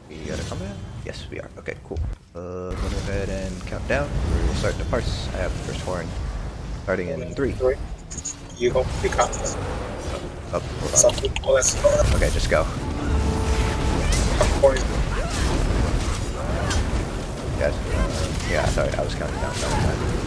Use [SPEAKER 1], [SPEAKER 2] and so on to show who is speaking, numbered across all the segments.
[SPEAKER 1] We got a combat? Yes, we are. Okay, cool. Go ahead and count down. We'll start the parse. I have the first horn starting in 3.
[SPEAKER 2] You hope you got this.
[SPEAKER 1] Oh, hold on. Okay, just go. Yes. Yeah, sorry, I was counting down that time.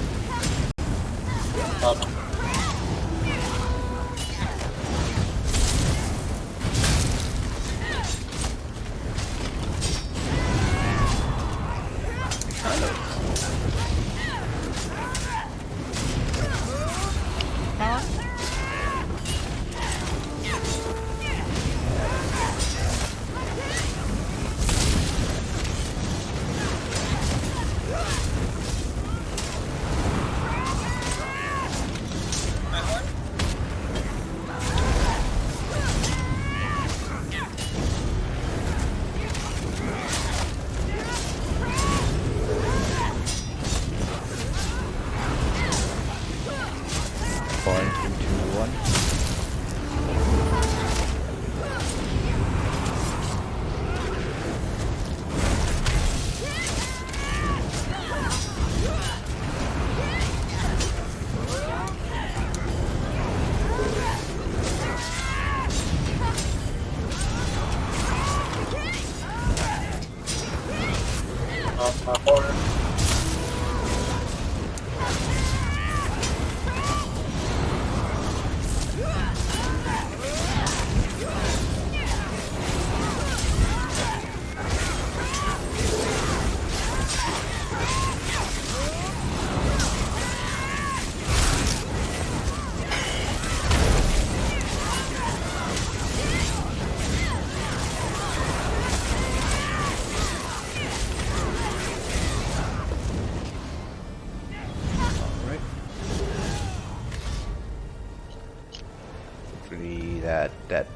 [SPEAKER 1] That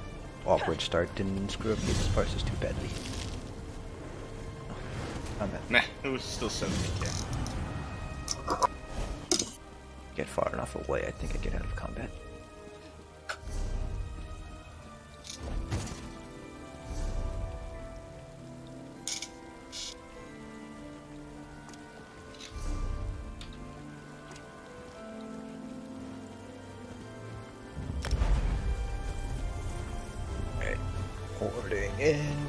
[SPEAKER 1] awkward start didn't screw up people's parses too badly.
[SPEAKER 3] Meh, it was still 70k.
[SPEAKER 1] Get far enough away, I think I get out of combat. Hoarding in.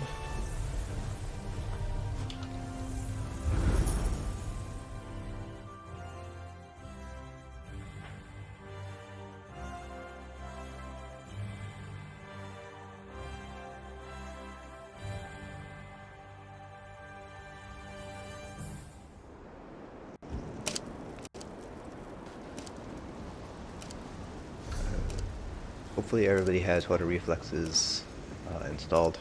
[SPEAKER 1] Hopefully everybody has water reflexes installed.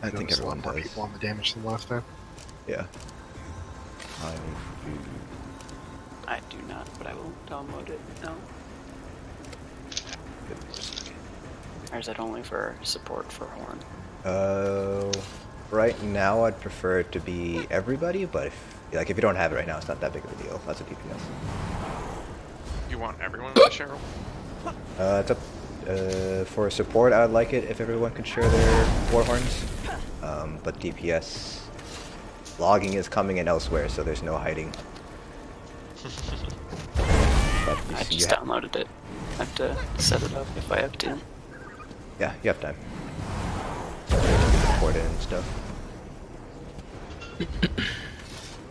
[SPEAKER 1] I think everyone does.
[SPEAKER 4] People on the damage than last time.
[SPEAKER 1] Yeah.
[SPEAKER 5] I do not, but I will download it now. Or is it only for support for Horn?
[SPEAKER 1] Right now I'd prefer it to be everybody, but if you don't have it right now, it's not that big of a deal. That's a DPS.
[SPEAKER 6] You want everyone to share?
[SPEAKER 1] It's up. For support, I would like it if everyone could share their war horns. But DPS logging is coming in elsewhere, so there's no hiding.
[SPEAKER 5] I just downloaded it. I have to set it up if I have to.
[SPEAKER 1] Yeah, you have time. Report it and stuff.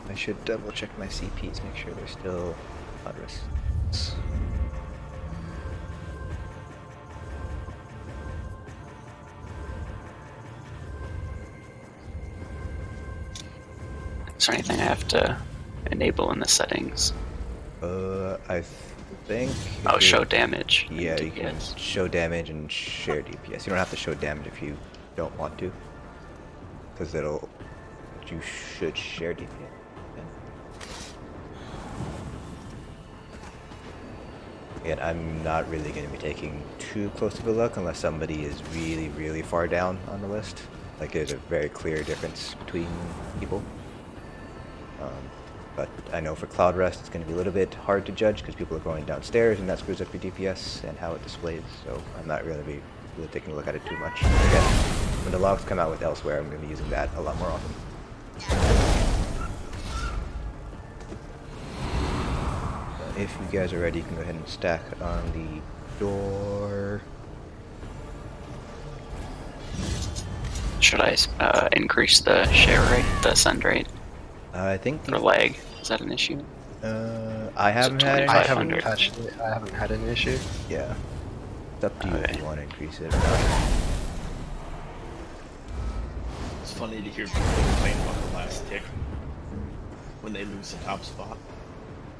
[SPEAKER 1] I should double check my CPs, make sure they're still Cloudrest.
[SPEAKER 5] Is there anything I have to enable in the settings?
[SPEAKER 1] I think...
[SPEAKER 5] Oh, show damage.
[SPEAKER 1] Yeah, you can show damage and share DPS. You don't have to show damage if you don't want to. Because you should share DPS. And I'm not really going to be taking too close of a look unless somebody is really, really far down on the list. Like there's a very clear difference between people. But I know for Cloudrest it's going to be a little bit hard to judge because people are going downstairs and that screws up your DPS and how it displays. So I'm not really really taking a look at it too much. Again, when the logs come out with Elsewhere, I'm going to be using that a lot more often. If you guys are ready, you can go ahead and stack on the door.
[SPEAKER 5] Should I increase the share rate, the send rate,
[SPEAKER 1] I think
[SPEAKER 5] for lag? Is that an issue?
[SPEAKER 1] I haven't had any.
[SPEAKER 4] I haven't
[SPEAKER 5] 2500.
[SPEAKER 4] touched it. I haven't had an issue.
[SPEAKER 1] Yeah. It's up to you if
[SPEAKER 5] Okay.
[SPEAKER 1] you want to increase it or not.
[SPEAKER 3] It's funny to hear people complain about the last tick when they lose the top spot.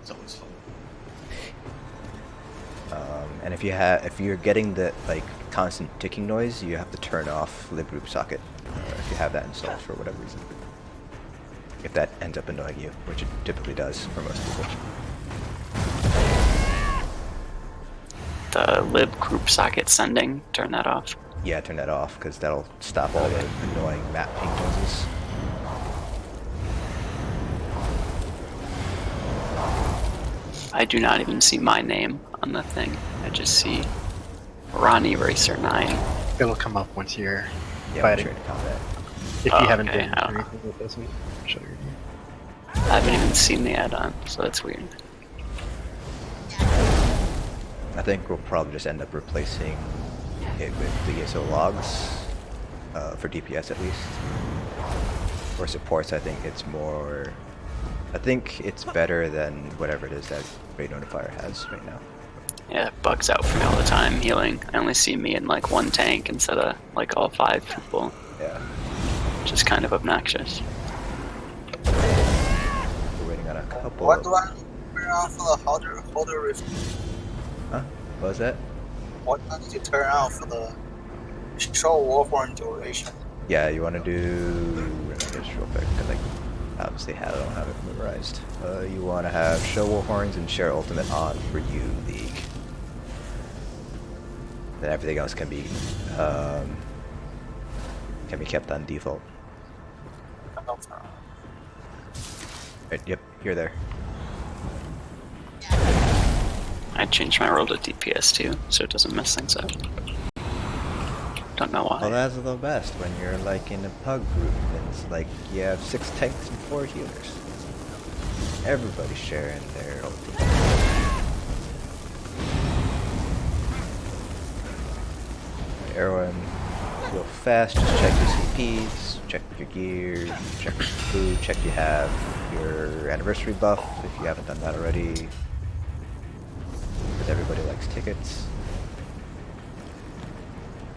[SPEAKER 3] It's always fun.
[SPEAKER 1] And if you're getting the like constant ticking noise, you have to turn off libgroup socket if you have that installed for whatever reason. If that ends up annoying you, which it typically does for most people.
[SPEAKER 5] The lib group socket sending, turn that off.
[SPEAKER 1] Yeah, turn that off because that'll stop all the annoying map ping noises.
[SPEAKER 5] I do not even see my name on the thing. I just see Ronnie Racer 9.
[SPEAKER 4] It'll come up once you're
[SPEAKER 1] Yeah,
[SPEAKER 4] fighting.
[SPEAKER 1] when you're in combat.
[SPEAKER 4] If
[SPEAKER 5] Oh,
[SPEAKER 4] you haven't
[SPEAKER 5] okay,
[SPEAKER 4] been
[SPEAKER 5] I don't
[SPEAKER 4] through
[SPEAKER 5] know.
[SPEAKER 4] anything, it doesn't show your name.
[SPEAKER 5] I haven't even seen the add-on, so that's weird.
[SPEAKER 1] I think we'll probably just end up replacing it with the ESO logs, for DPS at least. For supports, I think it's more... I think it's better than whatever it is that Raid Notifier has right now.
[SPEAKER 5] Yeah, it bugs out for me all the time, healing. I only see me in like one tank instead of like all 5 people,
[SPEAKER 1] Yeah.
[SPEAKER 5] which is kind of obnoxious.
[SPEAKER 1] We're waiting on a couple
[SPEAKER 2] What
[SPEAKER 1] of...
[SPEAKER 2] do I turn on for the holder review?
[SPEAKER 1] Huh? What was that?
[SPEAKER 2] What do I need to turn on for the show warhorn duration?
[SPEAKER 1] Yeah, you want to do... Let me just real quick, because I obviously I don't have it memorized. You want to have Show Warhorns and Share Ultimate on for you, League. Then everything else can be kept on default. Right, yep, you're there.
[SPEAKER 5] I changed my role to DPS too, so it doesn't mess things up. Don't know why.
[SPEAKER 1] Well, that's the best when you're like in a pug group and it's like you have 6 tanks and 4 healers. Everybody's sharing their ultimate. Everyone, real fast, just check your CPs, check your gear, check your food, check you have your anniversary buff if you haven't done that already. Because everybody likes tickets.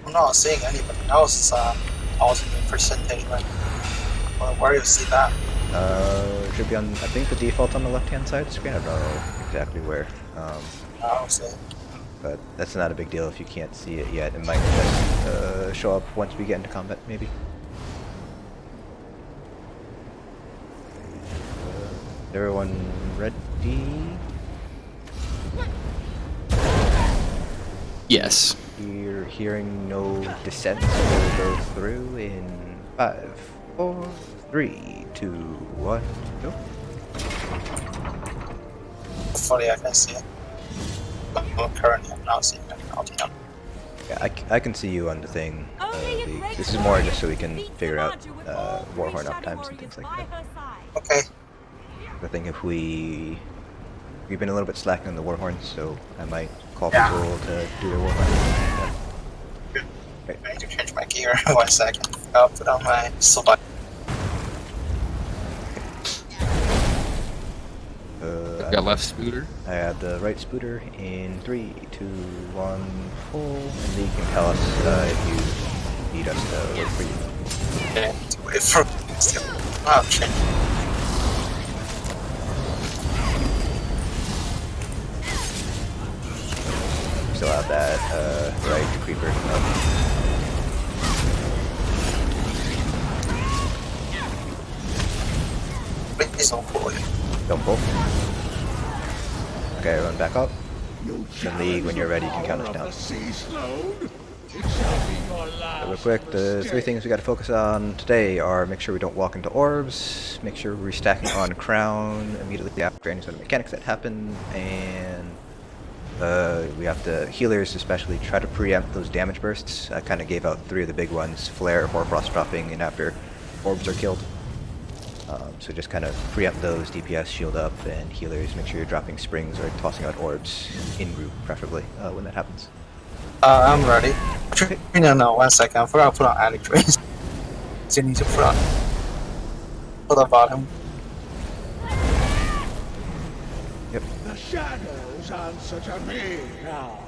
[SPEAKER 2] I'm not seeing anybody else's ultimate percentage. Like, where do you see that?
[SPEAKER 1] It should be on, I think the default's on the left-hand side of the screen. I don't know exactly where.
[SPEAKER 2] I don't see it.
[SPEAKER 1] But that's not a big deal if you can't see it yet. It might just show up once we get into combat, maybe. Everyone ready?
[SPEAKER 7] Yes.
[SPEAKER 1] You're hearing no dissent. We'll go through in 5, 4, 3, 2, 1, go.
[SPEAKER 2] Hopefully I can see it. But currently I'm not seeing any ultimate.
[SPEAKER 1] Yeah, I can see you on the thing. This is more just so we can figure out Warhorn uptimes and things like that.
[SPEAKER 2] Okay.
[SPEAKER 1] I think if we've been a little bit slacking on the Warhorns, so I might call people to do their Warhorn.
[SPEAKER 2] I need to change my gear. 1 second. I'll put on my select.
[SPEAKER 7] Got left scooter.
[SPEAKER 1] I have the right spooter in 3, 2, 1, pull, and then you can tell us if you need us to wait for you.
[SPEAKER 2] Okay. To wait for still. I'll change.
[SPEAKER 1] Still have that right creeper up.
[SPEAKER 2] Please don't pull it.
[SPEAKER 1] Don't pull. Okay, everyone back up. The League, when you're ready, you can count us down. Real quick, the 3 things we got to focus on today are make sure we don't walk into orbs, make sure we're restacking on crown immediately after any sort of mechanics that happen, and We have to, healers especially, try to preempt those damage bursts. I kind of gave out 3 of the big ones, Flare, Hoarfrost dropping, and after orbs are killed. So just kind of preempt those, DPS, shield up, and healers, make sure you're dropping springs or tossing out orbs in group, preferably, when that happens.
[SPEAKER 2] I'm ready. No, 1 second. I forgot to put on Addict Trace. Still need to put on. Put on bottom.
[SPEAKER 1] Yep.
[SPEAKER 8] The shadows answer to me now.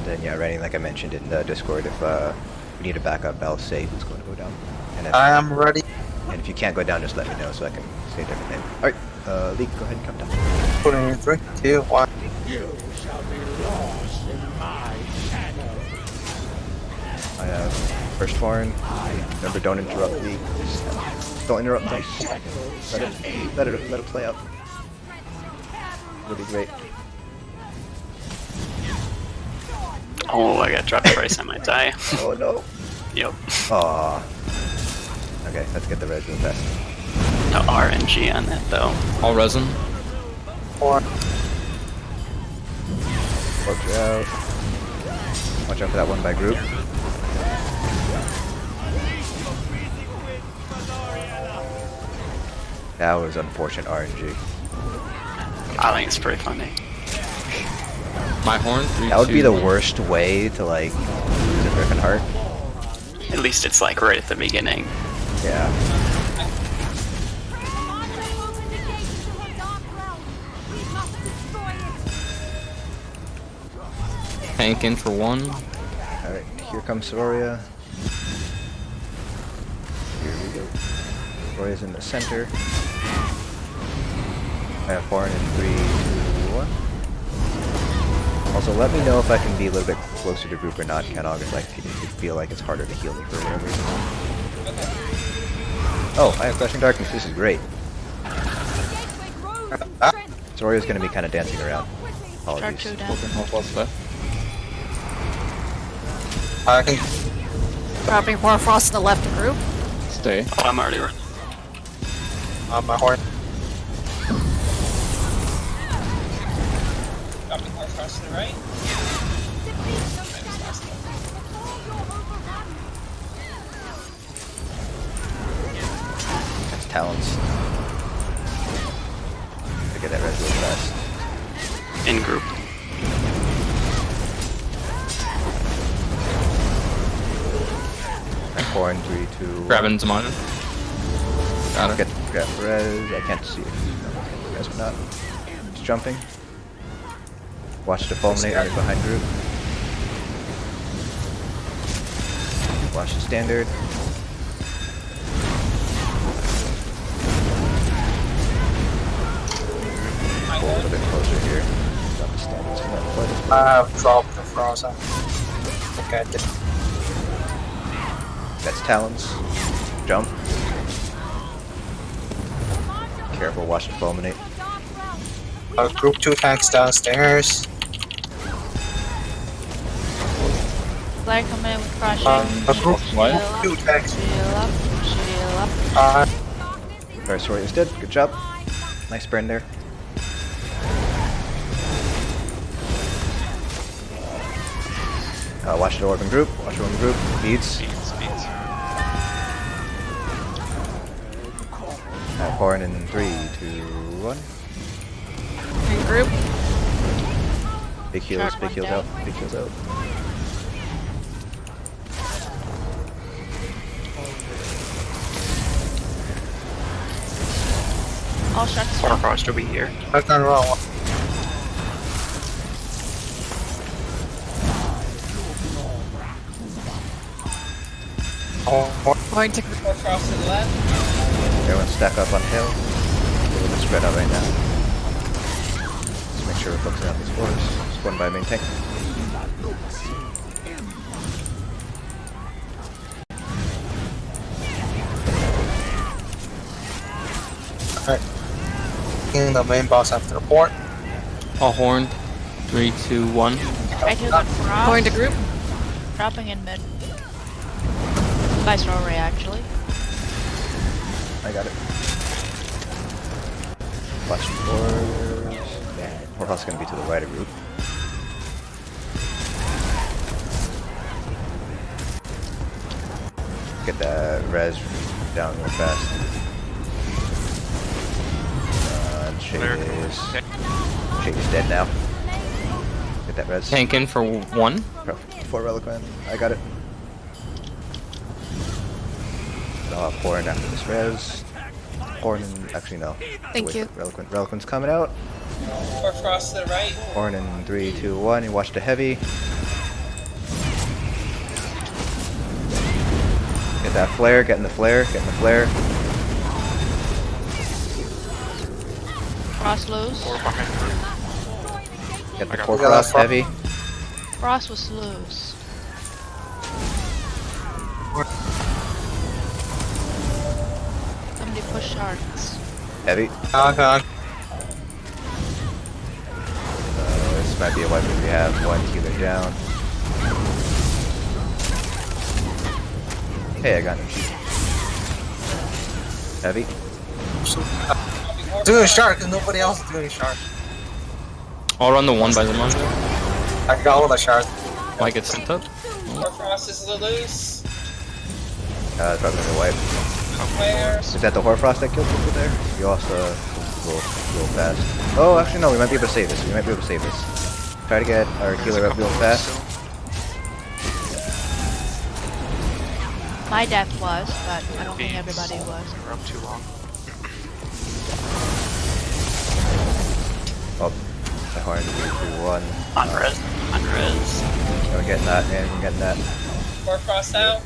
[SPEAKER 1] Then yeah, Rennie, like I mentioned in the Discord, if we need a backup, I'll say who's going to go down. And if,
[SPEAKER 2] I am ready.
[SPEAKER 1] and if you can't go down, just let me know so I can say a different name. Alright, Leek, go ahead and come down.
[SPEAKER 2] Put in 3, 2, 1.
[SPEAKER 8] You shall be lost in my shadow.
[SPEAKER 1] I have first foreign. Remember, don't interrupt Leek. Don't interrupt them. Let it play out. It'll be great.
[SPEAKER 5] Oh, I got dropped twice, I might die.
[SPEAKER 1] Oh no.
[SPEAKER 5] Yep.
[SPEAKER 1] Aww. Okay, let's get the res real fast.
[SPEAKER 5] No RNG on that though.
[SPEAKER 7] All resin.
[SPEAKER 2] 4.
[SPEAKER 1] Orbs are out. Watch out for that one by group. That was unfortunate RNG.
[SPEAKER 5] I think it's pretty funny.
[SPEAKER 7] My horn. 3,
[SPEAKER 1] That would
[SPEAKER 7] 2,
[SPEAKER 1] be the
[SPEAKER 7] 1.
[SPEAKER 1] worst way to like lose a Griffin Heart.
[SPEAKER 5] At least it's like right at the beginning.
[SPEAKER 1] Yeah.
[SPEAKER 7] Tank in for 1.
[SPEAKER 1] Alright, here comes Soria. Here we go. Soria's in the center. I have foreign in 3, 2, 1. Also, let me know if I can be a little bit closer to group or not, Ken August, like if you feel like it's harder to heal me for whatever reason. Oh, I have Flashing Darkness, this is great. Soria's gonna be kind of dancing around. Apologies.
[SPEAKER 2] I can.
[SPEAKER 9] Dropping more frost in the left group.
[SPEAKER 7] Stay.
[SPEAKER 5] Oh, I'm already running.
[SPEAKER 2] My horn.
[SPEAKER 10] Dropping more frost to the right.
[SPEAKER 1] That's Talons. To get that res real fast.
[SPEAKER 5] In group.
[SPEAKER 1] And 4 and 3, 2, 1.
[SPEAKER 7] Grabbing Zamana. Got it.
[SPEAKER 1] Grab res. I can't see if res or not. It's jumping. Watch the fulminate right behind group. Watch the standard. Pull a little bit closer here. Drop the standards from that foot.
[SPEAKER 2] I have dropped the frozen. Okay, I did.
[SPEAKER 1] That's Talons. Jump. Careful, watch the fulminate.
[SPEAKER 2] Group 2 tanks downstairs.
[SPEAKER 9] Flag come in with crushing.
[SPEAKER 2] Group
[SPEAKER 7] What?
[SPEAKER 2] 2 tanks.
[SPEAKER 9] Shield up. Shield up.
[SPEAKER 1] Alright, Soria is dead. Good job. Nice burn there. Watch the orb in group. Watch the orb in group. Beads.
[SPEAKER 6] Speeds.
[SPEAKER 1] Pouring in 3, 2, 1.
[SPEAKER 9] In group.
[SPEAKER 1] Big heals,
[SPEAKER 9] Track
[SPEAKER 1] big
[SPEAKER 9] one
[SPEAKER 1] heals
[SPEAKER 9] down.
[SPEAKER 1] out, big heals out.
[SPEAKER 9] All shuts.
[SPEAKER 5] Hoarfrost will be here.
[SPEAKER 2] I've done wrong.
[SPEAKER 9] Going to
[SPEAKER 10] More frost to the left.
[SPEAKER 1] Everyone stack up on hill. A little bit spread out right now. Let's make sure we're focusing on these fours. Spawned by main tank.
[SPEAKER 2] Alright. In the main boss after the port.
[SPEAKER 7] All horn. 3, 2, 1.
[SPEAKER 9] right here on frost. Going to group. Dropping in mid. Nice roll ray actually.
[SPEAKER 1] I got it. Watch Horse. Horse is gonna be to the right of group. Get that res down real fast. Shade is dead now. Get that res.
[SPEAKER 7] Tank in for 1.
[SPEAKER 1] For Reliquant. I got it. I'll have Horn after this res. Horn, actually no.
[SPEAKER 9] Thank you.
[SPEAKER 1] Reliquant. Reliquant's coming out.
[SPEAKER 10] Or Frost to the right.
[SPEAKER 1] Horn in 3, 2, 1. You watch the heavy. Get that flare, getting the flare, getting the flare.
[SPEAKER 9] Frost lows.
[SPEAKER 6] Or behind her.
[SPEAKER 1] Get the
[SPEAKER 6] got
[SPEAKER 1] 4
[SPEAKER 2] it.
[SPEAKER 1] frost heavy.
[SPEAKER 9] Frost was loose. Somebody push sharks.
[SPEAKER 1] Heavy.
[SPEAKER 2] Oh god.
[SPEAKER 1] This might be a weapon we have. 1 healer down. Hey, I got him. Heavy.
[SPEAKER 2] Doing shark because nobody else is doing shark.
[SPEAKER 7] I'll run the 1 by the month.
[SPEAKER 2] I got all the sharks.
[SPEAKER 7] Might get sent up.
[SPEAKER 10] Or Frost is loose.
[SPEAKER 1] It's probably gonna wipe.
[SPEAKER 10] Flares.
[SPEAKER 1] Is that the Horfrost that killed people there? You also real fast. Oh, actually no, we might be able to save this. We might be able to save this. Try to get our healer up real fast.
[SPEAKER 9] My death was, but I don't think everybody was.
[SPEAKER 6] We're up too long.
[SPEAKER 1] Oh, the Horn 3, 2, 1.
[SPEAKER 5] On res. On res.
[SPEAKER 1] We're getting that, and we're getting that.
[SPEAKER 10] Or Frost out.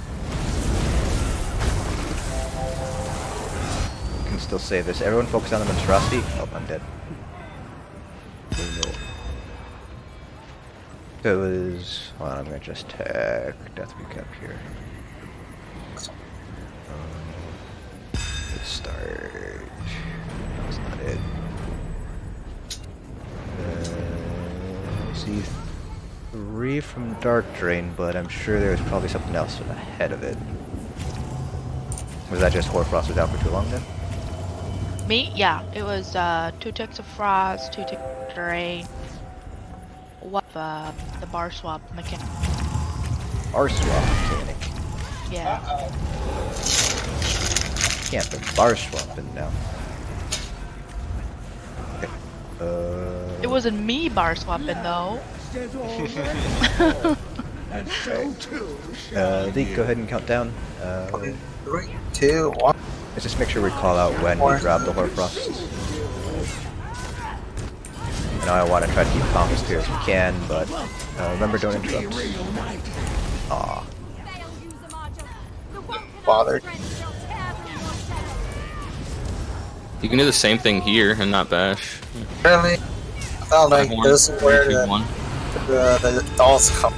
[SPEAKER 1] We can still save this. Everyone focus on the monstrosity. Oh, I'm dead. Oh no. It was. Hold on, I'm gonna just tag Death Recap here. Let's start. That's not it. See 3 from Dark Drain, but I'm sure there was probably something else ahead of it. Was that just Horfrost was out for too long then?
[SPEAKER 9] Me? Yeah. It was 2 ticks of frost, 2 ticks of drain. What the bar swap mechanic.
[SPEAKER 1] Bar swap mechanic.
[SPEAKER 9] Yeah.
[SPEAKER 1] Can't put bar swapping now. Okay.
[SPEAKER 9] It wasn't me bar swapping though.
[SPEAKER 1] Lee, go ahead and count down.
[SPEAKER 2] 3, 2, 1.
[SPEAKER 1] Let's just make sure we call out when we drop the Horfrost. I know I want to try to keep calm as clear as we can, but remember, don't interrupt. Aw.
[SPEAKER 2] Bothered.
[SPEAKER 7] You can do the same thing here and not bash.
[SPEAKER 2] Really? I felt like
[SPEAKER 7] Horn,
[SPEAKER 2] this is where
[SPEAKER 7] 3, 2,
[SPEAKER 2] the
[SPEAKER 7] 1.
[SPEAKER 2] dolls come.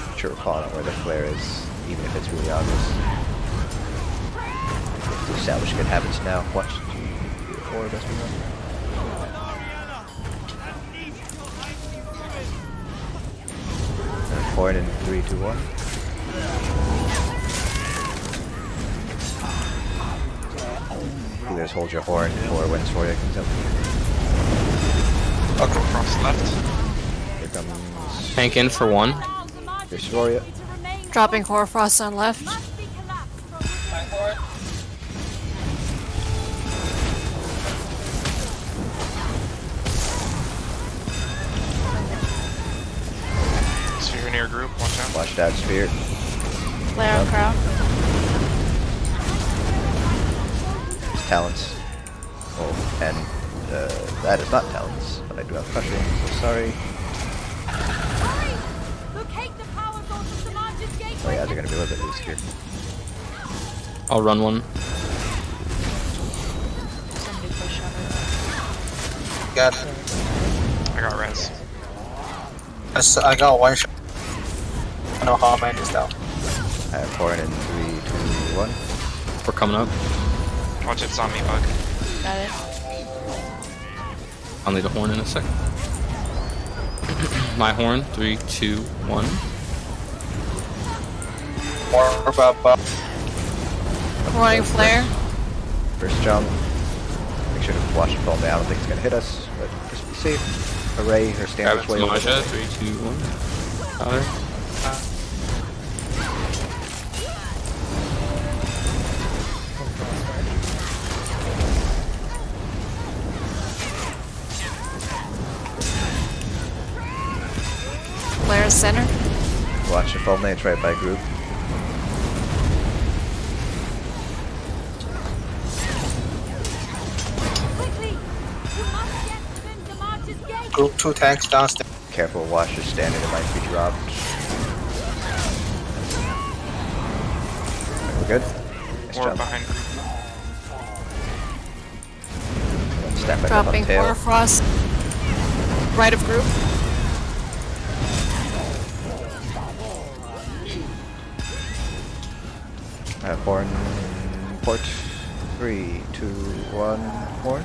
[SPEAKER 1] Not sure we're calling out where the flare is, even if it's really obvious. To establish good habits now. Watch 2, 3, 4, best we know. Horn in 3, 2, 1. Healers, hold your horn for when Soria comes up.
[SPEAKER 6] Okay. Frost left.
[SPEAKER 1] Here comes
[SPEAKER 7] Tank in for 1.
[SPEAKER 1] your Soria.
[SPEAKER 9] Dropping Horfrost on left.
[SPEAKER 10] My Horde.
[SPEAKER 6] Sphere near group, watch out.
[SPEAKER 1] Watch that spear.
[SPEAKER 9] Flare on crown.
[SPEAKER 1] Talents. Oh, and that is not talents, but I do have crushing, so sorry. Oh yeah, they're gonna be a little bit loose here.
[SPEAKER 7] I'll run 1.
[SPEAKER 9] Somebody push on her.
[SPEAKER 2] Got it.
[SPEAKER 6] I got res.
[SPEAKER 2] I got 1 shot. I know how mine is down.
[SPEAKER 1] I have Horn in 3, 2, 1.
[SPEAKER 7] We're coming up.
[SPEAKER 6] Watch it, zombie bug.
[SPEAKER 9] Got it.
[SPEAKER 7] I'll need a horn in a second. My horn. 3, 2, 1.
[SPEAKER 2] More about
[SPEAKER 9] Running flare.
[SPEAKER 1] first jump. Make sure to watch it fall down. I don't think it's gonna hit us, but just be safe. Array her
[SPEAKER 7] Grab
[SPEAKER 1] standards way over
[SPEAKER 7] Smasha.
[SPEAKER 1] there.
[SPEAKER 7] 3, 2, 1. Fire.
[SPEAKER 11] Flare center.
[SPEAKER 1] Watch the fulminate right by group.
[SPEAKER 2] Group 2 tanks downstairs.
[SPEAKER 1] Careful, watch your standard, it might be dropped. We're good? Nice
[SPEAKER 6] Or
[SPEAKER 1] jump.
[SPEAKER 6] behind.
[SPEAKER 1] Step back up on
[SPEAKER 11] Dropping
[SPEAKER 1] tail.
[SPEAKER 11] Hoarfrost. Right of group.
[SPEAKER 1] Horn port. 3, 2, 1, horn.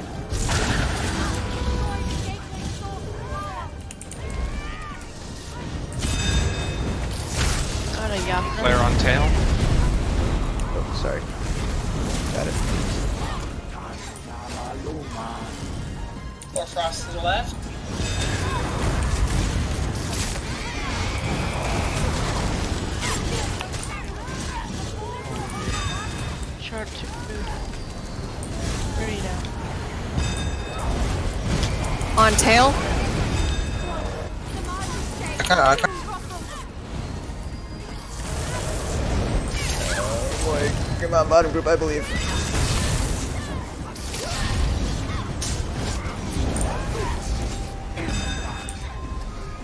[SPEAKER 9] Got a yuck.
[SPEAKER 6] Flare on tail.
[SPEAKER 1] Oh, sorry. Got it.
[SPEAKER 10] Or frost to the left.
[SPEAKER 9] Short to food. 3 down.
[SPEAKER 11] On tail.
[SPEAKER 2] I can't.
[SPEAKER 1] Oh boy, come on, bottom group, I believe.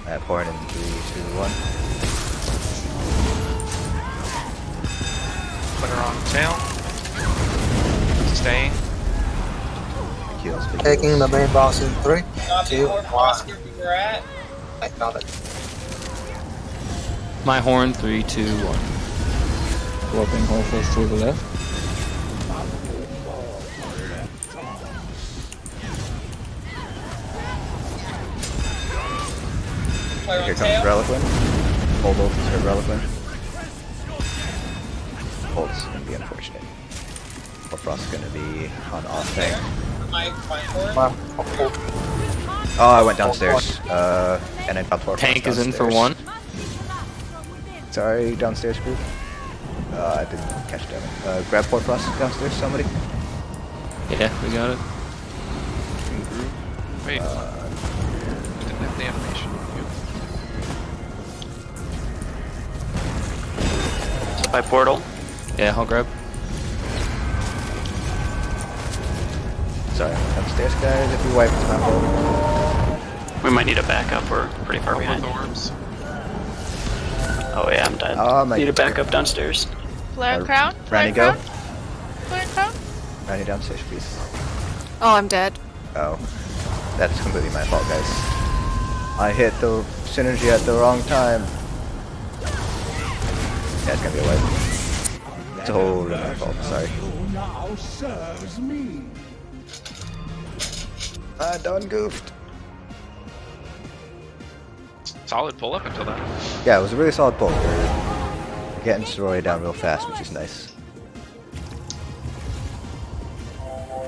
[SPEAKER 1] I have horn in 3, 2, 1.
[SPEAKER 6] Flare on tail. Staying.
[SPEAKER 1] Heals, big
[SPEAKER 2] Taking
[SPEAKER 1] heals.
[SPEAKER 2] the main boss in 3,
[SPEAKER 10] Copy
[SPEAKER 2] 2,
[SPEAKER 10] or
[SPEAKER 2] 1.
[SPEAKER 10] frost group we were at.
[SPEAKER 2] I found it.
[SPEAKER 7] My horn. 3, 2, 1.
[SPEAKER 8] Dropping Hellfire to the left.
[SPEAKER 10] Flare
[SPEAKER 1] Here
[SPEAKER 10] on
[SPEAKER 1] comes
[SPEAKER 10] tail.
[SPEAKER 1] Reliquin. Hold both is her Reliquin. Hold's gonna be unfortunate. Or Frost's gonna be on offtank.
[SPEAKER 10] My forward.
[SPEAKER 2] Wow.
[SPEAKER 1] Oh, I went downstairs. And I dropped Frost
[SPEAKER 7] Tank is in for
[SPEAKER 1] downstairs.
[SPEAKER 7] 1.
[SPEAKER 1] Sorry, downstairs group. I didn't catch that. Grab Port Frost downstairs, somebody.
[SPEAKER 7] Yeah, we got it.
[SPEAKER 6] Wait. Didn't have the animation.
[SPEAKER 5] By portal.
[SPEAKER 7] Yeah, I'll grab.
[SPEAKER 1] Sorry, downstairs guys, if we wipe it's not hold.
[SPEAKER 5] We might need a backup. We're pretty far
[SPEAKER 6] Over
[SPEAKER 5] behind.
[SPEAKER 6] the orbs.
[SPEAKER 5] Oh yeah, I'm dead.
[SPEAKER 1] Oh my
[SPEAKER 5] Need a
[SPEAKER 1] God.
[SPEAKER 5] backup downstairs.
[SPEAKER 9] Flare crown?
[SPEAKER 1] Randy,
[SPEAKER 9] Flare
[SPEAKER 1] go.
[SPEAKER 9] crown? Flare crown?
[SPEAKER 1] Randy, downstairs, please.
[SPEAKER 11] Oh, I'm dead.
[SPEAKER 1] Oh. That's completely my fault, guys. I hit the synergy at the wrong time. Yeah, it's gonna be a wipe. Totally my fault, sorry.
[SPEAKER 8] Now serves me.
[SPEAKER 1] I done goofed.
[SPEAKER 6] Solid pull up until then.
[SPEAKER 1] Yeah, it was a really solid pull. We're getting Soroya down real fast, which is nice.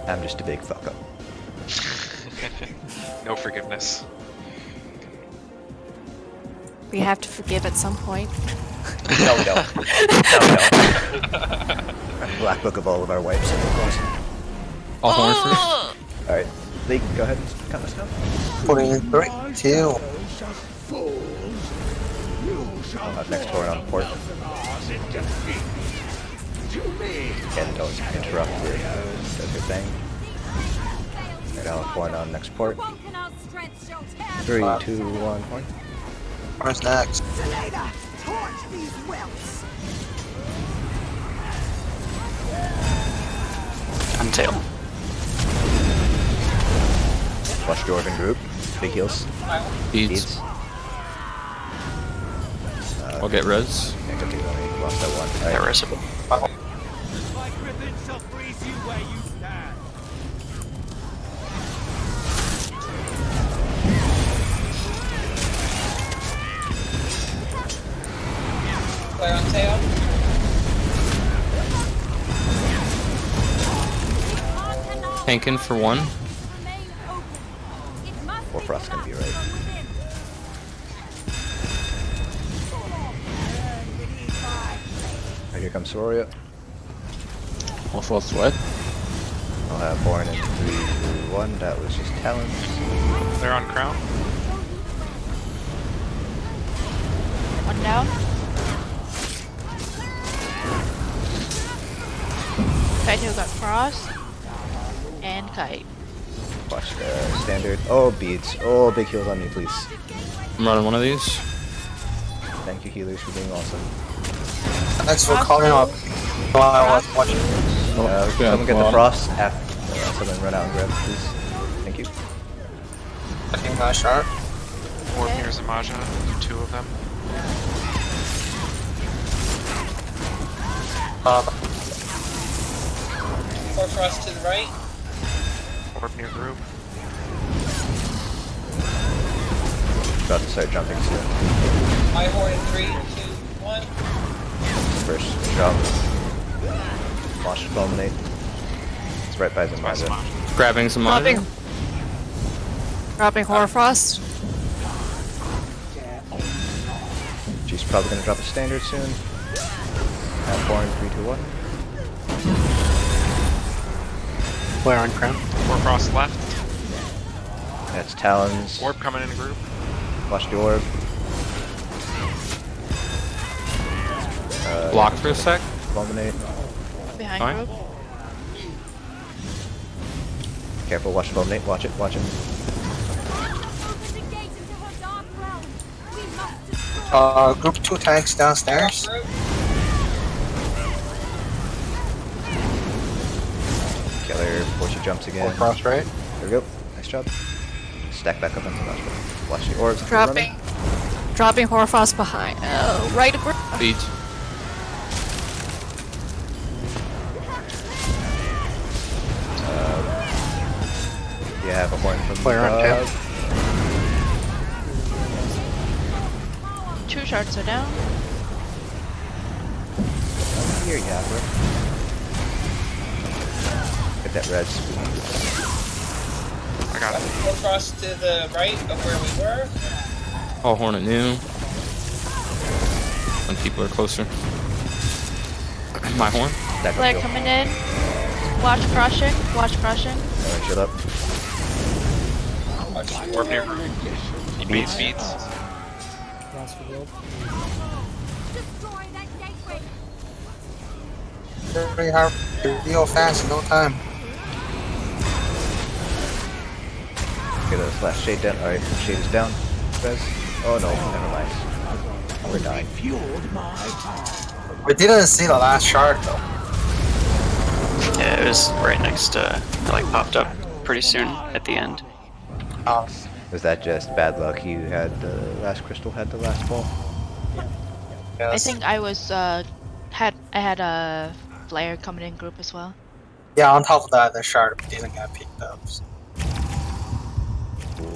[SPEAKER 1] I'm just a big fuck up.
[SPEAKER 6] No forgiveness.
[SPEAKER 11] We have to forgive at some point.
[SPEAKER 1] No, we don't. No, we don't. Black book of all of our wipes.
[SPEAKER 7] All horn first.
[SPEAKER 1] Alright, League, go ahead and count us down.
[SPEAKER 2] Putting in 3, 2.
[SPEAKER 1] I'll have next horn on port. Again, don't interrupt her. Does her thing. And I'll have horn on next port. 3, 2, 1, horn.
[SPEAKER 2] Where's next?
[SPEAKER 5] On tail.
[SPEAKER 1] Watch Dwarven group. Big heals.
[SPEAKER 7] Beads.
[SPEAKER 1] Beads.
[SPEAKER 7] I'll get res.
[SPEAKER 1] Can't go too long. Lost that one. Alright.
[SPEAKER 5] Irreversible.
[SPEAKER 10] Flare on tail.
[SPEAKER 7] Tanking for 1.
[SPEAKER 1] Or Frost can be right. Right, here comes Soria.
[SPEAKER 7] What's what?
[SPEAKER 1] I'll have Born in 3, 2, 1. That was just Talons.
[SPEAKER 6] They're on crown.
[SPEAKER 9] One down. Kite who got Frost. And Kite.
[SPEAKER 1] Watch the standard. Oh, beads. Oh, big heals on me, please.
[SPEAKER 7] I'm running one of these.
[SPEAKER 1] Thank you, healers, for being awesome.
[SPEAKER 2] Thanks for calling up while I was watching.
[SPEAKER 7] yeah,
[SPEAKER 1] Someone get
[SPEAKER 7] well,
[SPEAKER 1] the Frost after. Someone run out and grab, please. Thank you.
[SPEAKER 2] I think I shot.
[SPEAKER 6] Orb near Zamaja. 2 of them.
[SPEAKER 10] Four Frost to the right.
[SPEAKER 6] Orb near group.
[SPEAKER 1] About to start jumping soon.
[SPEAKER 10] My horn in 3, 2, 1.
[SPEAKER 1] First jump. Launch Fulminate. It's right by the
[SPEAKER 6] Nice
[SPEAKER 1] Maza.
[SPEAKER 6] Zamaja.
[SPEAKER 7] grabbing some money.
[SPEAKER 11] Dropping Horrorfrost.
[SPEAKER 1] She's probably gonna drop a standard soon. Have Born 3, 2, 1.
[SPEAKER 4] Flare on crown.
[SPEAKER 6] 4 Frost left.
[SPEAKER 1] That's Talons.
[SPEAKER 6] Orb coming in group.
[SPEAKER 1] Watch the orb.
[SPEAKER 7] Block for a sec.
[SPEAKER 1] Fulminate.
[SPEAKER 9] Behind
[SPEAKER 7] Fine.
[SPEAKER 9] group.
[SPEAKER 1] Careful, watch Fulminate. Watch it, watch it.
[SPEAKER 2] Group 2 tanks downstairs.
[SPEAKER 10] Group.
[SPEAKER 1] Killer before she jumps again.
[SPEAKER 4] Or cross right.
[SPEAKER 1] There we go. Nice job. Stack back up onto the last one. Watch the orbs. if you're
[SPEAKER 11] Dropping. Dropping Horrorfrost behind. Right of group.
[SPEAKER 7] Beads.
[SPEAKER 1] running. You have a horn from
[SPEAKER 4] Flare on tail.
[SPEAKER 1] dog.
[SPEAKER 9] 2 shards are down.
[SPEAKER 1] Here, Yapper. Get that red spoon.
[SPEAKER 6] I got it.
[SPEAKER 10] Four Frost to the right of where we were.
[SPEAKER 7] All Hornet new. When people are closer. My horn.
[SPEAKER 1] Stack up
[SPEAKER 9] Flare
[SPEAKER 1] heal.
[SPEAKER 9] coming in. Watch crushing. Watch crushing.
[SPEAKER 1] Alright, shut up.
[SPEAKER 6] Orb near group. He beats beats.
[SPEAKER 2] Very hard. Real fast, no time.
[SPEAKER 1] Get a slash shade down. Alright, shade is down. Guys. Oh no, never mind. We're dying.
[SPEAKER 2] We didn't see the last shard though.
[SPEAKER 5] Yeah, it was right next to, it like popped up pretty soon at the end.
[SPEAKER 1] Was that just bad luck? You had the last crystal, had the last ball?
[SPEAKER 2] Yes.
[SPEAKER 9] I think I was I had a flare coming in group as well.
[SPEAKER 2] Yeah, on top of that, the shard didn't get picked up. So.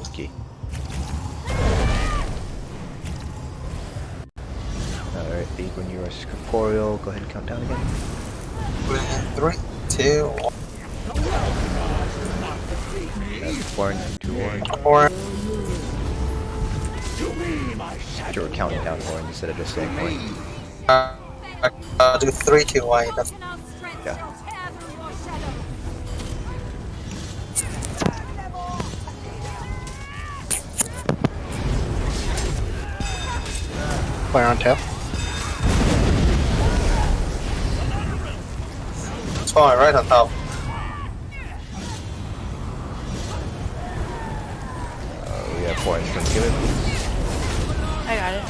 [SPEAKER 1] Okay. Alright, Thief, when you are corporeal, go ahead and count down again.
[SPEAKER 2] 3, 2, 1.
[SPEAKER 1] Born 2, 1.
[SPEAKER 2] 4.
[SPEAKER 1] You were counting down Born instead of just saying Born.
[SPEAKER 2] Do 3, 2, 1. That's
[SPEAKER 1] Yeah.
[SPEAKER 4] Flare on tail.
[SPEAKER 2] fine, right on top.
[SPEAKER 1] We have points from Gibbon.
[SPEAKER 9] I got it.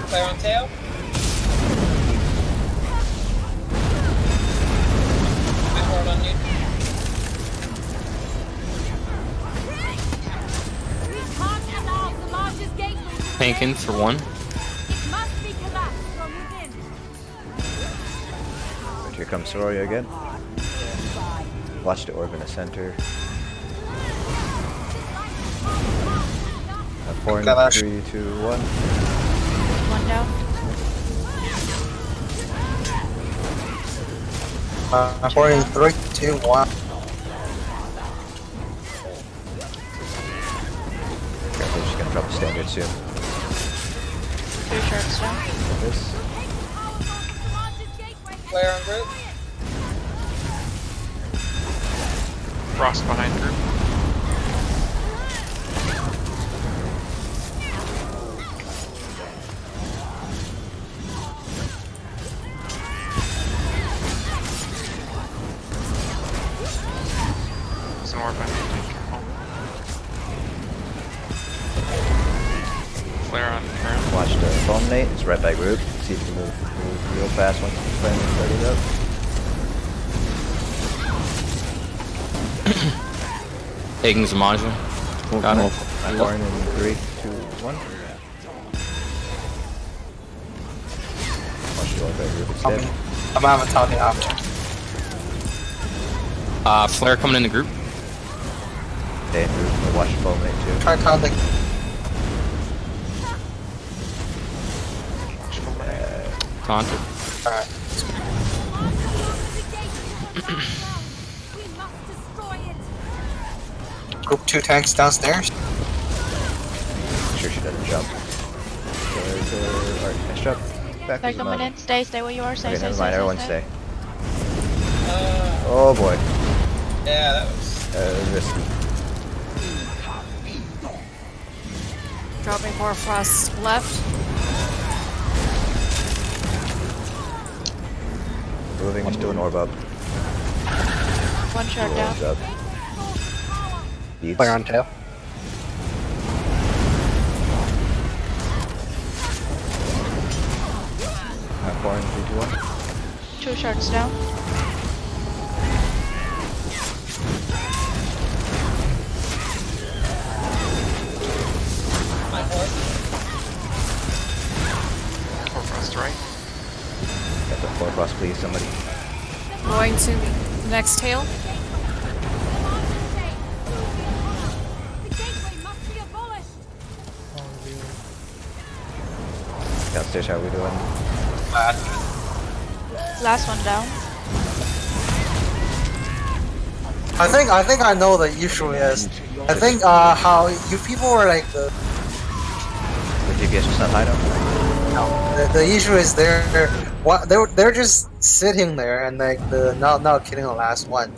[SPEAKER 10] Player on tail. Big hard on you.
[SPEAKER 7] Pankin for one.
[SPEAKER 1] But here comes Soroya again. Watch the orb in the center. Horn,
[SPEAKER 2] Got that.
[SPEAKER 1] 3, 2, 1.
[SPEAKER 9] One down.
[SPEAKER 2] Horn in 3, 2, 1.
[SPEAKER 1] Careful, she's gonna drop the standard soon.
[SPEAKER 9] 2 shards down.
[SPEAKER 1] This.
[SPEAKER 10] Flare on group.
[SPEAKER 6] Frost behind group. Some more behind. Flare on ground.
[SPEAKER 1] Watch the fulminate. It's right by group. See if you can move real fast once the flame is ready up.
[SPEAKER 7] Taking Zamaja. Got it.
[SPEAKER 1] Horn in 3, 2, 1. Watch the right by group instead.
[SPEAKER 2] I'm having talking object.
[SPEAKER 7] Flare coming in the group.
[SPEAKER 1] Stay in group. We'll watch the fulminate too.
[SPEAKER 2] Try taunting.
[SPEAKER 7] Taunted.
[SPEAKER 2] Alright. Group 2 tanks downstairs.
[SPEAKER 1] Make sure she doesn't jump. Alright, nice jump. Back
[SPEAKER 9] They're
[SPEAKER 1] to
[SPEAKER 9] coming
[SPEAKER 1] Zamaja.
[SPEAKER 9] in. Stay where you are. Stay,
[SPEAKER 1] Okay,
[SPEAKER 9] stay,
[SPEAKER 1] never
[SPEAKER 9] stay,
[SPEAKER 1] mind.
[SPEAKER 9] stay,
[SPEAKER 1] Everyone
[SPEAKER 9] stay.
[SPEAKER 1] stay.
[SPEAKER 10] Uh,
[SPEAKER 1] Oh boy.
[SPEAKER 10] yeah, that was.
[SPEAKER 1] Risky.
[SPEAKER 11] Dropping Hoarfrost left.
[SPEAKER 1] Moving, just do an orb up.
[SPEAKER 9] 1 shard
[SPEAKER 1] Two
[SPEAKER 9] down.
[SPEAKER 1] orbs up. Beats.
[SPEAKER 4] Flare on tail.
[SPEAKER 1] Horn, 3, 2, 1.
[SPEAKER 9] 2 shards down.
[SPEAKER 10] My horn.
[SPEAKER 6] Or Frost right.
[SPEAKER 1] Got the 4 boss, please, somebody.
[SPEAKER 11] Going to the next tail.
[SPEAKER 1] Downstairs, how are we doing?
[SPEAKER 9] Last one down.
[SPEAKER 2] I think I know the issue is. I think how you people were like the
[SPEAKER 1] The DPS was not high enough?
[SPEAKER 2] the issue is they're just sitting there and like the not killing the last one.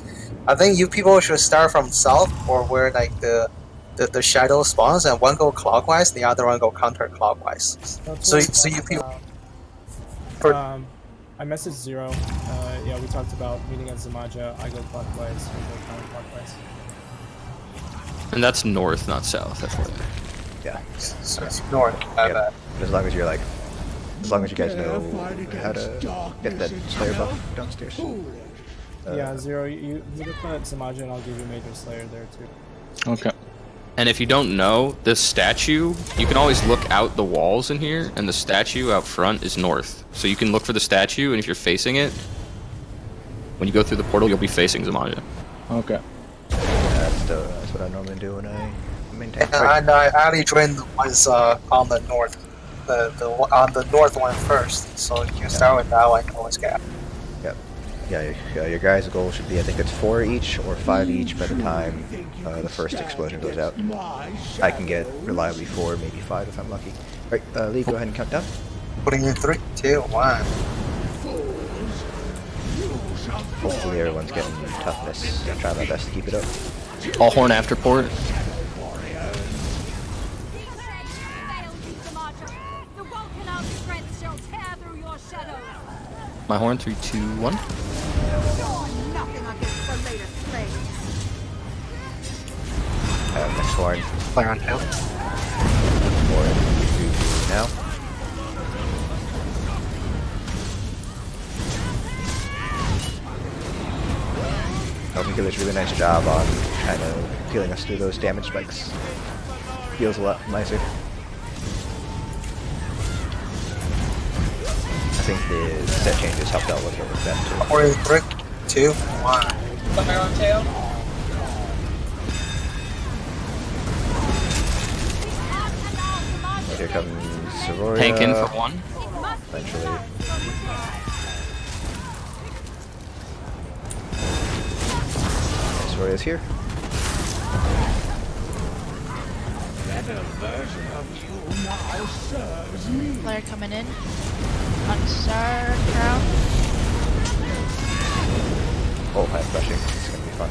[SPEAKER 2] I think you people should start from south or where like the shadow spawns and one go clockwise, the other one go counterclockwise. So you people.
[SPEAKER 12] I messaged Zero. Yeah, we talked about meeting at Zamaja. I go clockwise, we go counterclockwise.
[SPEAKER 7] And that's north, not south. That's what.
[SPEAKER 1] Yeah.
[SPEAKER 2] So it's north.
[SPEAKER 1] Yep. But as long as you're like, as long as you guys know how to get that Slayer buff downstairs.
[SPEAKER 12] Yeah, Zero, you look at Zamaja and I'll give you Major Slayer there too.
[SPEAKER 7] Okay. And if you don't know, this statue, you can always look out the walls in here, and the statue out front is north. So you can look for the statue, and if you're facing it, when you go through the portal, you'll be facing Zamaja.
[SPEAKER 4] Okay.
[SPEAKER 1] That's what I normally do when I maintain.
[SPEAKER 2] And I actually joined the ones on the north, on the north one first. So if you start with that one, you can always get.
[SPEAKER 1] Yep. Yeah, your guys' goal should be, I think it's 4 each or 5 each by the time the first explosion goes out. I can get reliably 4, maybe 5 if I'm lucky. Alright, Lee, go ahead and count down.
[SPEAKER 2] Putting in 3, 2, 1.
[SPEAKER 1] Hopefully everyone's getting toughness. I'm trying my best to keep it up.
[SPEAKER 7] All horn after port. My horn, 3, 2, 1.
[SPEAKER 1] Next horn.
[SPEAKER 4] Flare on tail.
[SPEAKER 1] Horn, 3, 2, now. Helping do this really nice job on kind of peeling us through those damage spikes. Feels a lot nicer. I think the set changes helped out a little bit with that too.
[SPEAKER 2] Or 3, 2, 1.
[SPEAKER 10] Fire on tail.
[SPEAKER 1] Here comes Aurora.
[SPEAKER 7] Tank in for 1.
[SPEAKER 1] Eventually. Aurora's here.
[SPEAKER 8] Better version of you now serves me.
[SPEAKER 9] Flare coming in. Unstar crown.
[SPEAKER 1] Oh, I'm crushing. It's gonna be fun.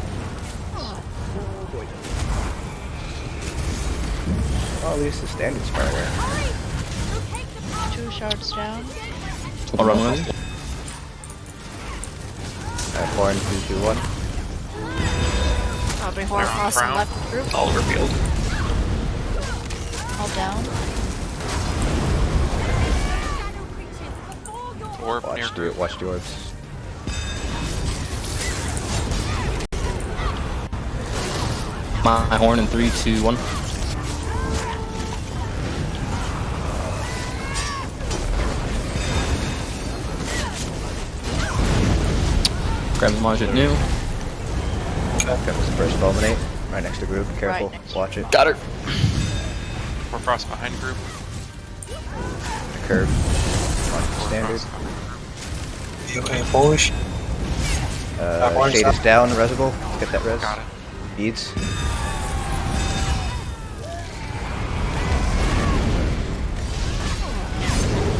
[SPEAKER 1] Oh, at least the standard smarter.
[SPEAKER 9] 2 shards down.
[SPEAKER 7] I'll run with you.
[SPEAKER 1] Horn 3, 2, 1.
[SPEAKER 11] Dropping Hoarfrost
[SPEAKER 6] crown.
[SPEAKER 11] in left group.
[SPEAKER 5] All revealed.
[SPEAKER 9] All down.
[SPEAKER 6] Orb near
[SPEAKER 1] Watch
[SPEAKER 6] group.
[SPEAKER 1] watch the orbs.
[SPEAKER 7] My horn in 3, 2, 1. Grab the Maj at new.
[SPEAKER 1] Comes the first fulminate. Right next to group. Careful.
[SPEAKER 9] Right next.
[SPEAKER 1] Watch it.
[SPEAKER 7] Got her.
[SPEAKER 6] Hoarfrost behind group.
[SPEAKER 1] Curve. Watch the standard.
[SPEAKER 6] Hoarfrost.
[SPEAKER 2] Okay, bullish. Horns
[SPEAKER 1] Shade
[SPEAKER 2] up.
[SPEAKER 1] is down. Resable. Let's get that res.
[SPEAKER 6] Got it.
[SPEAKER 1] Beads.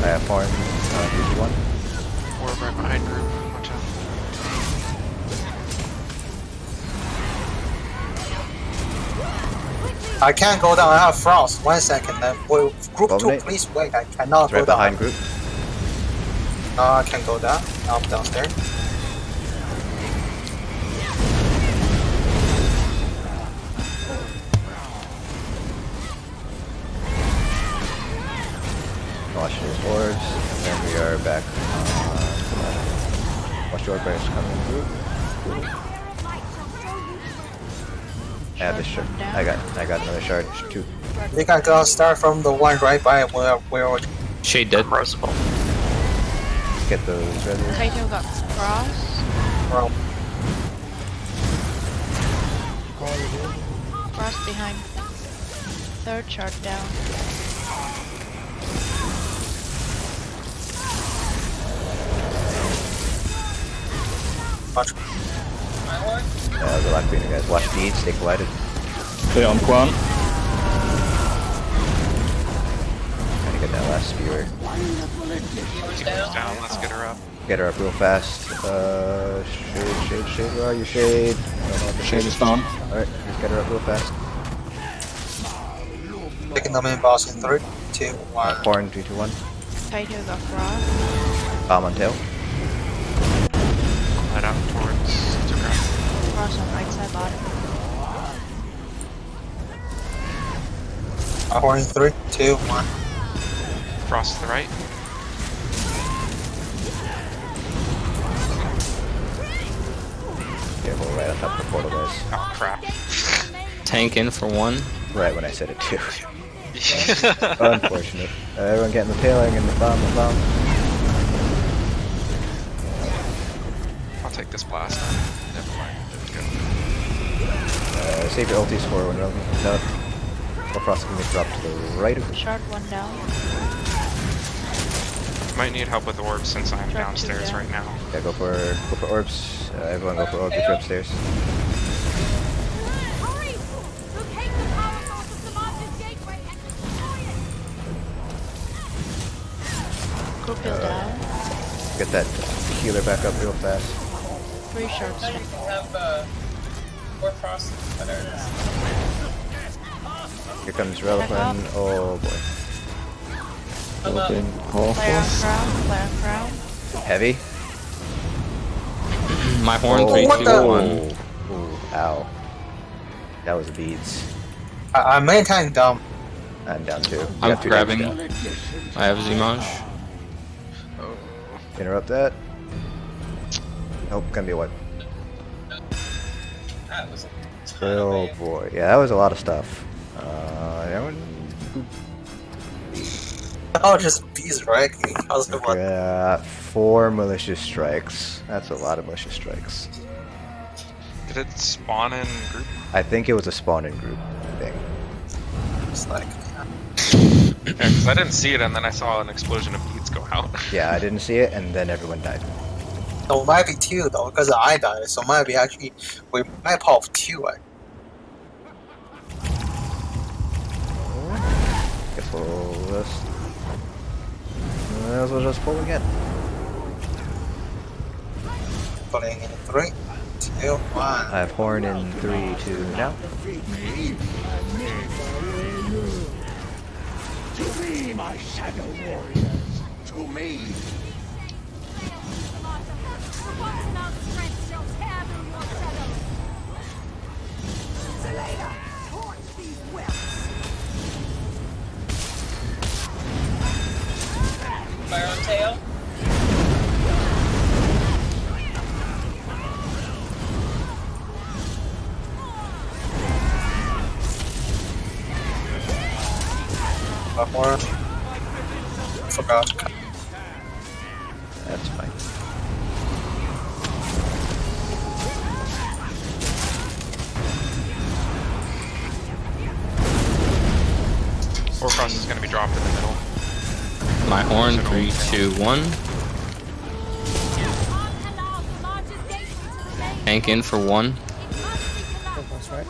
[SPEAKER 1] I have horn. 3, 2, 1.
[SPEAKER 6] Orb right behind group. Watch out.
[SPEAKER 2] I can't go down. I have frost. 1 second. Group 2,
[SPEAKER 1] Fulminate.
[SPEAKER 2] please wait. I cannot
[SPEAKER 1] It's
[SPEAKER 2] go
[SPEAKER 1] right
[SPEAKER 2] down.
[SPEAKER 1] behind group.
[SPEAKER 2] No, I can go down. I'm downstairs.
[SPEAKER 1] Watch those orbs. And then we are back. Watch the orb bears coming through. I have this shard. I got another shard too.
[SPEAKER 2] I think I gotta start from the one right by where
[SPEAKER 7] Shade dead.
[SPEAKER 5] Crucible.
[SPEAKER 1] Get those reses.
[SPEAKER 9] Kaito got cross.
[SPEAKER 2] well,
[SPEAKER 9] Cross behind. 3rd shard down.
[SPEAKER 2] much.
[SPEAKER 1] The Black Queen, you guys. Watch beads. Stay collided.
[SPEAKER 7] Okay, on Quan.
[SPEAKER 1] Trying to get that last spear.
[SPEAKER 6] Keep us down. Let's get her up.
[SPEAKER 1] Get her up real fast. Shade. Where are you, Shade? I don't know what the
[SPEAKER 7] Shade is down.
[SPEAKER 1] Alright, just get her up real fast.
[SPEAKER 2] Taking the main boss in 3, 2, 1.
[SPEAKER 1] Horn 3, 2, 1.
[SPEAKER 9] Kaito got cross.
[SPEAKER 1] Bomb on tail.
[SPEAKER 6] Head out towards the ground.
[SPEAKER 9] Cross on right side bottom.
[SPEAKER 2] Horn 3, 2, 1.
[SPEAKER 6] Frost to the right.
[SPEAKER 1] Careful, right on top of the portal, guys.
[SPEAKER 6] Oh crap.
[SPEAKER 7] Tank in for 1.
[SPEAKER 1] Right when I said it too. Unfortunate. Everyone getting the tailing and the bomb.
[SPEAKER 6] I'll take this blast. Never mind. Good.
[SPEAKER 1] Save your ultis for when Relvin comes out. Or Frost can get dropped to the right of the
[SPEAKER 9] Shard 1 down.
[SPEAKER 6] Might need help with orbs since I'm
[SPEAKER 9] Drop
[SPEAKER 6] downstairs
[SPEAKER 9] 2 down.
[SPEAKER 6] right now.
[SPEAKER 1] Yeah, go for orbs. Everyone go for orbs if you're upstairs.
[SPEAKER 9] Group heal down.
[SPEAKER 1] Get that healer back up real fast.
[SPEAKER 9] 3 shards
[SPEAKER 10] Now you
[SPEAKER 9] down.
[SPEAKER 10] can have Warfrost.
[SPEAKER 1] Here comes Relvin. Oh boy.
[SPEAKER 9] Flare on crown.
[SPEAKER 1] Heavy.
[SPEAKER 7] My horn
[SPEAKER 1] Oh,
[SPEAKER 7] 3,
[SPEAKER 2] what
[SPEAKER 7] 2,
[SPEAKER 2] the-
[SPEAKER 7] 1.
[SPEAKER 1] Ooh, ow. That was beads.
[SPEAKER 2] I main tank down.
[SPEAKER 1] I'm down too. We
[SPEAKER 7] I'm
[SPEAKER 1] got 2
[SPEAKER 7] grabbing.
[SPEAKER 1] tanks down.
[SPEAKER 7] I have Zimaj.
[SPEAKER 1] Interrupt that. Nope, gonna be a what?
[SPEAKER 10] That was a ton of
[SPEAKER 1] Oh
[SPEAKER 10] wave.
[SPEAKER 1] boy. Yeah, that was a lot of stuff. Everyone.
[SPEAKER 2] Oh, just bees, right? How's the one?
[SPEAKER 1] 4 malicious strikes. That's a lot of malicious strikes.
[SPEAKER 6] Did it spawn in group?
[SPEAKER 1] I think it was a spawn in group thing.
[SPEAKER 2] It's like,
[SPEAKER 6] Yeah, 'cause I didn't see it, and then I saw an explosion of beads go out.
[SPEAKER 1] Yeah, I didn't see it, and then everyone died.
[SPEAKER 2] So it might be two though, because I died. So it might be actually we might pop two.
[SPEAKER 1] Careful, this. Might as well just pull again.
[SPEAKER 2] Putting in 3, 2, 1.
[SPEAKER 1] I have horn in 3, 2, now.
[SPEAKER 8] To me, my shadow warriors. To me.
[SPEAKER 10] Fire on tail.
[SPEAKER 2] More. Forgot.
[SPEAKER 1] That's fine.
[SPEAKER 6] Warcross is going to be dropped in the middle.
[SPEAKER 7] My horn, 3, 2, 1. Tank in for 1.
[SPEAKER 12] That's right.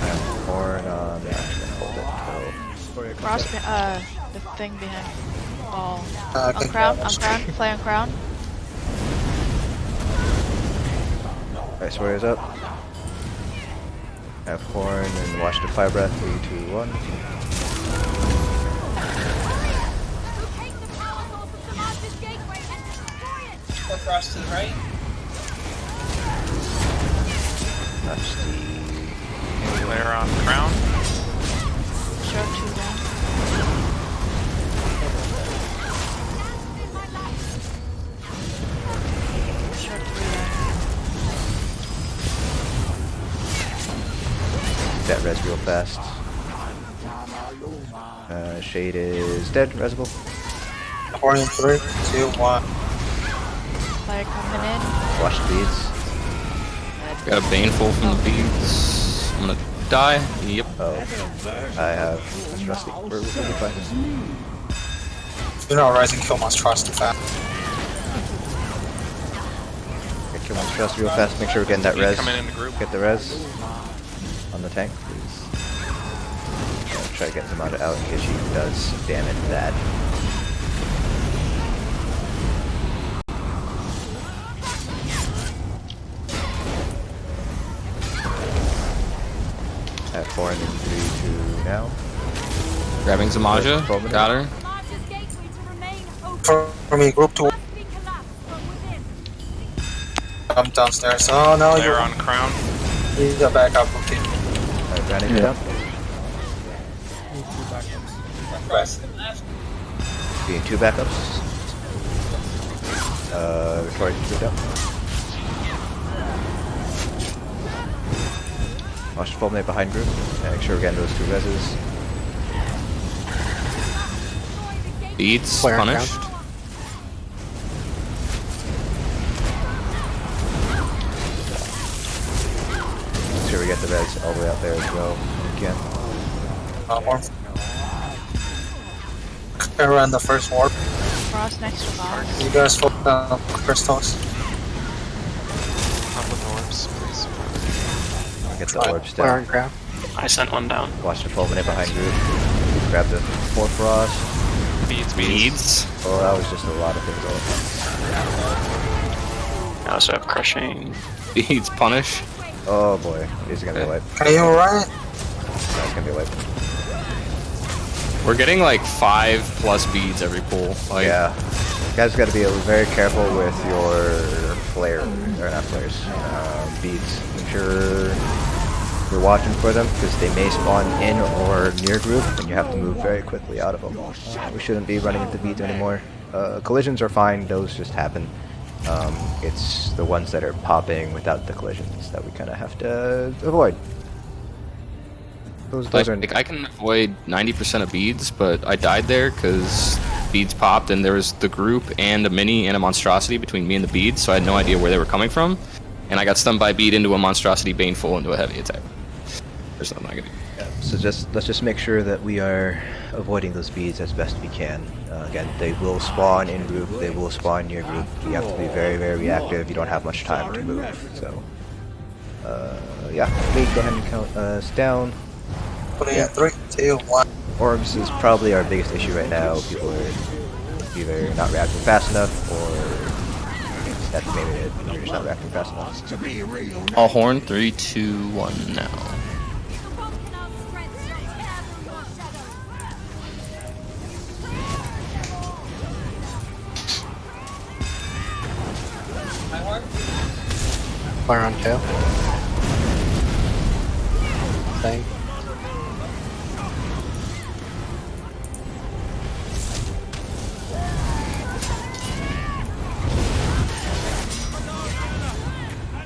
[SPEAKER 1] I have horn on. Yeah, I'm gonna hold it.
[SPEAKER 9] Cross, the thing behind. Oh.
[SPEAKER 2] I
[SPEAKER 9] On
[SPEAKER 2] think
[SPEAKER 9] crown,
[SPEAKER 2] that
[SPEAKER 9] on
[SPEAKER 2] was
[SPEAKER 9] crown, play on crown.
[SPEAKER 1] Ice Warriors up. I have horn and watch the fire breath. 3, 2, 1.
[SPEAKER 10] Warcross to the right.
[SPEAKER 1] Touch the.
[SPEAKER 6] Flare on crown.
[SPEAKER 9] Short 2 down. Short 3 down.
[SPEAKER 1] That res real fast. Shade is dead. Resable.
[SPEAKER 2] Horn in 3, 2, 1.
[SPEAKER 9] Player coming in.
[SPEAKER 1] Watch the beads.
[SPEAKER 7] Got a baneful from the beads. I'm gonna die. Yep.
[SPEAKER 1] Oh, I have. That's rusty. We're fine.
[SPEAKER 2] You know, Rising Kill must trust too fast.
[SPEAKER 1] Okay, kill monstrous real fast. Make sure we're getting that res.
[SPEAKER 6] Coming in the group.
[SPEAKER 1] Get the res on the tank, please. Try to get Zamada out in case she does damage that. At 4 and 3, 2 now.
[SPEAKER 7] Grabbing Zamaja. Got her.
[SPEAKER 2] For me, group 2. I'm downstairs. Oh no,
[SPEAKER 6] Flare
[SPEAKER 2] you
[SPEAKER 6] on crown.
[SPEAKER 2] need a backup. Okay.
[SPEAKER 1] Alright, Granny, get up.
[SPEAKER 12] Need 2 backups.
[SPEAKER 10] Warcross to the left.
[SPEAKER 1] Being 2 backups. Victoria, get up. Watch the fulminate behind group. And make sure we're getting those 2 reses.
[SPEAKER 7] Beads
[SPEAKER 4] Flare on
[SPEAKER 7] punished.
[SPEAKER 1] Make sure we get the res all the way out there as well. Again.
[SPEAKER 2] Warm. Clear around the first warp.
[SPEAKER 9] Cross next to boss.
[SPEAKER 2] You guys focus on crystals.
[SPEAKER 6] Up with orbs, please.
[SPEAKER 1] Get the orbs
[SPEAKER 4] Flare
[SPEAKER 1] down.
[SPEAKER 4] on crown.
[SPEAKER 5] I sent one down.
[SPEAKER 1] Watch the fulminate behind group. Grab the 4 frost.
[SPEAKER 6] Beads.
[SPEAKER 7] Beads.
[SPEAKER 1] Oh, that was just a lot of things all at once.
[SPEAKER 5] I also have crushing.
[SPEAKER 7] Beads punish.
[SPEAKER 1] Oh boy, he's gonna be wiped.
[SPEAKER 2] Can you run it?
[SPEAKER 1] That's gonna be wiped.
[SPEAKER 7] We're getting like 5+ beads every pull. Like,
[SPEAKER 1] Yeah. You guys gotta be very careful with your flare, or not flares, beads. Make sure you're watching for them, because they may spawn in or near group, and you have to move very quickly out of them. We shouldn't be running into beads anymore. Collisions are fine, those just happen. It's the ones that are popping without the collisions that we kind of have to avoid. Those are...
[SPEAKER 7] like I can avoid 90% of beads, but I died there because beads popped and there was the group and a mini and a monstrosity between me and the beads, so I had no idea where they were coming from. And I got stunned by bead into a monstrosity baneful into a heavy attack. There's not gonna.
[SPEAKER 1] So let's just make sure that we are avoiding those beads as best we can. Again, they will spawn in group. They will spawn near group. You have to be very, very reactive. You don't have much time to move. So, yeah, Lee, go ahead and count us down.
[SPEAKER 2] Put in 3, 2, 1.
[SPEAKER 1] Orbs is probably our biggest issue right now. People are either not reacting fast enough, or that's maybe it. They're just not reacting fast enough.
[SPEAKER 7] All horn. 3, 2, 1 now.
[SPEAKER 10] My horn?
[SPEAKER 4] Fire on tail. Thing.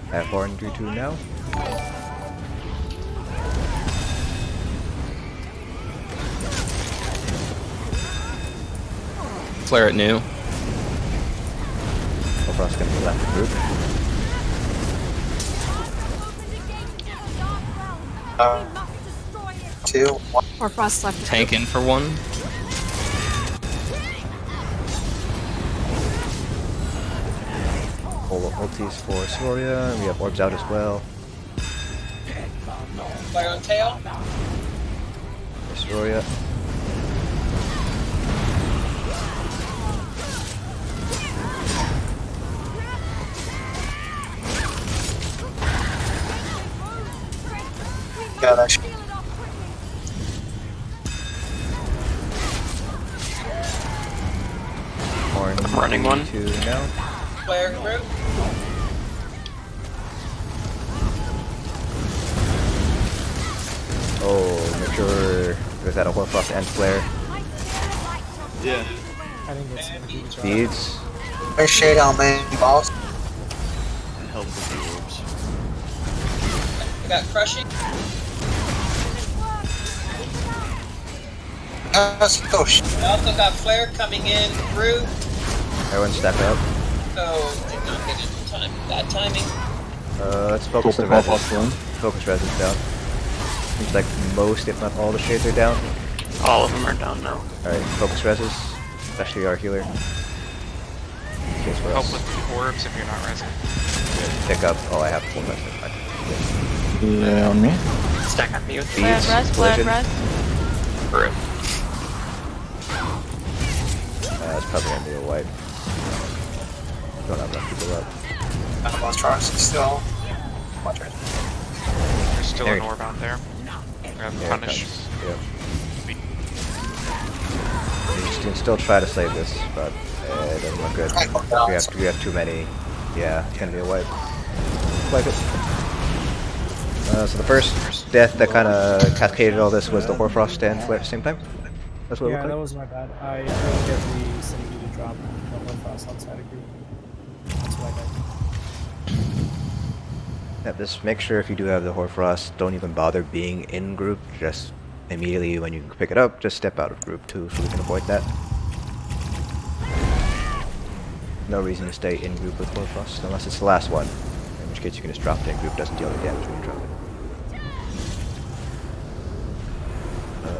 [SPEAKER 1] I have 4 and 3, 2 now.
[SPEAKER 7] Flare at new.
[SPEAKER 1] Overall's gonna be left group.
[SPEAKER 2] 2, 1.
[SPEAKER 11] Hoarfrost left.
[SPEAKER 7] Tank in for 1.
[SPEAKER 1] Full ultis for Soria, and we have orbs out as well.
[SPEAKER 10] Fire on tail?
[SPEAKER 1] For Soria.
[SPEAKER 2] Yeah, that should.
[SPEAKER 1] Horn
[SPEAKER 5] I'm running one.
[SPEAKER 1] 2 now.
[SPEAKER 10] Flare group?
[SPEAKER 1] Oh, make sure there's that a Horfrost and Flare.
[SPEAKER 3] Yeah.
[SPEAKER 12] I think it's gonna be the
[SPEAKER 1] Beads.
[SPEAKER 2] There's shade on main boss.
[SPEAKER 3] And help with the orbs.
[SPEAKER 10] I got crushing.
[SPEAKER 2] Let's go.
[SPEAKER 10] I also got flare coming in group.
[SPEAKER 1] Everyone step up.
[SPEAKER 10] Oh, did not get it in time. Bad timing.
[SPEAKER 1] Let's focus the res. Focus res is down. Seems like most, if not all, the shades are down.
[SPEAKER 5] All of them are down now.
[SPEAKER 1] Alright, focus reses, especially our healer. Case for
[SPEAKER 6] Help
[SPEAKER 1] us.
[SPEAKER 6] with the orbs if you're not resing.
[SPEAKER 1] Pick up. Oh, I have full res.
[SPEAKER 4] Yeah, on me.
[SPEAKER 5] Stack on me with
[SPEAKER 9] Flare
[SPEAKER 1] Beads,
[SPEAKER 9] and rest, flare and
[SPEAKER 1] collision.
[SPEAKER 9] rest.
[SPEAKER 5] Brute.
[SPEAKER 1] It's probably gonna be a wipe. Don't have enough people up.
[SPEAKER 2] I lost charge still. Watch it.
[SPEAKER 6] There's still
[SPEAKER 1] There
[SPEAKER 6] an
[SPEAKER 1] you
[SPEAKER 6] orb out there. We have
[SPEAKER 1] There it
[SPEAKER 6] punish.
[SPEAKER 1] comes. Yep. You can still try to save this, but it doesn't look good. We have too many. Yeah, it's gonna be a wipe. Wipe it. So the first death that kind of cascaded all this was the Horfrost and Flare at the same time. That's what it
[SPEAKER 12] Yeah,
[SPEAKER 1] looked
[SPEAKER 12] that
[SPEAKER 1] like.
[SPEAKER 12] was my bad. I didn't get the synergy to drop the Hoarfrost outside of group. That's what I got.
[SPEAKER 1] Yeah, just make sure if you do have the Horfrost, don't even bother being in group. Just immediately when you pick it up, just step out of group too, so we can avoid that. No reason to stay in group with Horfrost unless it's the last one, in which case you can just drop it in group. Doesn't deal any damage when you drop it.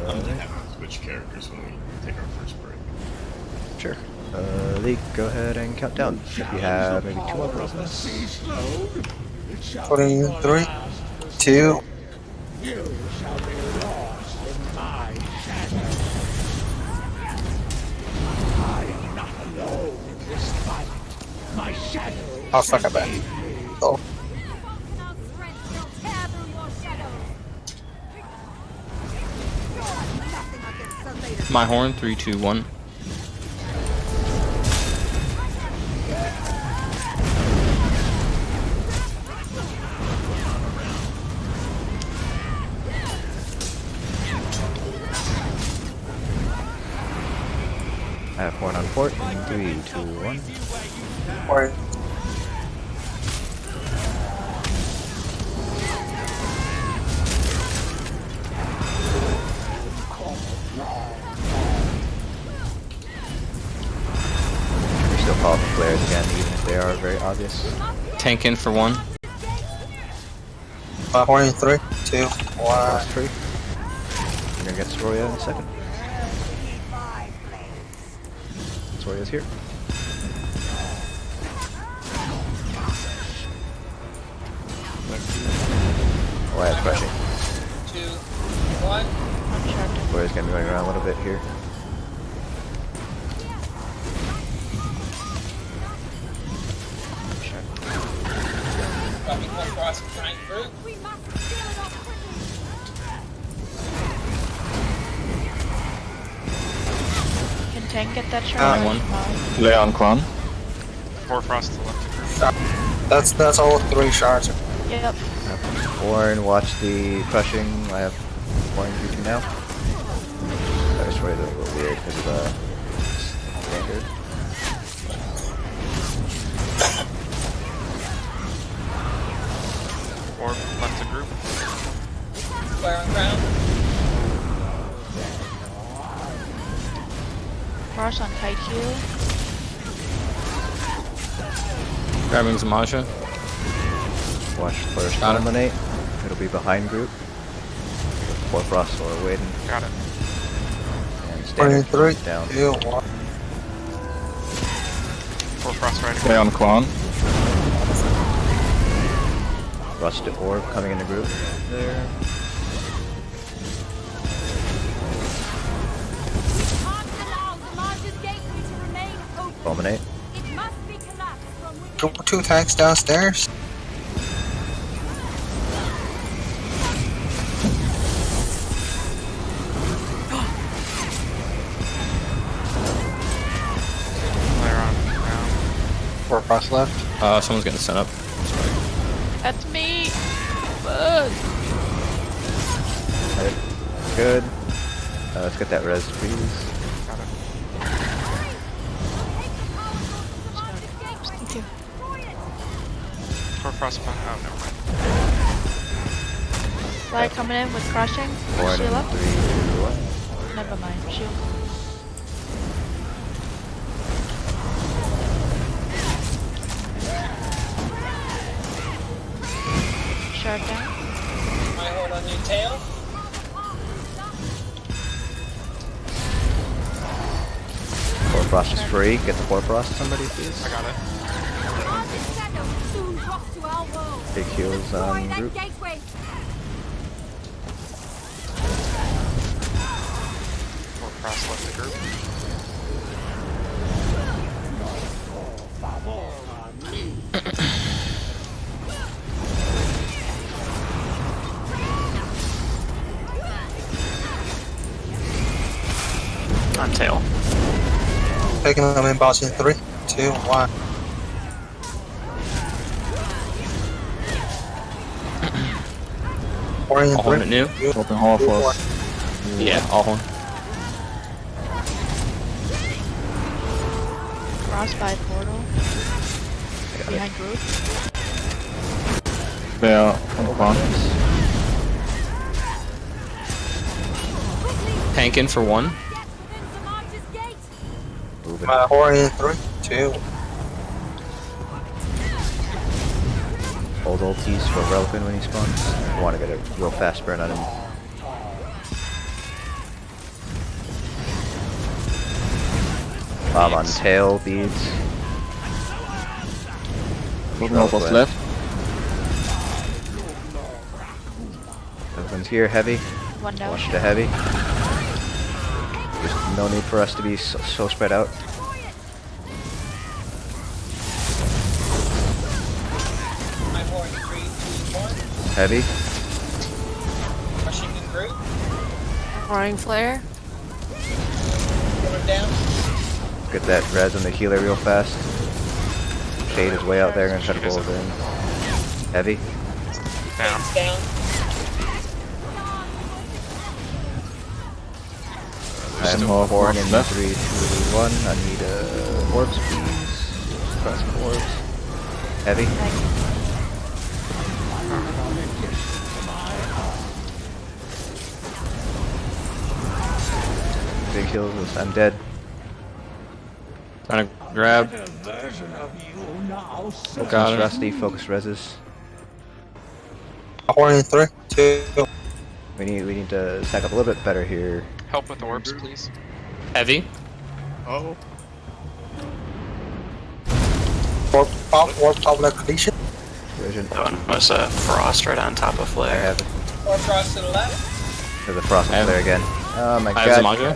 [SPEAKER 3] I'm gonna have to switch characters when we take our first break.
[SPEAKER 1] Sure. Lee, go ahead and count down. If you have maybe 2 more process.
[SPEAKER 2] Putting 3, 2.
[SPEAKER 8] You shall be lost in my shadow. I am not alone in this fight. My shadow.
[SPEAKER 2] Oh, fuck, I bet. Oh.
[SPEAKER 7] My horn. 3, 2, 1.
[SPEAKER 1] I have 4 on port. 3, 2, 1.
[SPEAKER 2] Or
[SPEAKER 1] We still call for flares again, even if they are very obvious.
[SPEAKER 7] Tank in for 1.
[SPEAKER 2] Horn in 3, 2, 1.
[SPEAKER 1] Cross tree. We're gonna get Storia in a second. Storia's here. Oh, I have crushing.
[SPEAKER 10] 2, 1.
[SPEAKER 1] Storia's gonna be running around a little bit here.
[SPEAKER 10] Dropping across and trying through.
[SPEAKER 9] Can Tank get that shot?
[SPEAKER 7] one.
[SPEAKER 4] Leon Clan.
[SPEAKER 6] Hoarfrost to the left.
[SPEAKER 2] That's all 3 shards.
[SPEAKER 9] Yep.
[SPEAKER 1] Warren, watch the crushing. I have Warren using now. That Storia is a little weird because of the standard.
[SPEAKER 6] Orb left to group.
[SPEAKER 10] Flare on ground.
[SPEAKER 9] Frost on kite heal.
[SPEAKER 7] Grabbing Zamasha.
[SPEAKER 1] Watch first
[SPEAKER 7] Got it.
[SPEAKER 1] eliminate. It'll be behind group. Frost or waiting.
[SPEAKER 6] Got it.
[SPEAKER 1] And
[SPEAKER 2] Horn in
[SPEAKER 1] standard
[SPEAKER 2] 3,
[SPEAKER 1] down.
[SPEAKER 2] 2, 1.
[SPEAKER 6] Hoarfrost riding.
[SPEAKER 4] Leon Clan.
[SPEAKER 1] Rusted orb coming in the group there. Fulminate.
[SPEAKER 2] 2 tanks downstairs.
[SPEAKER 6] Flare on ground.
[SPEAKER 4] Hoarfrost left.
[SPEAKER 7] Someone's getting sent up.
[SPEAKER 9] That's me. Fuck.
[SPEAKER 1] Right. Good. Let's get that res, please.
[SPEAKER 6] Got it.
[SPEAKER 9] Thank you.
[SPEAKER 6] Hoarfrost behind. Oh, never mind.
[SPEAKER 9] Fly coming in with crushing.
[SPEAKER 1] Warren
[SPEAKER 9] Shield
[SPEAKER 1] in
[SPEAKER 9] up.
[SPEAKER 1] 3, 2, 1.
[SPEAKER 9] Never mind. Shield. Shard down.
[SPEAKER 10] My hold on your tail.
[SPEAKER 1] Frost is free. Get the Frost, somebody, please.
[SPEAKER 6] I got it.
[SPEAKER 1] Big heals on group.
[SPEAKER 6] Hoarfrost left the group.
[SPEAKER 5] On tail.
[SPEAKER 2] Taking them in boss in 3, 2, 1. Horn in
[SPEAKER 7] All horn
[SPEAKER 2] 3,
[SPEAKER 7] at new.
[SPEAKER 2] 2,
[SPEAKER 4] Open Hoarfrost.
[SPEAKER 7] Yeah, all horn.
[SPEAKER 9] Frostbite portal. Behind group.
[SPEAKER 4] Leon Clan.
[SPEAKER 7] Tank in for 1.
[SPEAKER 1] Moving.
[SPEAKER 2] Horn in 3, 2.
[SPEAKER 1] Hold ulties for Relkin when he spawns. I want to get a real fast burn on him. Bomb on tail, beads.
[SPEAKER 4] Open Hoarfrost left.
[SPEAKER 1] Relkin's here, heavy.
[SPEAKER 9] One down.
[SPEAKER 1] Watch the heavy. There's no need for us to be so spread out.
[SPEAKER 10] My horn 3, 2, 1.
[SPEAKER 1] Heavy.
[SPEAKER 10] Rushing in group.
[SPEAKER 11] Roaring Flare.
[SPEAKER 10] Put him down.
[SPEAKER 1] Get that res on the healer real fast. Shade is way out there, gonna try to pull it in. Heavy.
[SPEAKER 6] Down.
[SPEAKER 10] Tanks down.
[SPEAKER 1] I have
[SPEAKER 4] Still
[SPEAKER 1] Horn in
[SPEAKER 4] left.
[SPEAKER 1] 3, 2, 1. I need orbs, please. Press orbs. Heavy. Big heals. I'm dead.
[SPEAKER 7] Trying to grab.
[SPEAKER 8] Version of you now
[SPEAKER 7] Got it.
[SPEAKER 1] Rusty, focus reses.
[SPEAKER 2] According to 3, 2.
[SPEAKER 1] We need to stack up a little bit better here.
[SPEAKER 6] Help with orbs, please.
[SPEAKER 7] Heavy.
[SPEAKER 3] Oh.
[SPEAKER 2] Or public collision.
[SPEAKER 1] Collision.
[SPEAKER 5] That one was a frost right on top of
[SPEAKER 1] I
[SPEAKER 5] flare.
[SPEAKER 1] have it.
[SPEAKER 10] Or cross to the left.
[SPEAKER 1] There's a frost
[SPEAKER 7] I have-
[SPEAKER 1] there again. Oh my
[SPEAKER 7] I have
[SPEAKER 1] god.
[SPEAKER 7] Zamaga.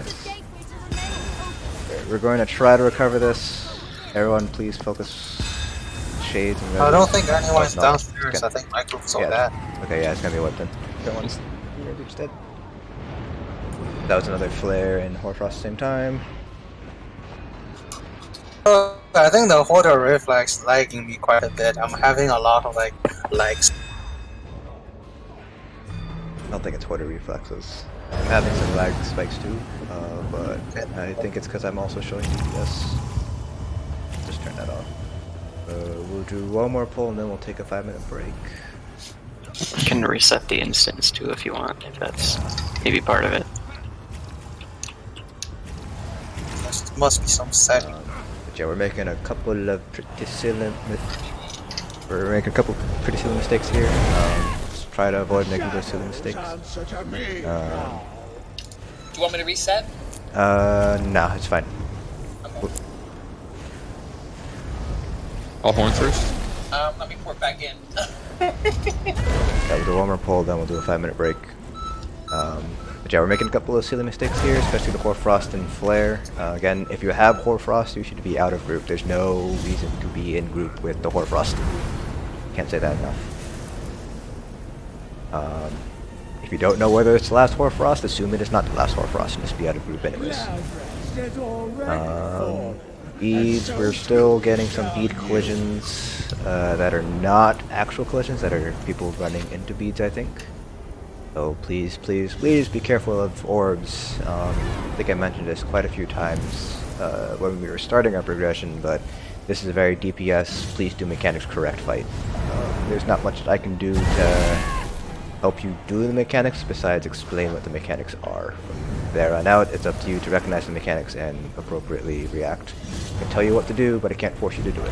[SPEAKER 1] We're going to try to recover this. Everyone, please focus. Shades and
[SPEAKER 2] I don't
[SPEAKER 1] revs.
[SPEAKER 2] think anyone's
[SPEAKER 1] Oh, no.
[SPEAKER 2] downstairs.
[SPEAKER 1] Okay.
[SPEAKER 2] I think my group's all
[SPEAKER 1] Yeah.
[SPEAKER 2] that.
[SPEAKER 1] Okay, yeah, it's gonna be what then? Everyone's dead. That was another flare and Hoarfrost at the same time.
[SPEAKER 2] I think the Hoarder reflex lagging me quite a bit. I'm having a lot of lags.
[SPEAKER 1] I don't think it's Hoarder reflexes. I'm having some lag spikes too, but I think it's because I'm also showing DPS. Just turn that off. We'll do one more pull and then we'll take a 5-minute break.
[SPEAKER 5] You can reset the instance too if you want, if that's maybe part of it.
[SPEAKER 2] There must be some setting.
[SPEAKER 1] But yeah, we're making a couple of pretty silly mistakes here. Just try to avoid making those silly mistakes.
[SPEAKER 10] Do you want me to reset?
[SPEAKER 1] No, it's fine.
[SPEAKER 7] I'll horn first.
[SPEAKER 10] Let me port back in.
[SPEAKER 1] Yeah, we'll do one more pull, then we'll do a 5-minute break. But yeah, we're making a couple of silly mistakes here, especially the Hoarfrost and Flare. Again, if you have Hoarfrost, you should be out of group. There's no reason to be in group with the Hoarfrost. Can't say that enough. If you don't know whether it's the last Hoarfrost, assume it is not the last Hoarfrost and just be out of group anyways. Beads, we're still getting some bead collisions that are not actual collisions, that are people running into beads, I think. So please, please, please be careful of orbs. I think I mentioned this quite a few times when we were starting our progression, but this is a very DPS, please do mechanics correct fight. There's not much that I can do to help you do the mechanics besides explain what the mechanics are. From there on out, it's up to you to recognize the mechanics and appropriately react. I can tell you what to do, but I can't force you to do it.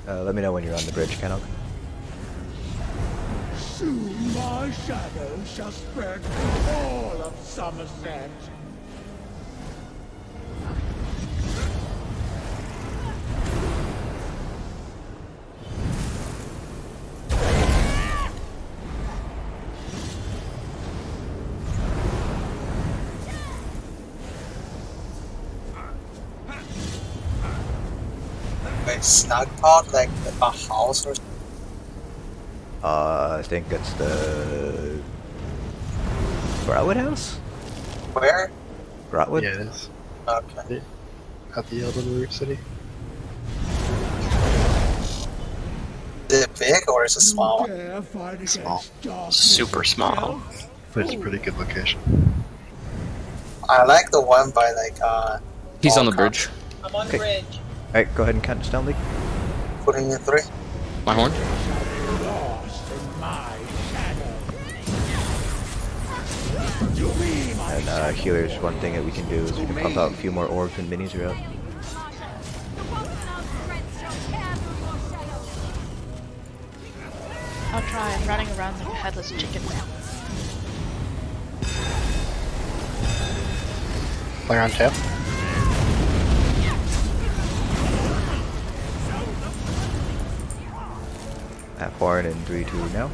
[SPEAKER 1] Let me know when you're on the bridge, Canog.
[SPEAKER 8] Soon my shadow shall spread through all of Somerset.
[SPEAKER 2] Wait, snug pot, like a house or something?
[SPEAKER 1] I think it's the Grotwood house?
[SPEAKER 2] Where?
[SPEAKER 1] Grotwood?
[SPEAKER 4] Yeah, it is.
[SPEAKER 2] Okay.
[SPEAKER 4] At the Elden City.
[SPEAKER 2] Is it big or is it small?
[SPEAKER 4] Small.
[SPEAKER 5] Super small.
[SPEAKER 4] But it's a pretty good location.
[SPEAKER 2] I like the one by
[SPEAKER 7] He's on the bridge.
[SPEAKER 10] I'm on
[SPEAKER 1] Okay.
[SPEAKER 10] bridge.
[SPEAKER 1] Alright, go ahead and count us down, League.
[SPEAKER 2] putting in 3.
[SPEAKER 7] My horn.
[SPEAKER 8] Lost in my shadow.
[SPEAKER 1] And healers, one thing that we can do is we can pump out a few more orbs when minis are out.
[SPEAKER 9] I'll try. I'm running around like a headless chicken.
[SPEAKER 4] Player on tap.
[SPEAKER 1] At horn in 3, 2 now.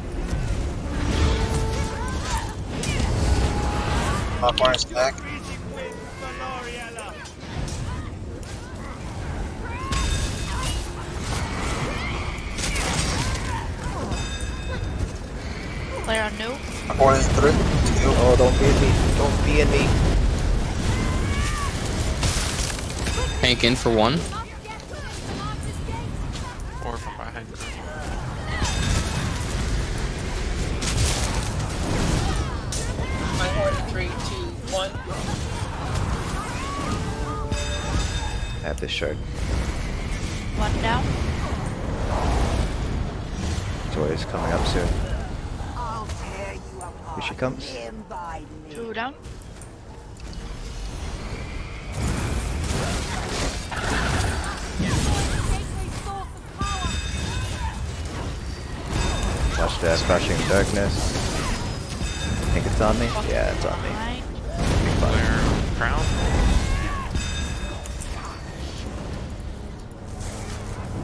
[SPEAKER 2] Popcorn's back.
[SPEAKER 9] Player on new.
[SPEAKER 2] Popcorn in 3, 2.
[SPEAKER 1] Oh, don't be in me. Don't be in me.
[SPEAKER 7] Hank in for 1.
[SPEAKER 6] Or from behind.
[SPEAKER 10] My horn in 3, 2, 1.
[SPEAKER 1] I have this shard.
[SPEAKER 9] One down.
[SPEAKER 1] Joy is coming up soon. Here she comes.
[SPEAKER 9] 2 down.
[SPEAKER 1] Watch that Crushing Darkness. I think it's on me? Yeah, it's on me.
[SPEAKER 6] Flare on crown.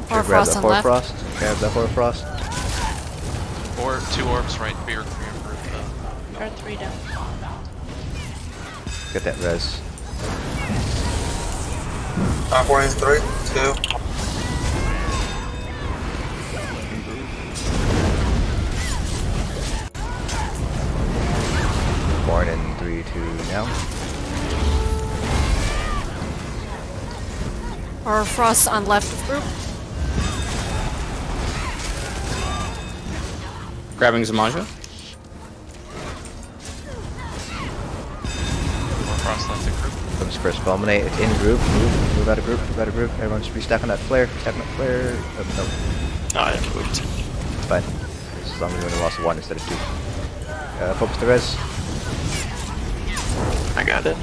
[SPEAKER 1] Should grab that Hoarfrost. Grab that Hoarfrost.
[SPEAKER 6] Or 2 orbs right for your group.
[SPEAKER 9] Or 3 down.
[SPEAKER 1] Get that res.
[SPEAKER 2] 4 in 3, 2.
[SPEAKER 1] Born in 3, 2 now.
[SPEAKER 11] Or Frost on left of group.
[SPEAKER 7] Grabbing Zamaja.
[SPEAKER 6] Cross left the group.
[SPEAKER 1] Comes first Fulminate. It's in group. Move out of group. Move out of group. Everyone's restack on that flare. Restack on that flare. Oh, no.
[SPEAKER 5] No, I moved.
[SPEAKER 1] It's fine. As long as we only lost 1 instead of 2. Focus the res.
[SPEAKER 5] I got it.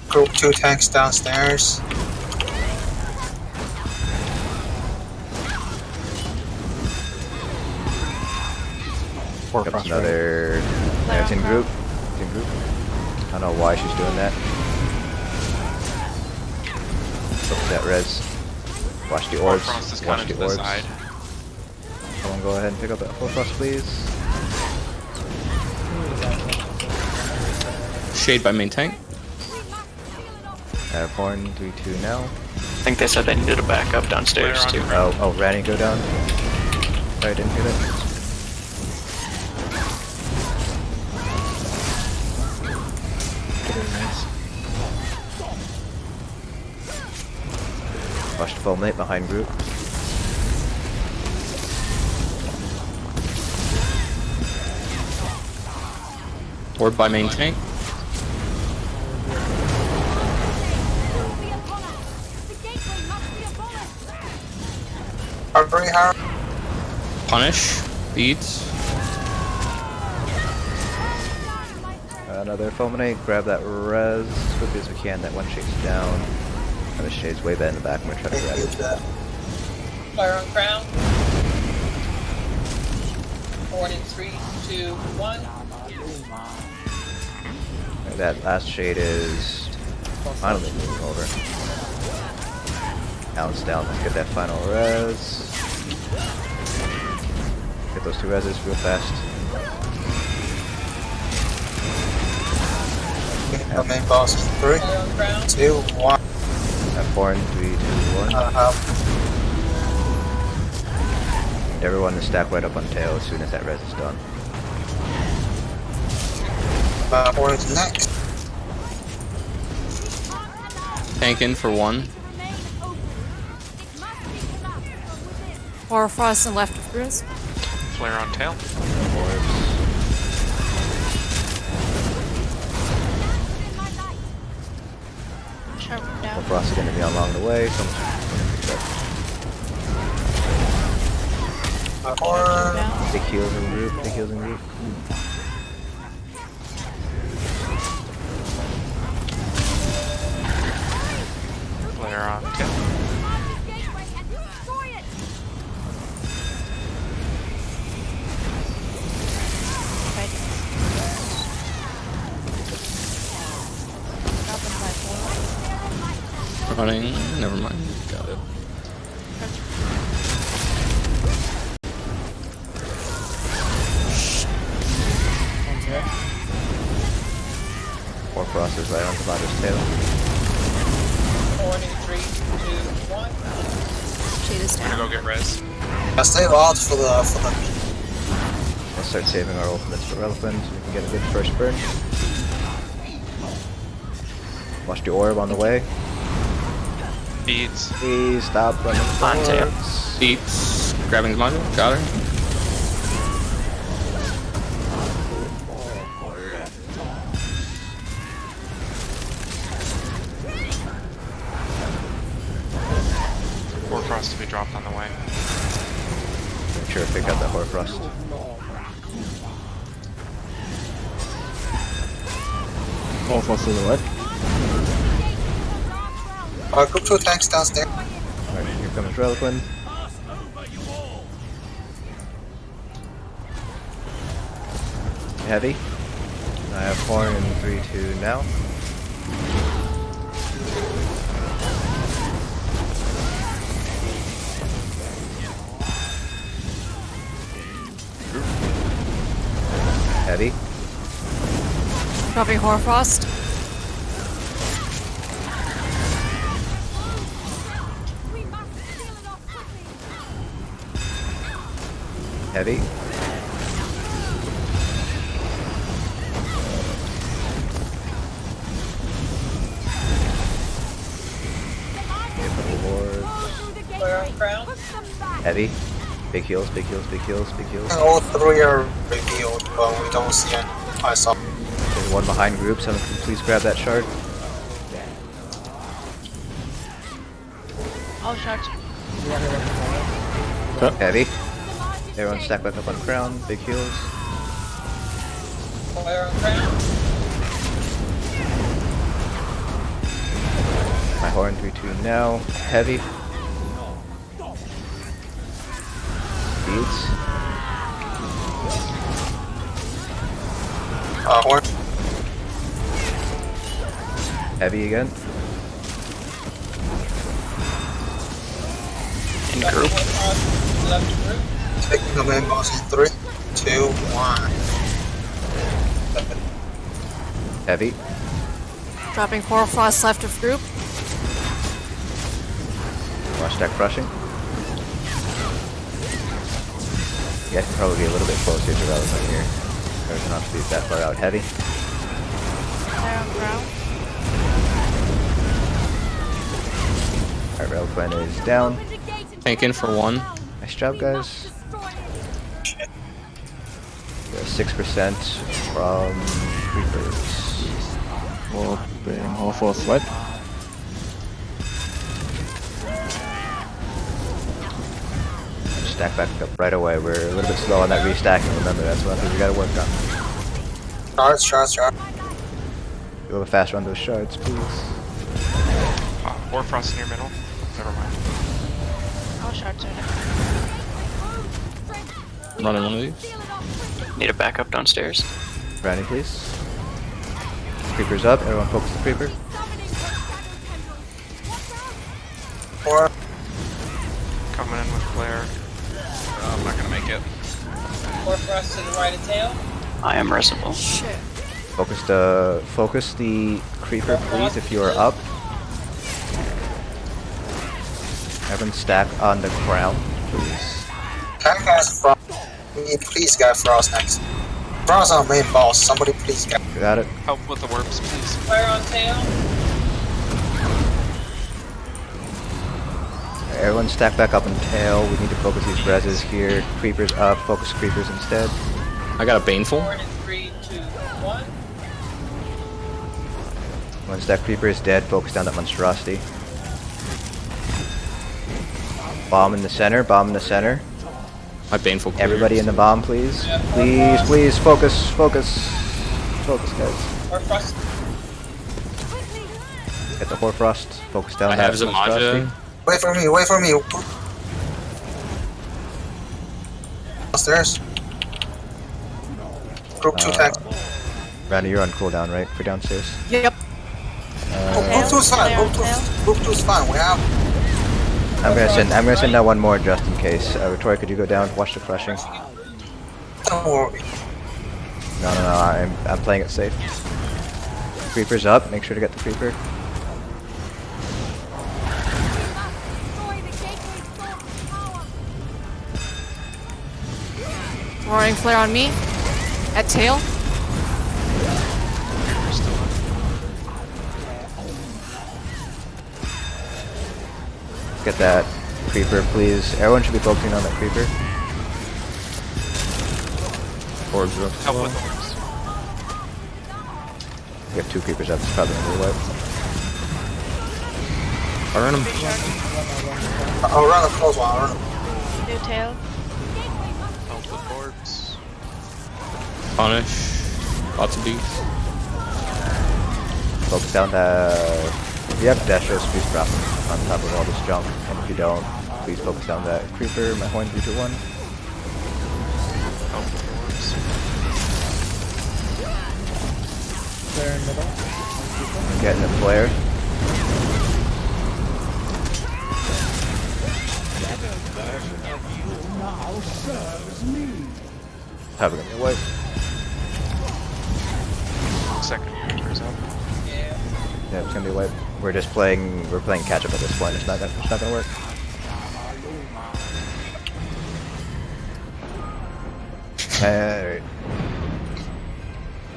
[SPEAKER 2] Group 2 tanks downstairs.
[SPEAKER 1] Comes another. Yeah, it's in group. It's in group. I don't know why she's doing that. Focus that res. Watch the orbs.
[SPEAKER 6] Frost is kind
[SPEAKER 1] Watch
[SPEAKER 6] of
[SPEAKER 1] the
[SPEAKER 6] to the
[SPEAKER 1] orbs.
[SPEAKER 6] side.
[SPEAKER 1] Someone go ahead and pick up that Hoarfrost, please.
[SPEAKER 7] Shade by main tank.
[SPEAKER 1] Horn 3, 2 now.
[SPEAKER 5] I think they said they needed a backup downstairs
[SPEAKER 6] Flare
[SPEAKER 5] too.
[SPEAKER 6] on
[SPEAKER 1] Oh, Ranny, go down. Sorry, I didn't hear that. Watch the Fulminate behind group.
[SPEAKER 7] Orb by main tank.
[SPEAKER 2] Hurry, hurry.
[SPEAKER 7] Punish. Beads.
[SPEAKER 1] Another Fulminate. Grab that res as quickly as we can. That one shade's down. And the shade's way back in the back. I'm gonna try to grab it.
[SPEAKER 10] Fire on crown. 4 in 3, 2, 1.
[SPEAKER 1] That last shade is finally moving over. Now it's down. Let's get that final res. Get those 2 reses real fast.
[SPEAKER 2] The main boss in 3, 2, 1.
[SPEAKER 1] F4 in 3, 2, 1. Need everyone to stack right up on tail as soon as that res is done.
[SPEAKER 2] 4 is next.
[SPEAKER 7] Tank in for 1.
[SPEAKER 11] Or Frost on left of group.
[SPEAKER 6] Flare on tail.
[SPEAKER 9] Sharp down.
[SPEAKER 1] Frost is going to be along the way. So
[SPEAKER 9] Down.
[SPEAKER 1] big heals in group. Big heals in group.
[SPEAKER 6] Flare on tail.
[SPEAKER 9] Dropping by 4.
[SPEAKER 7] Running. Never mind. Got it.
[SPEAKER 12] One's hit.
[SPEAKER 1] Hoarfrost is right on Cloudrest tail.
[SPEAKER 10] 4 in 3, 2, 1.
[SPEAKER 11] Shade is
[SPEAKER 6] I'm
[SPEAKER 11] down.
[SPEAKER 6] gonna go get res.
[SPEAKER 2] Save out for the
[SPEAKER 1] Let's start saving our ultimates for relevant so we can get a good first burn. Watch the orb on the way.
[SPEAKER 6] Beads.
[SPEAKER 1] Please stop running
[SPEAKER 5] On tail.
[SPEAKER 1] forwards.
[SPEAKER 7] Beats. Grabbing Zamaja. Got her.
[SPEAKER 6] Hoarfrost to be dropped on the way.
[SPEAKER 1] Make sure to pick up that Hoarfrost.
[SPEAKER 4] Hoarfrost is away.
[SPEAKER 2] group 2 tanks downstairs.
[SPEAKER 1] Alright, you're comes Reliquin. Heavy. I have Horn in 3-2 now. Heavy.
[SPEAKER 11] Dropping Hoarfrost.
[SPEAKER 1] Heavy.
[SPEAKER 10] Clear on crown.
[SPEAKER 1] Heavy. Big heals, big heals, big heals, big heals.
[SPEAKER 2] All three are revealed, but we don't see any. I saw.
[SPEAKER 1] There's one behind group, someone can please grab that shard.
[SPEAKER 9] Oh, shards.
[SPEAKER 1] Heavy. Everyone stack back up on crown, big heals.
[SPEAKER 10] Clear on crown.
[SPEAKER 1] My horn 3-2 now. Heavy. Beads.
[SPEAKER 2] Horn.
[SPEAKER 1] Heavy again.
[SPEAKER 5] In group.
[SPEAKER 10] Left group.
[SPEAKER 2] Taking them in, boss in 3, 2, 1.
[SPEAKER 1] Heavy.
[SPEAKER 11] Dropping Hoarfrost left of group.
[SPEAKER 1] Watch stack crushing. You guys can probably be a little bit closer to Reliquin here. There's not to be that far out. Heavy.
[SPEAKER 9] Clear on ground.
[SPEAKER 1] Alright, Reliquin is down.
[SPEAKER 7] Tank in for 1.
[SPEAKER 1] Nice job, guys. 6% from Reapers.
[SPEAKER 4] Dropping Hoarfrost right.
[SPEAKER 1] Stack back up right away. We're a little bit slow on that restacking. Remember, that's one thing we gotta work on.
[SPEAKER 2] Shards.
[SPEAKER 1] A little faster on those shards, please.
[SPEAKER 6] Warfrost in your middle. Never mind.
[SPEAKER 9] Oh, shards are there.
[SPEAKER 7] I'm running one of these.
[SPEAKER 5] Need a backup downstairs.
[SPEAKER 1] Brownie, please. Creeper's up. Everyone focus the creeper.
[SPEAKER 2] Or
[SPEAKER 6] Coming in with Claire. I'm not gonna make it.
[SPEAKER 10] Hoarfrost to the right of tail.
[SPEAKER 5] I am resible.
[SPEAKER 11] Shit.
[SPEAKER 1] Focus the creeper, please, if you are up. Everyone stack on the crown, please.
[SPEAKER 2] can I guys Frost? Please get Frost next. Frost on main boss. Somebody please get.
[SPEAKER 1] Got it.
[SPEAKER 6] Help with the warps, please.
[SPEAKER 10] Clear on tail.
[SPEAKER 1] Everyone stack back up on tail. We need to focus these reses here. Creepers up. Focus creepers instead.
[SPEAKER 7] I got a Baneful.
[SPEAKER 10] Forward in 3, 2, 1.
[SPEAKER 1] Once that creeper is dead, focus down that monstrosity. Bomb in the center. Bomb in the center.
[SPEAKER 7] My Baneful cleared.
[SPEAKER 1] Everybody in the bomb, please. Please, focus, focus. Focus, guys.
[SPEAKER 10] Hoarfrost.
[SPEAKER 1] Get the Hoarfrost. Focus down
[SPEAKER 7] I
[SPEAKER 1] that
[SPEAKER 7] have Zamaja.
[SPEAKER 1] monstrosity.
[SPEAKER 2] Wait for me. Downstairs. Group 2 tank.
[SPEAKER 1] Randy, you're on cooldown, right? For downstairs.
[SPEAKER 11] Yep.
[SPEAKER 2] Group 2's fine. Group 2's fine. We have.
[SPEAKER 1] I'm gonna send out one more just in case. Victoria, could you go down? Watch the crushing.
[SPEAKER 2] Don't worry.
[SPEAKER 1] No. I'm playing it safe. Creeper's up. Make sure to get the creeper.
[SPEAKER 11] Roaring Flare on me. At tail.
[SPEAKER 1] Get that creeper, please. Everyone should be focusing on that creeper.
[SPEAKER 7] Orbs are up.
[SPEAKER 6] Help with the warps.
[SPEAKER 1] We have 2 creepers up. It's probably gonna be a wipe.
[SPEAKER 7] Burn him.
[SPEAKER 2] I'll run a close one. I'll run a...
[SPEAKER 9] New tail.
[SPEAKER 6] Help with warps.
[SPEAKER 7] Punish. Lots of beats.
[SPEAKER 1] Focus down the... If you have Destro, please drop him on top of all this junk. And if you don't, please focus down that creeper. My horn 321.
[SPEAKER 6] Help with the works.
[SPEAKER 12] Flare in middle.
[SPEAKER 1] I'm getting a flare.
[SPEAKER 8] Now serves me.
[SPEAKER 1] Probably gonna be a wipe.
[SPEAKER 6] Second creeper's up.
[SPEAKER 1] Yeah, it's gonna be a wipe. We're playing catch up at this point. It's not gonna work. Alright.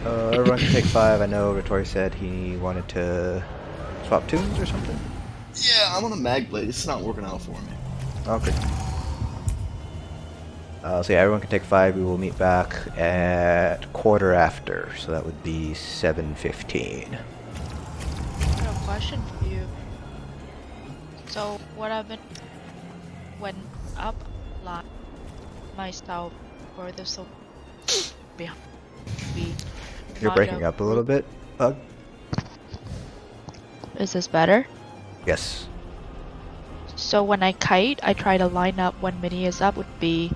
[SPEAKER 1] Everyone can take 5. I know Retori said he wanted to swap tunes or something.
[SPEAKER 3] Yeah, I'm on a mag blade. It's not working out for me.
[SPEAKER 1] Okay. So yeah, everyone can take 5. We will meet back at quarter after. So that would be 7:15.
[SPEAKER 9] I have a question for you. So what I've been went up line myself further so behind me.
[SPEAKER 1] You're breaking up a little bit, Bug.
[SPEAKER 9] Is this better?
[SPEAKER 1] Yes.
[SPEAKER 9] So when I kite, I try to line up when Mini is up would be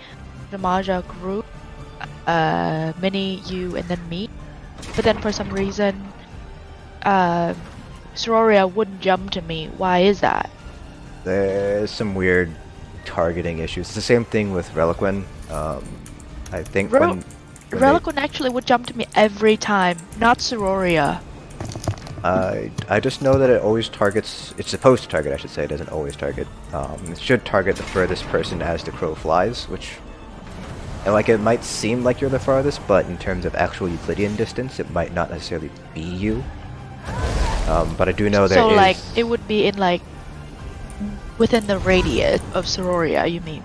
[SPEAKER 9] Ramaja group, Mini, you, and then me. But then for some reason, Sororia wouldn't jump to me. Why is that?
[SPEAKER 1] There's some weird targeting issues. It's the same thing with Reliquin. I think when
[SPEAKER 9] Reliquin actually would jump to me every time, not Sororia.
[SPEAKER 1] I just know that it always targets. It's supposed to target, I should say. It doesn't always target. It should target the furthest person as the crow flies, which, and like, it might seem like you're the farthest, but in terms of actual Euclidean distance, it might not necessarily be you. But I do know there is.
[SPEAKER 9] So like it would be in like within the radius of Sororia, you mean?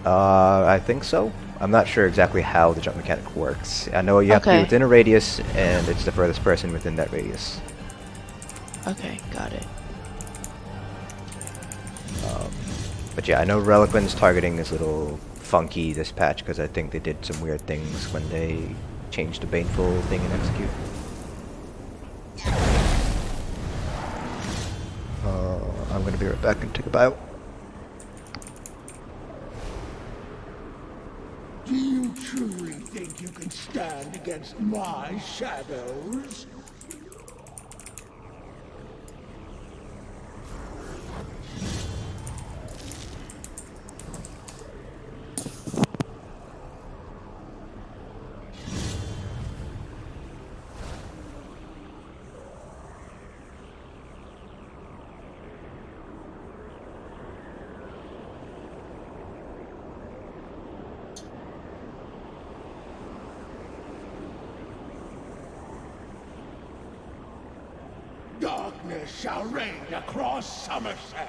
[SPEAKER 1] I think so. I'm not sure exactly how the jump mechanic works. I know you have to be within a radius, and it's the furthest person within that radius.
[SPEAKER 9] Okay, got it.
[SPEAKER 1] But yeah, I know Reliquin's targeting is a little funky this patch because I think they did some weird things when they changed the Baneful thing in Execute. I'm gonna be right back and take a bio.
[SPEAKER 8] Do you truly think you can stand against my shadows? Darkness shall reign across Somerset.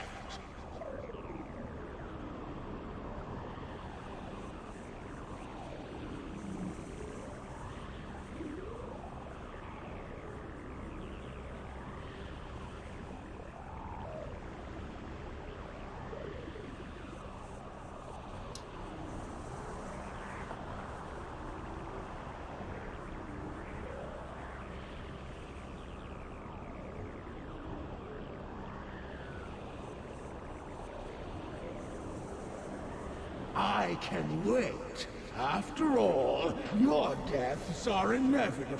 [SPEAKER 8] I can wait. After all, your deaths are inevitable.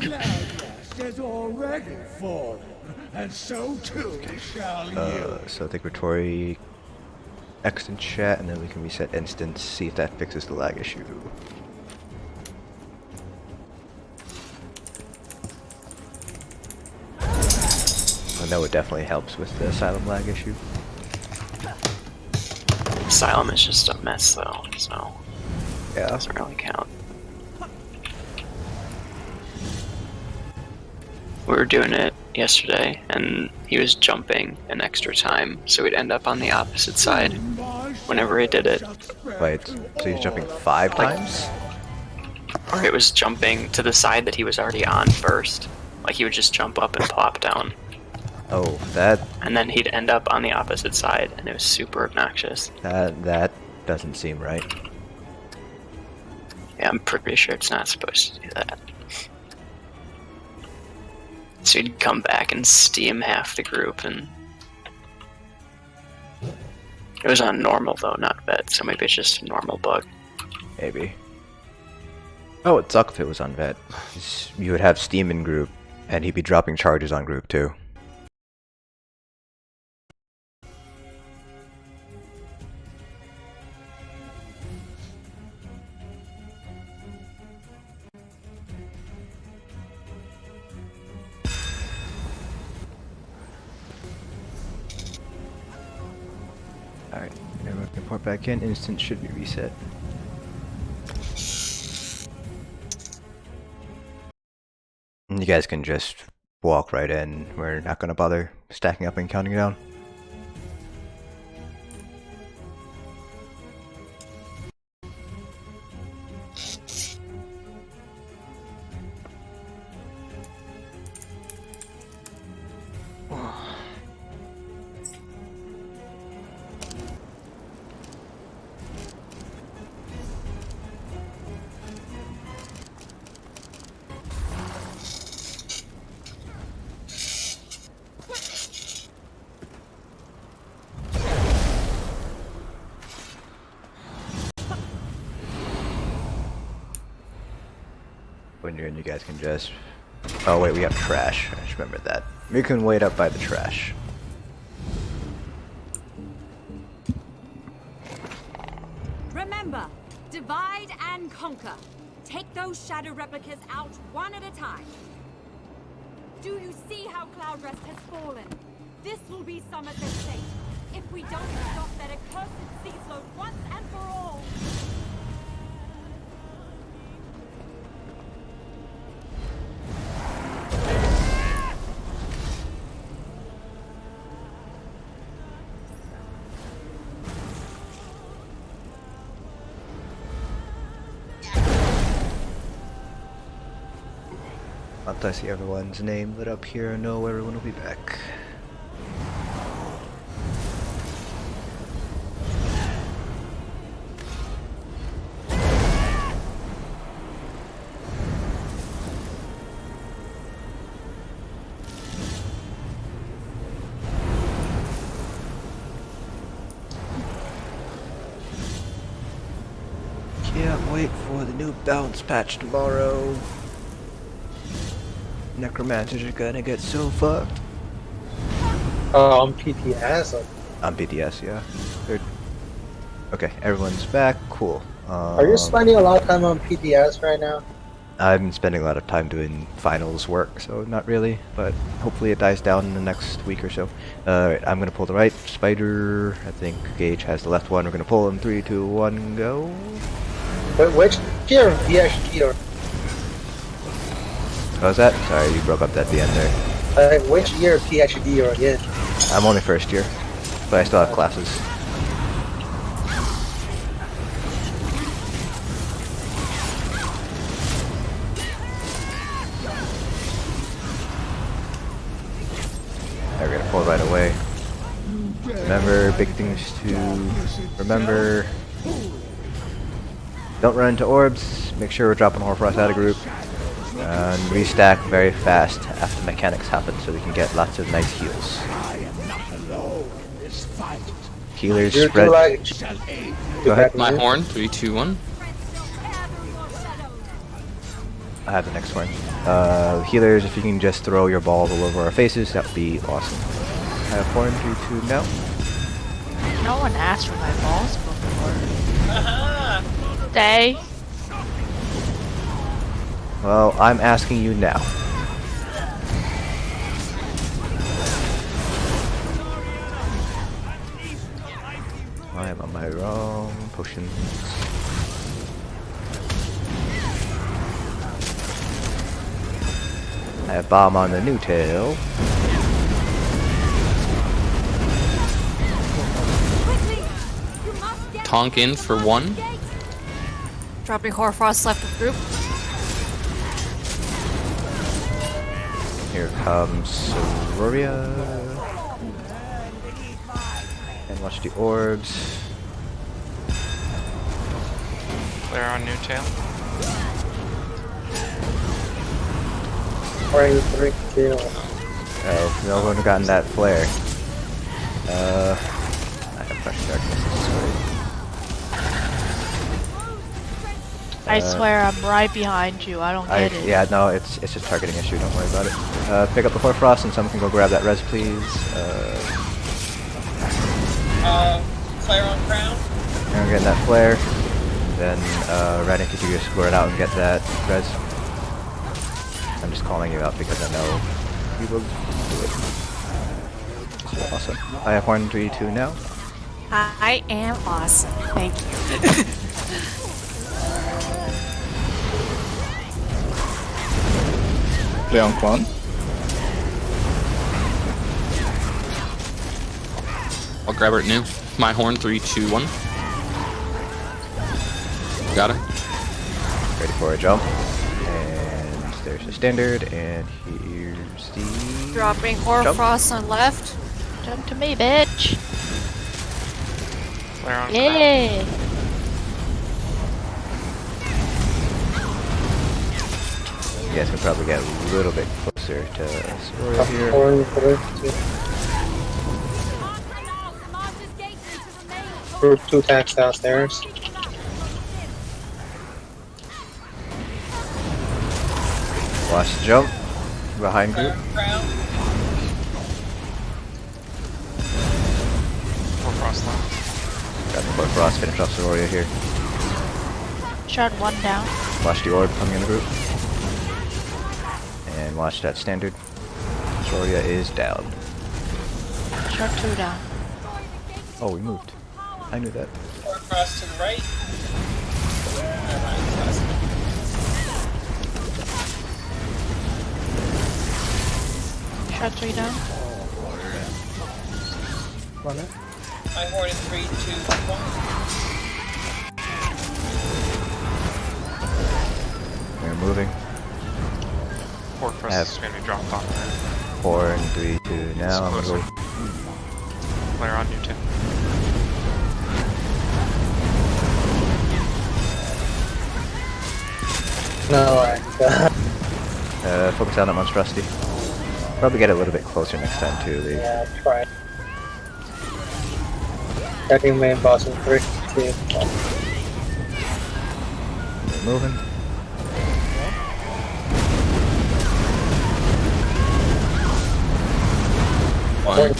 [SPEAKER 8] Cloudrest has already fallen, and so too shall you.
[SPEAKER 1] So I think Victory X in chat, and then we can reset instance, see if that fixes the lag issue. I know it definitely helps with the Asylum lag issue.
[SPEAKER 5] Asylum is just a mess though, so
[SPEAKER 1] Yeah.
[SPEAKER 5] it doesn't really count. We were doing it yesterday, and he was jumping an extra time, so we'd end up on the opposite side whenever he did it.
[SPEAKER 1] Wait, so he's jumping 5 times?
[SPEAKER 5] Or it was jumping to the side that he was already on first. Like he would just jump up and plop down.
[SPEAKER 1] Oh, that
[SPEAKER 5] And then he'd end up on the opposite side, and it was super obnoxious.
[SPEAKER 1] that doesn't seem right.
[SPEAKER 5] Yeah, I'm pretty sure it's not supposed to do that. So he'd come back and steam half the group, and it was on normal though, not vet, so maybe it's just a normal bug.
[SPEAKER 1] Maybe. Oh, it'd suck if it was on vet. You would have Steam in group, and he'd be dropping charges on group too. Alright, everyone can port back in. Instance should be reset. You guys can just walk right in. We're not gonna bother stacking up and counting down. When you're in, you guys can just... Oh wait, we have trash. I just remembered that. We can wait up by the trash.
[SPEAKER 13] Remember, divide and conquer. Take those shadow replicas out one at a time. Do you see how Cloudrest has fallen? This will be Somerset's fate if we don't stop that accursed sea slope once and for all.
[SPEAKER 1] Once I see everyone's name lit up here, I know everyone will be back. Can't wait for the new bounce patch tomorrow. Necromancers are gonna get so fucked.
[SPEAKER 2] On PTS?
[SPEAKER 1] On PTS, yeah. Okay, everyone's back. Cool.
[SPEAKER 2] Are you spending a lot of time on PTS right now?
[SPEAKER 1] I've been spending a lot of time doing finals work, so not really, but hopefully it dies down in the next week or so. Alright, I'm gonna pull the right spider. I think Gage has the left one. We're gonna pull in 3, 2, 1, go.
[SPEAKER 2] Which tier of VHG or
[SPEAKER 1] What was that? Sorry, you broke up at the end there.
[SPEAKER 2] which year of PhD are you in?
[SPEAKER 1] I'm only first year, but I still have classes. We're gonna pull right away. Remember, big things to remember. Don't run into orbs. Make sure we're dropping Horfrost out of group. And restack very fast after mechanics happen so we can get lots of nice heals. Healers spread. Go ahead.
[SPEAKER 7] My horn, 3, 2, 1.
[SPEAKER 1] I have the next one. Healers, if you can just throw your balls all over our faces, that would be awesome. I have 4 and 3, 2 now.
[SPEAKER 9] No one asked for my balls before. Stay.
[SPEAKER 1] Well, I'm asking you now. I am on my wrong potions. I have bomb on the new tail.
[SPEAKER 7] Tonk in for 1.
[SPEAKER 11] Dropping Hoarfrost left of group.
[SPEAKER 1] Here comes Sororia. And watch the orbs.
[SPEAKER 6] Clear on new tail.
[SPEAKER 2] 4 and 3, 2.
[SPEAKER 1] Oh, no one would have gotten that flare. I have fresh darkness. This is great.
[SPEAKER 9] I swear I'm right behind you. I don't get it.
[SPEAKER 1] Yeah, no, it's just a targeting issue. Don't worry about it. Pick up the Hoarfrost and someone can go grab that res, please.
[SPEAKER 10] Flare on crown.
[SPEAKER 1] I'm getting that flare. Then Reddick, if you just score it out and get that res. I'm just calling you out because I know you will do it. So awesome. I have 1, 3, 2 now.
[SPEAKER 11] I am awesome. Thank you.
[SPEAKER 4] Play on Quan.
[SPEAKER 7] I'll grab her at new. My horn, 3, 2, 1. Got it.
[SPEAKER 1] Ready for a jump. And there's the standard, and here's the...
[SPEAKER 11] Dropping Hoarfrost on left.
[SPEAKER 9] Jump to me, bitch.
[SPEAKER 6] Clear on
[SPEAKER 9] Yeah.
[SPEAKER 1] You guys can probably get a little bit closer to Sororia here.
[SPEAKER 2] 4 and 3, 2. Group 2 tanks downstairs.
[SPEAKER 1] Watch the jump. Behind group.
[SPEAKER 10] Crown.
[SPEAKER 6] Hoarfrost left.
[SPEAKER 1] Got the Hoarfrost, finish off Sororia here.
[SPEAKER 9] Shard 1 down.
[SPEAKER 1] Watch the orb coming in the group. And watch that standard. Sororia is down.
[SPEAKER 9] Shard 2 down.
[SPEAKER 1] Oh, we moved. I knew that.
[SPEAKER 10] Cross to the right. Never mind, cross.
[SPEAKER 9] Shard 3 down.
[SPEAKER 2] Run it.
[SPEAKER 10] My horn in 3, 2, 1.
[SPEAKER 1] We're moving.
[SPEAKER 6] Hoarfrost is going to be dropped off there.
[SPEAKER 1] 4 and 3, 2 now. I'm gonna go.
[SPEAKER 6] Clear on new tail.
[SPEAKER 2] No way.
[SPEAKER 1] Focus on that monstrosity. Probably get it a little bit closer next time too, Lee.
[SPEAKER 2] Yeah, try. Checking main boss in 3, 2, 1.
[SPEAKER 1] We're moving.
[SPEAKER 7] One.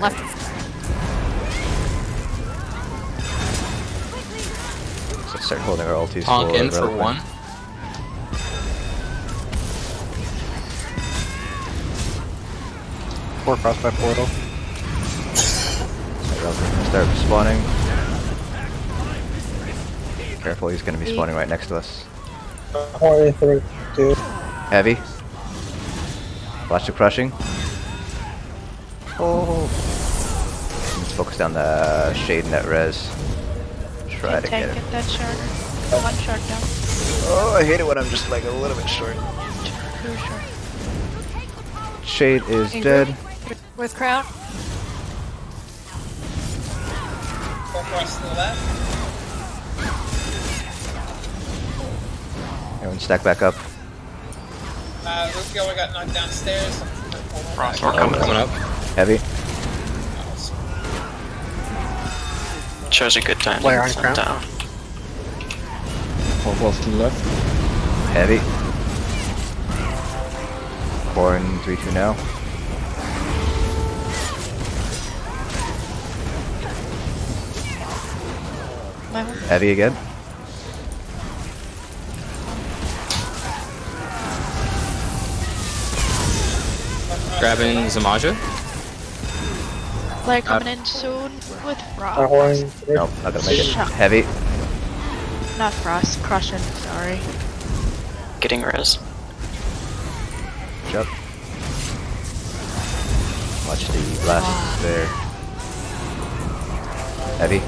[SPEAKER 11] Left.
[SPEAKER 1] So start holding our ultis.
[SPEAKER 7] Tonk in for
[SPEAKER 1] relevant.
[SPEAKER 7] 1.
[SPEAKER 2] Across by portal.
[SPEAKER 1] Start spawning. Careful, he's going to be spawning right next to us.
[SPEAKER 2] 4 and 3, 2.
[SPEAKER 1] Heavy. Watch the crushing. Oh. Let's focus down the shade net res. Try to get it.
[SPEAKER 9] Get that shard. 1 shard down.
[SPEAKER 1] Oh, I hate it when I'm just like a little bit short.
[SPEAKER 9] 2 shard.
[SPEAKER 1] Shade is dead.
[SPEAKER 11] With crown.
[SPEAKER 10] Cross to the left.
[SPEAKER 1] Everyone stack back up.
[SPEAKER 10] Rufio got knocked downstairs.
[SPEAKER 6] Frost
[SPEAKER 7] Coming up.
[SPEAKER 1] Heavy.
[SPEAKER 5] Chose a good time
[SPEAKER 2] Flare
[SPEAKER 5] to
[SPEAKER 2] on
[SPEAKER 5] send
[SPEAKER 2] crown.
[SPEAKER 5] down.
[SPEAKER 4] Hoarfrost to the left.
[SPEAKER 1] Heavy. Corn 3-2 now.
[SPEAKER 9] My home.
[SPEAKER 1] Heavy again.
[SPEAKER 7] Grabbing Zamaja.
[SPEAKER 9] Flare coming in soon with Frost.
[SPEAKER 1] Nope, not gonna make it.
[SPEAKER 9] Shut-
[SPEAKER 1] Heavy.
[SPEAKER 9] Not Frost, Crushing, sorry.
[SPEAKER 5] Getting res.
[SPEAKER 1] Jump. Watch the blast there. Heavy.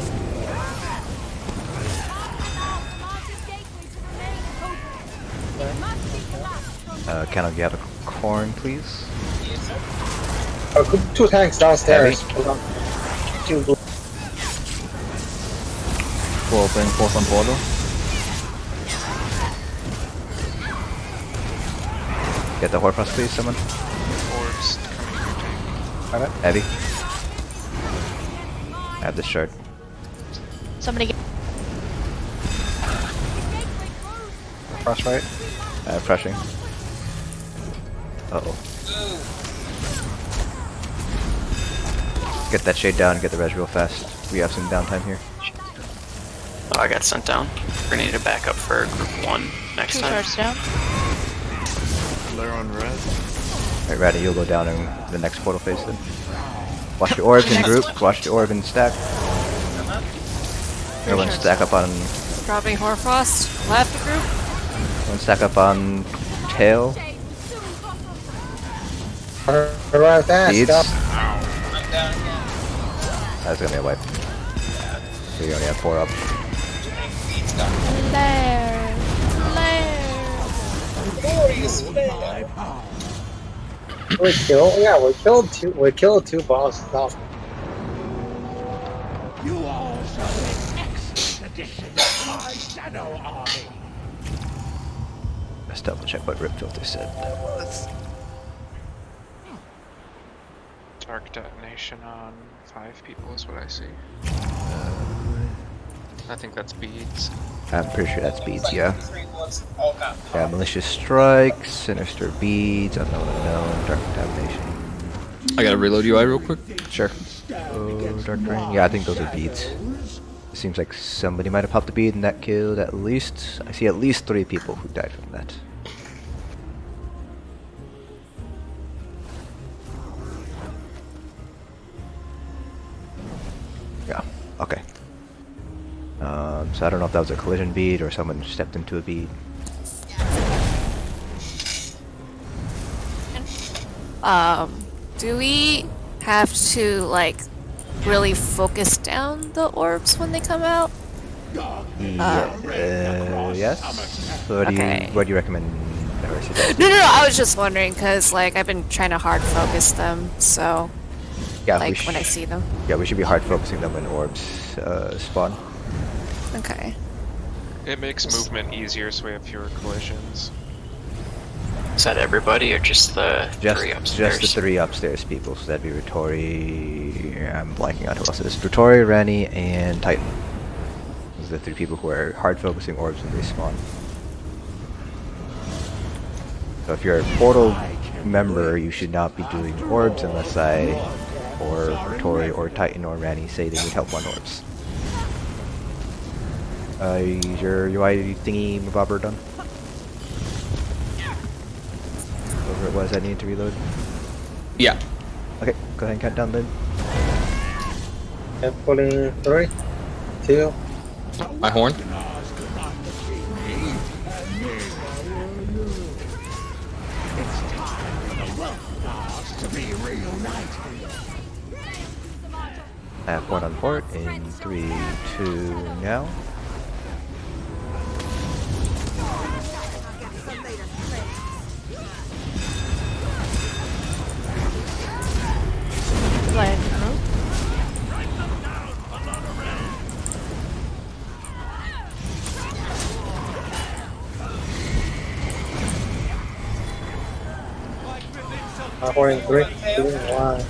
[SPEAKER 1] Can I get a corn, please?
[SPEAKER 2] Two tanks downstairs.
[SPEAKER 4] Four playing force on border.
[SPEAKER 1] Get the Horfrost, please, someone.
[SPEAKER 6] Orbs coming through tank.
[SPEAKER 1] Heavy. I have the shard.
[SPEAKER 9] Somebody get
[SPEAKER 2] Frost right.
[SPEAKER 1] Crushing. Uh oh. Get that shade down, get the res real fast. We have some downtime here.
[SPEAKER 5] Oh, I got sent down. We need to back up for group 1 next
[SPEAKER 9] 2
[SPEAKER 5] time.
[SPEAKER 9] shards down.
[SPEAKER 3] Flare on res.
[SPEAKER 1] Alright, Ratty, you'll go down in the next portal phase then. Watch the orbs in group, watch the orb and stack. Everyone stack up on...
[SPEAKER 11] Dropping Hoarfrost. Left group.
[SPEAKER 1] Everyone stack up on tail.
[SPEAKER 2] Right fast.
[SPEAKER 1] Beads.
[SPEAKER 2] Stop.
[SPEAKER 10] I'm down again.
[SPEAKER 1] That's gonna be a wipe. So you only have 4 up.
[SPEAKER 9] Flare.
[SPEAKER 10] Glorious flare.
[SPEAKER 2] We killed two bosses. Now.
[SPEAKER 8] You all shall make excellent additions to my shadow army.
[SPEAKER 1] Let's double check what Rip Filter said.
[SPEAKER 6] Dark detonation on 5 people is what I see. I think that's beads.
[SPEAKER 1] I'm pretty sure that's beads, yeah.
[SPEAKER 10] 3 bullets. Oh god.
[SPEAKER 1] Yeah, malicious strikes, sinister beads, unknown, dark contamination.
[SPEAKER 7] I gotta reload UI real quick.
[SPEAKER 1] Sure. Oh, dark drain. Yeah, I think those are beads. It seems like somebody might have popped a bead and that killed at least. I see at least 3 people who died from that. Yeah. Okay. So I don't know if that was a collision bead or someone stepped into a bead.
[SPEAKER 11] Do we have to like really focus down the orbs when they come out?
[SPEAKER 1] Yes. So what do you recommend?
[SPEAKER 11] No, I was just wondering because like I've been trying to hard focus them, so
[SPEAKER 1] Yeah,
[SPEAKER 11] like when I see them.
[SPEAKER 1] Yeah, we should be hard focusing them when orbs spawn.
[SPEAKER 11] Okay.
[SPEAKER 6] It makes movement easier so we have fewer collisions.
[SPEAKER 5] Is that everybody or just the 3 upstairs?
[SPEAKER 1] Just the 3 upstairs people. So that'd be Retori. I'm blanking on who else it is. Retori, Rani, and Titan. Those are the 3 people who are hard focusing orbs when they spawn. So if you're a portal member, you should not be doing orbs unless I, or Retori, or Titan, or Rani say they need help on orbs. Is your UI thingy bobber done? Whatever it was I needed to reload.
[SPEAKER 7] Yeah.
[SPEAKER 1] Okay, go ahead and count down then.
[SPEAKER 2] I'm pulling 3, 2.
[SPEAKER 7] My horn.
[SPEAKER 1] I have 1 on port in 3, 2, now.
[SPEAKER 9] Flare through.
[SPEAKER 2] I'm pouring 3, 2, 1.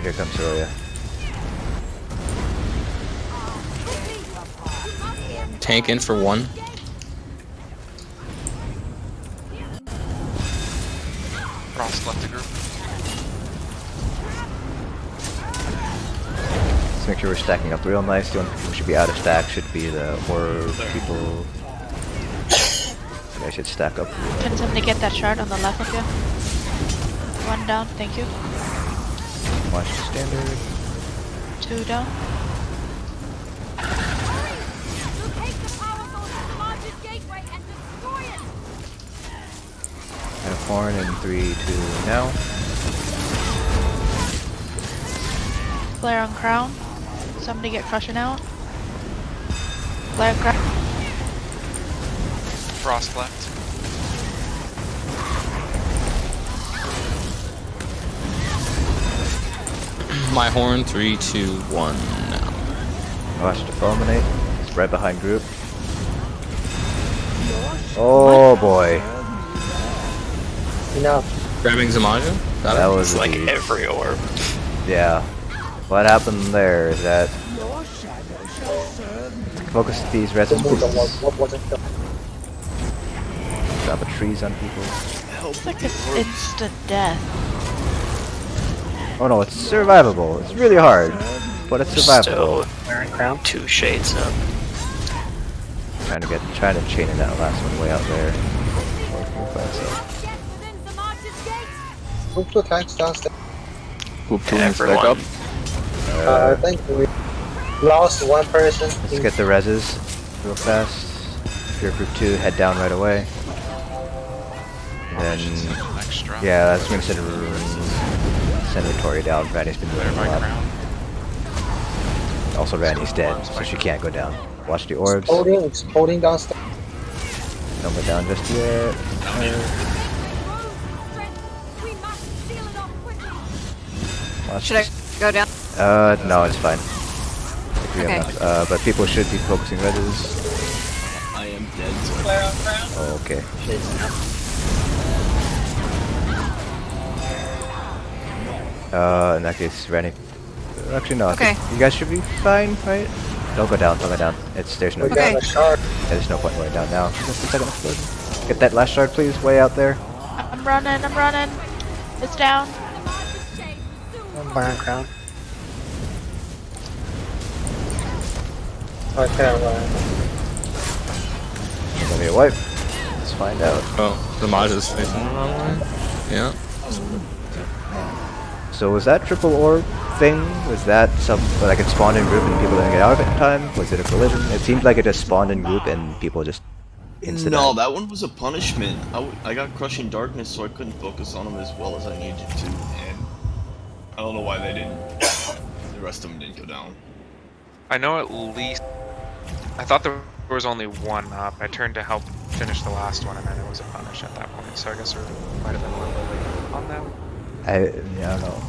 [SPEAKER 1] here comes Soraya.
[SPEAKER 7] Tank in for 1.
[SPEAKER 6] Frost left the group.
[SPEAKER 1] Let's make sure we're stacking up real nice. The only people who should be out of stack should be the orb people. They should stack up.
[SPEAKER 9] Can somebody get that shard on the left of you? 1 down, thank you.
[SPEAKER 1] Watch the standard.
[SPEAKER 9] 2 down.
[SPEAKER 1] And a horn in 3, 2, now.
[SPEAKER 9] Flare on crown. Somebody get crushing out. Flare crown.
[SPEAKER 6] Frost left.
[SPEAKER 7] My horn, 3, 2, 1 now.
[SPEAKER 1] Watch the fulminate. It's right behind group. Oh boy.
[SPEAKER 2] Enough.
[SPEAKER 7] Grabbing Zamaja?
[SPEAKER 1] That was
[SPEAKER 5] It's like
[SPEAKER 1] the-
[SPEAKER 5] every orb.
[SPEAKER 1] Yeah. What happened there is that focus these resin pieces. Drop a trees on people.
[SPEAKER 9] It's like an instant death.
[SPEAKER 1] Oh no, it's survivable. It's really hard, but it's survivable.
[SPEAKER 5] Still 2 shades up.
[SPEAKER 1] Trying to chain in that last one way out there.
[SPEAKER 2] Group 2 tanks downstairs.
[SPEAKER 4] Group 2 needs back
[SPEAKER 5] Everyone.
[SPEAKER 4] up.
[SPEAKER 2] I think we lost 1 person.
[SPEAKER 1] Let's get the reses real fast. If you're group 2, head down right away. And then,
[SPEAKER 6] Extra.
[SPEAKER 1] yeah, that's gonna send Tori down. Randy's been doing
[SPEAKER 6] Clear
[SPEAKER 1] a
[SPEAKER 6] my
[SPEAKER 1] lot.
[SPEAKER 6] crown.
[SPEAKER 1] Also, Randy's dead, so she can't go down. Watch the orbs.
[SPEAKER 2] Exploding downstairs.
[SPEAKER 1] Don't go down just yet. Watch
[SPEAKER 11] Should I go down?
[SPEAKER 1] no, it's fine. We have
[SPEAKER 11] Okay.
[SPEAKER 1] enough. But people should be focusing reses.
[SPEAKER 3] I am dead. So
[SPEAKER 10] Flare on crown.
[SPEAKER 1] Oh, okay. In that case, Randy. Actually, no. I think
[SPEAKER 11] Okay.
[SPEAKER 1] you guys should be fine, right? Don't go down. Don't go down. There's no.
[SPEAKER 2] We got a shard.
[SPEAKER 1] There's no point going down now. Just a second explosion. Get that last shard, please. Way out there.
[SPEAKER 9] I'm running, I'm running. It's down.
[SPEAKER 2] Iron crown. Okay,
[SPEAKER 1] Gonna be a wipe. Let's find out.
[SPEAKER 7] Oh, Zamaja's facing the wrong way. Yeah.
[SPEAKER 1] So was that triple orb thing? Was that some like it spawned in group and people didn't get out of it in time? Was it a collision? It seemed like it just spawned in group and people just incident.
[SPEAKER 3] No, that one was a punishment. I got crushing darkness, so I couldn't focus on them as well as I needed to, and I don't know why they didn't. The rest of them didn't go down.
[SPEAKER 6] I know at least. I thought there was only 1 up. I turned to help finish the last one, and then it was a punish at that point. So I guess there might have been a little bit late on them.
[SPEAKER 1] I don't know.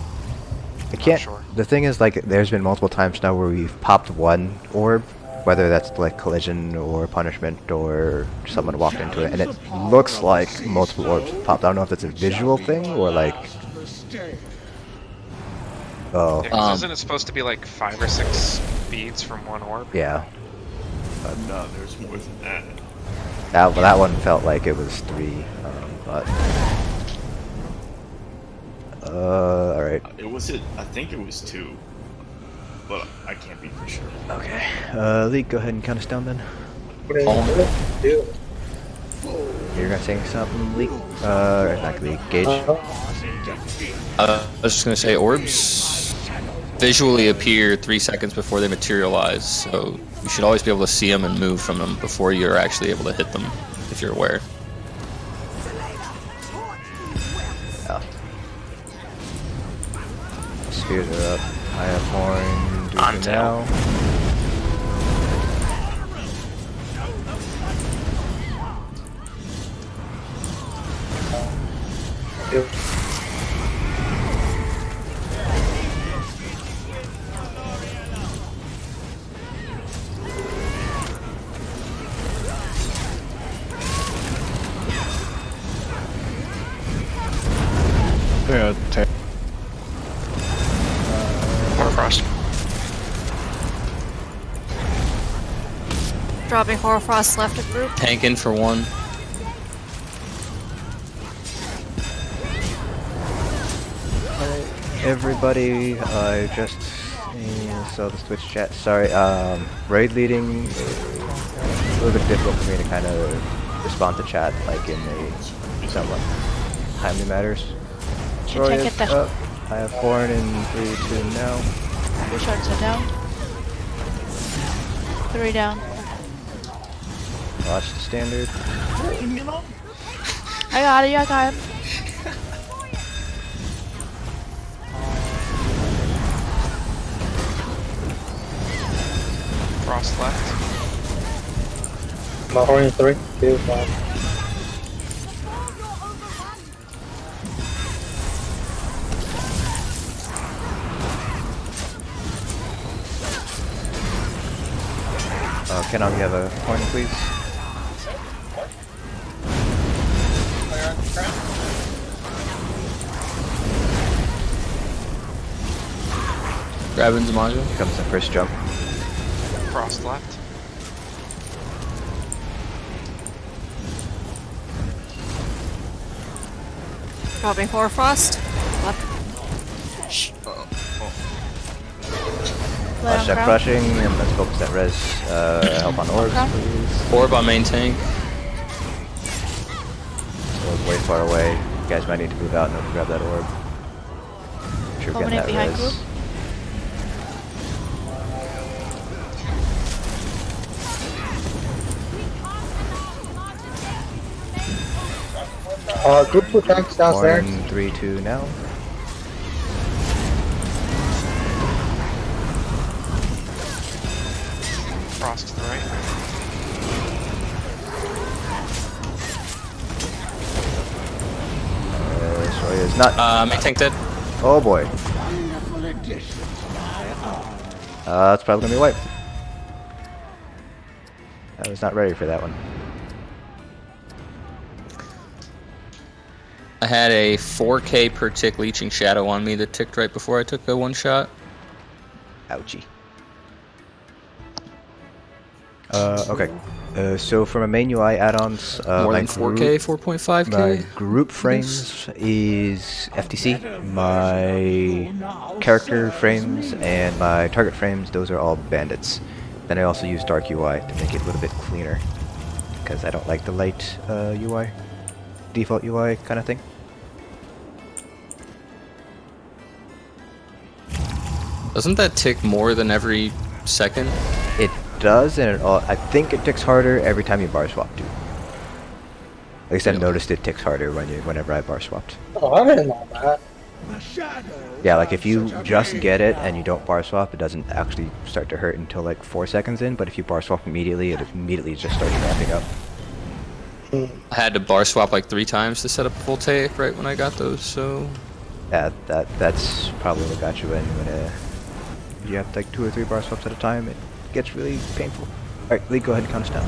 [SPEAKER 1] I can't.
[SPEAKER 6] Sure.
[SPEAKER 1] The thing is, like, there's been multiple times now where we've popped 1 orb, whether that's like collision or punishment or someone walked into it, and it looks like multiple orbs popped. I don't know if it's a visual thing or like. Oh.
[SPEAKER 6] Yeah, 'cause isn't it supposed to be like 5 or 6 beads from 1 orb?
[SPEAKER 1] Yeah.
[SPEAKER 3] No, there's more than that.
[SPEAKER 1] That one felt like it was 3, but. Alright.
[SPEAKER 3] It was I think it was 2, but I can't be for sure.
[SPEAKER 1] Okay. Leek, go ahead and count us down then.
[SPEAKER 2] Dude.
[SPEAKER 1] You're gonna say something, Leek? Not Leek, Gage.
[SPEAKER 7] I was just gonna say orbs visually appear 3 seconds before they materialize, so you should always be able to see them and move from them before you're actually able to hit them, if you're aware.
[SPEAKER 1] Yeah. Spears are up. I have horn. Do
[SPEAKER 5] On
[SPEAKER 1] it
[SPEAKER 5] tail.
[SPEAKER 1] now.
[SPEAKER 4] Yeah,
[SPEAKER 5] Hoarfrost.
[SPEAKER 11] Dropping Hoarfrost left of group.
[SPEAKER 7] Tanking for 1.
[SPEAKER 1] Everybody, I just saw the Twitch chat. Sorry, raid leading a little bit difficult for me to kind of respond to chat like in a somewhat timely matters. Sorry,
[SPEAKER 9] check it there.
[SPEAKER 1] I have Horn in 3, 2 now.
[SPEAKER 9] Your shards are down. 3 down.
[SPEAKER 1] Watch the standard.
[SPEAKER 9] I got it, I got him.
[SPEAKER 6] Frost left.
[SPEAKER 2] My horn in 3, 2, 1.
[SPEAKER 1] Kenon, you have a horn, please?
[SPEAKER 7] Grabbing Zamaja.
[SPEAKER 1] Here comes the first jump.
[SPEAKER 6] Frost left.
[SPEAKER 11] Dropping Hoarfrost left.
[SPEAKER 1] Watch that crushing, and let's focus that res. Help on orbs, please.
[SPEAKER 7] Orb on main tank.
[SPEAKER 1] Orb way far away. You guys might need to move out in order to grab that orb. Sure, getting that
[SPEAKER 9] behind
[SPEAKER 1] res.
[SPEAKER 9] group.
[SPEAKER 2] Group 2 tanks downstairs.
[SPEAKER 1] Horn 3, 2 now.
[SPEAKER 6] Frost to the right.
[SPEAKER 1] Sorry, it's not.
[SPEAKER 7] Main tank dead.
[SPEAKER 1] Oh boy.
[SPEAKER 8] Wonderful addition to my army.
[SPEAKER 1] It's probably gonna be wiped. I was not ready for that one.
[SPEAKER 7] I had a 4k per tick leeching shadow on me that ticked right before I took the 1 shot.
[SPEAKER 1] Ouchie. Okay. So for my main UI add-ons,
[SPEAKER 7] More
[SPEAKER 1] my
[SPEAKER 7] than 4k,
[SPEAKER 1] group,
[SPEAKER 7] 4.5k.
[SPEAKER 1] my group frames is FTC. My character frames and my target frames, those are all bandits. Then I also use dark UI to make it a little bit cleaner, because I don't like the light UI, default UI kind of thing.
[SPEAKER 7] Doesn't that tick more than every second?
[SPEAKER 1] It does, and I think it ticks harder every time you bar swap too. At least I've noticed it ticks harder whenever I bar swapped.
[SPEAKER 2] Oh, I didn't know that.
[SPEAKER 8] The shadows.
[SPEAKER 1] Yeah, like if you just get it and you don't bar swap, it doesn't actually start to hurt until like 4 seconds in, but if you bar swap immediately, it immediately just starts ramping up.
[SPEAKER 7] I had to bar swap like 3 times to set up a full take right when I got those, so...
[SPEAKER 1] Yeah, that's probably what got you in when you have like 2 or 3 bar swaps at a time. It gets really painful. Alright, Lee, go ahead and count us down.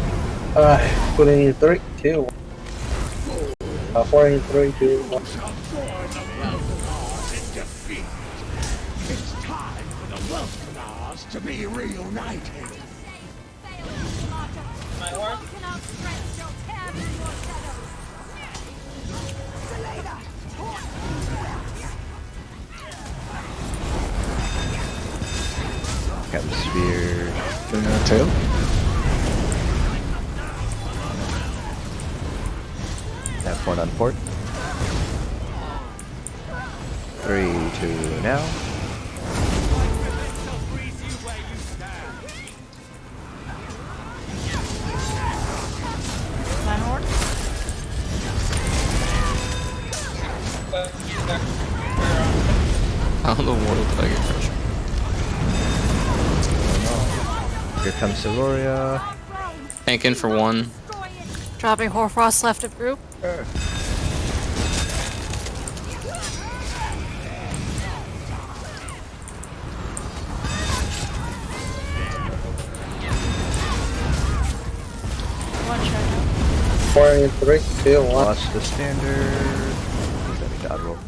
[SPEAKER 2] Putting in 3, 2, 1. 4 in 3, 2, 1.
[SPEAKER 8] It's time for the Welfenars to be reunited.
[SPEAKER 10] My horn.
[SPEAKER 1] Got the sphere.
[SPEAKER 4] Tail.
[SPEAKER 1] Have one on port. 3, 2 now.
[SPEAKER 9] My horn.
[SPEAKER 7] I don't know what Tiger Crusher.
[SPEAKER 1] Here comes Siloria.
[SPEAKER 7] Tanking for 1.
[SPEAKER 11] Dropping Hoarfrost left of group.
[SPEAKER 9] One shadow.
[SPEAKER 2] 4 in 3, 2, 1.
[SPEAKER 1] Watch the standard. Let me dodge roll.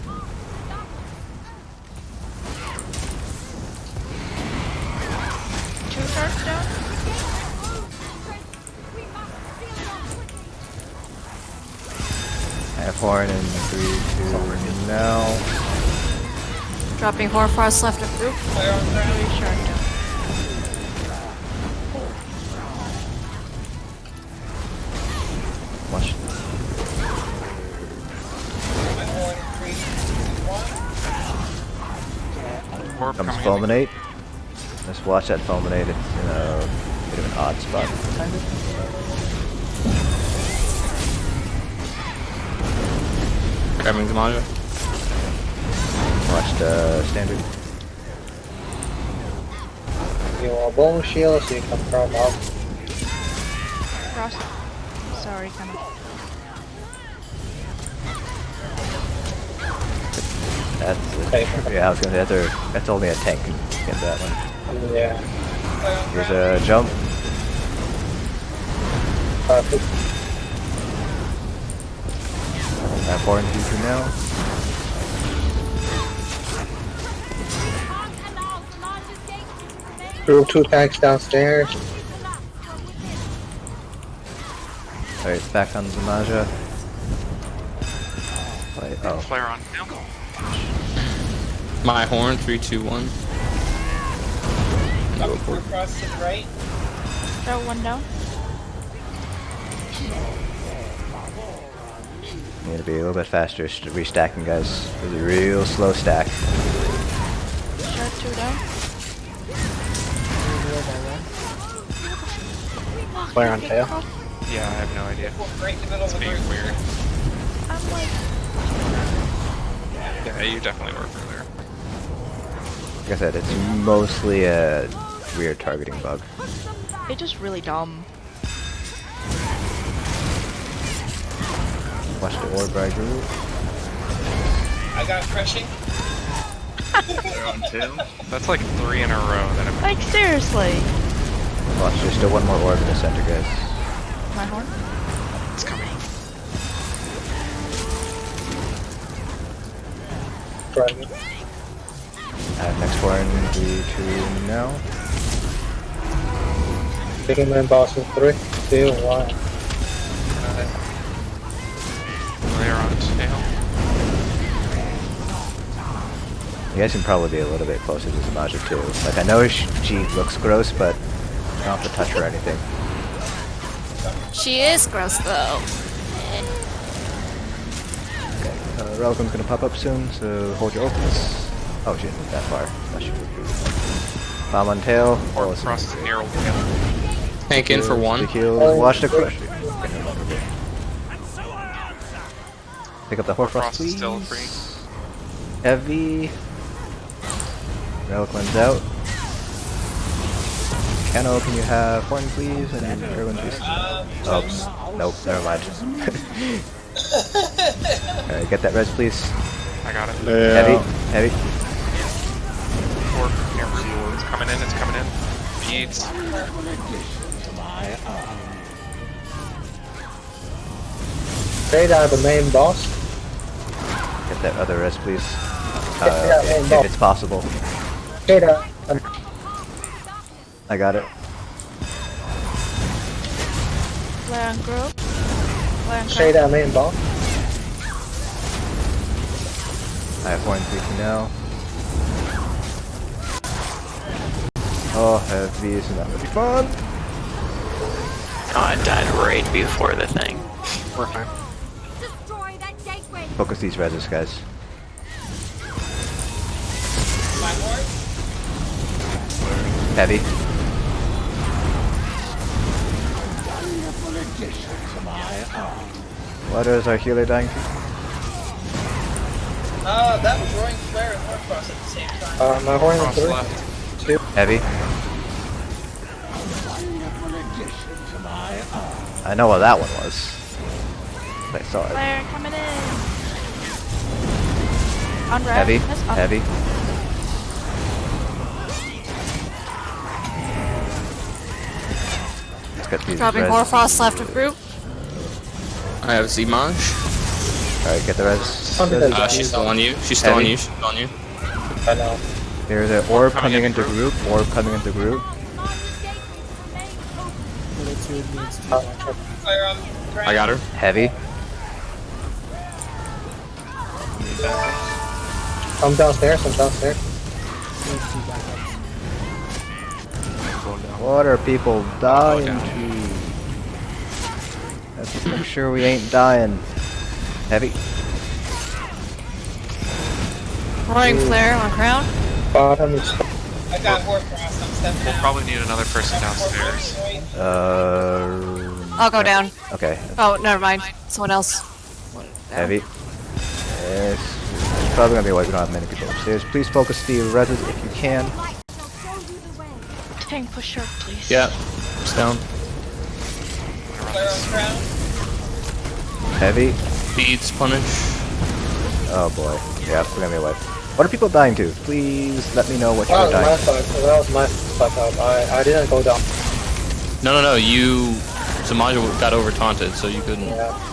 [SPEAKER 1] Horn in 3, 2, now.
[SPEAKER 11] Dropping Hoarfrost left of group.
[SPEAKER 1] Watch.
[SPEAKER 6] Orb
[SPEAKER 1] Comes
[SPEAKER 6] coming in.
[SPEAKER 1] Fulminate. Let's watch that Fulminate. It's in a bit of an odd spot, kind of.
[SPEAKER 7] Grabbing Zamaja.
[SPEAKER 1] Watch the standard.
[SPEAKER 2] You want bone shield so you can from up.
[SPEAKER 9] Cross. Sorry, kind of.
[SPEAKER 1] That's yeah, I was gonna say that's only a tank can get that one.
[SPEAKER 2] Yeah.
[SPEAKER 1] Here's a jump.
[SPEAKER 2] Perfect.
[SPEAKER 1] Foreign future now.
[SPEAKER 2] Group 2 tanks downstairs.
[SPEAKER 1] Alright, back on Zamaja. Wait, oh.
[SPEAKER 6] Flare on.
[SPEAKER 7] My horn, 3, 2, 1.
[SPEAKER 10] Dropping Hoarfrost to the right.
[SPEAKER 9] Throw one down.
[SPEAKER 1] Need to be a little bit faster restacking, guys. It's a real slow stack.
[SPEAKER 9] Shard 2 down.
[SPEAKER 2] Flare on tail.
[SPEAKER 6] Yeah, I have no idea.
[SPEAKER 10] Right in the middle
[SPEAKER 6] It's
[SPEAKER 10] of the
[SPEAKER 6] being
[SPEAKER 10] group.
[SPEAKER 6] weird.
[SPEAKER 9] I'm like,
[SPEAKER 6] Yeah, you definitely were further.
[SPEAKER 1] Like I said, it's mostly a weird targeting bug.
[SPEAKER 9] it's just really dumb.
[SPEAKER 1] Watch the orb right group.
[SPEAKER 10] I got crushing.
[SPEAKER 3] They're on tail.
[SPEAKER 6] That's like 3 in a row that have
[SPEAKER 9] Like, seriously.
[SPEAKER 1] Watch, there's still one more orb in the center, guys.
[SPEAKER 9] My horn?
[SPEAKER 6] it's coming.
[SPEAKER 2] Dragon.
[SPEAKER 1] Next horn, 3, 2, now.
[SPEAKER 2] Taking main boss in 3, 2, 1.
[SPEAKER 6] Flare on tail.
[SPEAKER 1] You guys can probably be a little bit closer to Zamaja too. Like, I know she looks gross, but you don't have to touch her or anything.
[SPEAKER 11] She is gross though.
[SPEAKER 1] Okay, Reliquum's gonna pop up soon, so hold your opens. Oh, she didn't move that far. That should be Bomb on tail.
[SPEAKER 6] Hoarfrost is near tail.
[SPEAKER 7] Tank in for 1.
[SPEAKER 1] Heal. Watch the crush. Pick up the Hoarfrost,
[SPEAKER 6] Hoarfrost is
[SPEAKER 1] please.
[SPEAKER 6] still free.
[SPEAKER 1] Heavy. Reliquum's out. Cano, can you have horn, please? And everyone, please. Oh, nope, never mind. Alright, get that res, please.
[SPEAKER 6] I got it.
[SPEAKER 1] Heavy, heavy.
[SPEAKER 6] Orb here. It's coming in, it's coming in. Beads.
[SPEAKER 2] Straight out the main boss.
[SPEAKER 1] Get that other res, please.
[SPEAKER 2] Yeah,
[SPEAKER 1] If it's possible.
[SPEAKER 2] Straight out.
[SPEAKER 1] I got it.
[SPEAKER 9] Flare on group. Flare on
[SPEAKER 2] Straight out main boss.
[SPEAKER 1] I have horn 3 for now. Oh, heavy, isn't that really fun?
[SPEAKER 5] Oh, I died right before the thing.
[SPEAKER 6] We're fine.
[SPEAKER 13] Destroy that gateway.
[SPEAKER 1] Focus these reses, guys.
[SPEAKER 10] My horn.
[SPEAKER 1] Heavy. What is our healer dying to?
[SPEAKER 10] That was Roaring Flare and Hoarfrost at the same time.
[SPEAKER 2] My horn in
[SPEAKER 6] Frost
[SPEAKER 2] 3,
[SPEAKER 6] left.
[SPEAKER 2] 2.
[SPEAKER 1] Heavy. I know what that one was. I saw it.
[SPEAKER 9] Flare coming in. On red.
[SPEAKER 1] Heavy.
[SPEAKER 9] That's up.
[SPEAKER 1] Heavy. Let's get these
[SPEAKER 11] Dropping
[SPEAKER 1] res.
[SPEAKER 11] Hoarfrost left of group.
[SPEAKER 7] I have Zmaj.
[SPEAKER 1] Alright, get the res.
[SPEAKER 7] She's still on you. She's still on
[SPEAKER 1] Heavy.
[SPEAKER 7] you. She's still on you.
[SPEAKER 2] I know.
[SPEAKER 1] Here's an orb
[SPEAKER 6] Coming
[SPEAKER 1] coming
[SPEAKER 6] in
[SPEAKER 1] into
[SPEAKER 6] group.
[SPEAKER 1] group. Orb coming into group.
[SPEAKER 12] Bullet 2 needs to
[SPEAKER 10] Flare on right.
[SPEAKER 7] I got her.
[SPEAKER 1] Heavy.
[SPEAKER 2] Come downstairs, I'm downstairs.
[SPEAKER 1] What are people dying to? Let's make sure we ain't dying. Heavy.
[SPEAKER 11] Roaring Flare on crown.
[SPEAKER 2] Bottom is.
[SPEAKER 10] I got Warcross, I'm stepping
[SPEAKER 6] We'll
[SPEAKER 10] out.
[SPEAKER 6] probably need another person downstairs.
[SPEAKER 11] I'll go down.
[SPEAKER 1] Okay.
[SPEAKER 11] Oh, never mind. Someone else.
[SPEAKER 1] Heavy. Yes. It's probably gonna be a way we don't have many people upstairs. Please focus the reses if you can.
[SPEAKER 9] Tank push short, please.
[SPEAKER 7] Yeah. It's down.
[SPEAKER 10] Flare on crown.
[SPEAKER 1] Heavy.
[SPEAKER 7] Beads punish.
[SPEAKER 1] Oh boy. Yeah, we're gonna be away. What are people dying to? Please let me know what you're dying to.
[SPEAKER 2] That was my fuck up. I didn't go down.
[SPEAKER 7] No. You. Zamaja got over taunted, so you couldn't.
[SPEAKER 2] Yeah.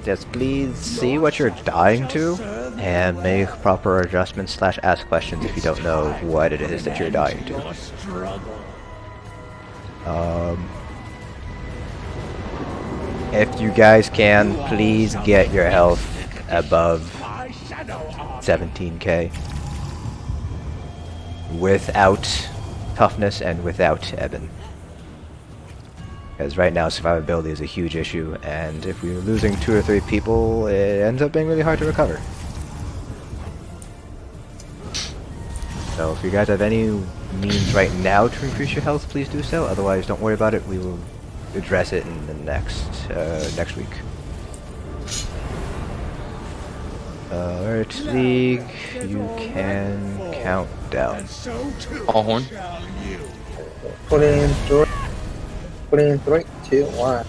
[SPEAKER 1] Just please see what you're dying to and make proper adjustments / ask questions if you don't know what it is that you're dying to. If you guys can, please get your health above 17k without toughness and without Eben. Because right now survivability is a huge issue, and if we're losing 2 or 3 people, it ends up being really hard to recover. So if you guys have any means right now to increase your health, please do so. Otherwise, don't worry about it. We will address it in the next week. Alright, League, you can count down.
[SPEAKER 7] All horn.
[SPEAKER 2] Put in 3. Put in 3, 2, 1.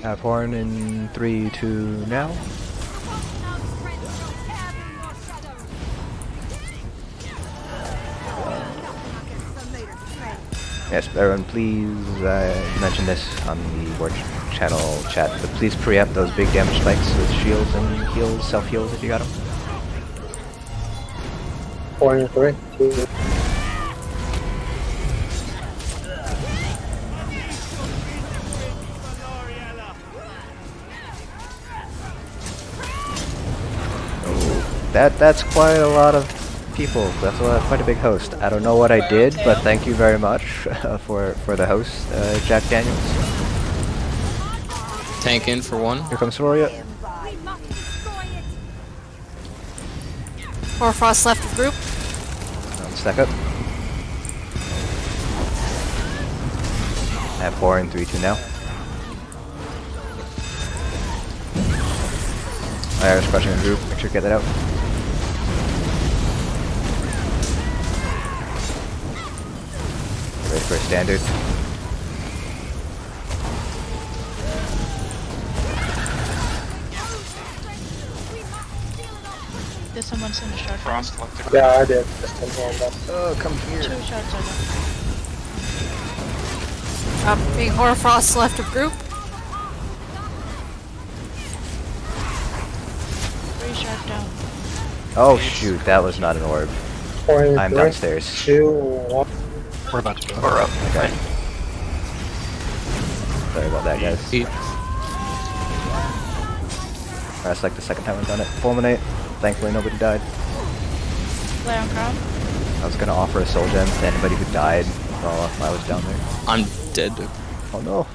[SPEAKER 1] Have horn in 3, 2 now. Yes, everyone, please mention this on the War Channel chat, but please preempt those big damage spikes with shields and heals, self-heals if you got them.
[SPEAKER 2] 4 in 3, 2.
[SPEAKER 1] That's quite a lot of people. That's quite a big host. I don't know what I did, but thank you very much for the host, Jack Daniels.
[SPEAKER 7] Tank in for 1.
[SPEAKER 1] Here comes Soria.
[SPEAKER 11] Hoarfrost left of group.
[SPEAKER 1] Stack up. I have 4 in 3, 2 now. Irish crushing in group. Make sure to get that out. Ready for a standard.
[SPEAKER 9] Did someone send a shot?
[SPEAKER 6] Frost left to
[SPEAKER 2] Yeah, I did. Just come on back.
[SPEAKER 1] Oh, come here.
[SPEAKER 9] 2 shots are done.
[SPEAKER 11] Being Hoarfrost left of group.
[SPEAKER 9] 3 shot down.
[SPEAKER 1] Oh shoot, that was not an orb.
[SPEAKER 2] 4 in
[SPEAKER 1] I'm
[SPEAKER 2] 3,
[SPEAKER 1] downstairs.
[SPEAKER 2] 2, 1.
[SPEAKER 7] We're about to go.
[SPEAKER 5] We're up.
[SPEAKER 1] Okay. Sorry about that, guys. That's like the second time I've done it. Fulminate. Thankfully nobody died.
[SPEAKER 9] Flare on crown.
[SPEAKER 1] I was gonna offer a soul gem to anybody who died while I was down there.
[SPEAKER 7] I'm dead.
[SPEAKER 1] Oh no.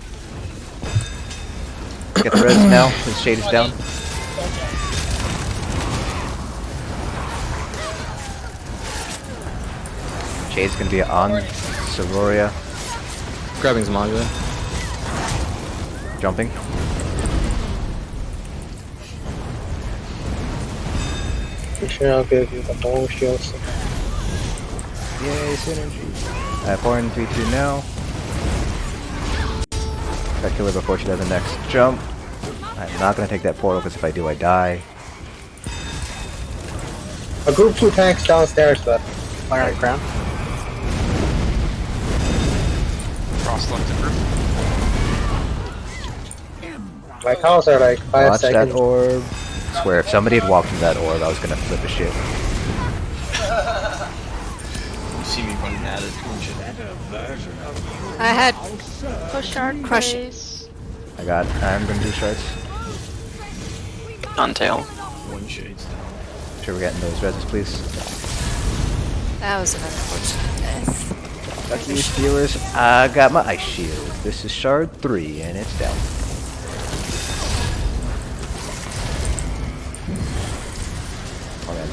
[SPEAKER 1] Get the res now, his shade is down. Shade's gonna be on Sororia.
[SPEAKER 7] Grabbing Zamaja.
[SPEAKER 1] Jumping.
[SPEAKER 2] I'll give you the bone shields.
[SPEAKER 1] Yay, synergy. I have 4 in 3, 2 now. Gotta kill her before she does the next jump. I'm not gonna take that portal because if I do, I die.
[SPEAKER 2] A group 2 tanks downstairs, but. Alright, crown.
[SPEAKER 6] Frost left to group.
[SPEAKER 2] My counts are like 5
[SPEAKER 1] Watch
[SPEAKER 2] seconds.
[SPEAKER 1] that orb. I swear, if somebody had walked in that orb, I was gonna flip a shit.
[SPEAKER 3] You see me running at it, don't you?
[SPEAKER 11] I had
[SPEAKER 9] Push shard,
[SPEAKER 11] Crush it.
[SPEAKER 9] please.
[SPEAKER 1] I'm gonna do shards.
[SPEAKER 5] On tail.
[SPEAKER 3] One shade's down.
[SPEAKER 1] Make sure we're getting those reses, please.
[SPEAKER 11] that was an unfortunate death.
[SPEAKER 1] Got these stealers. I got my ice shield. This is shard 3, and it's down. Oh, man.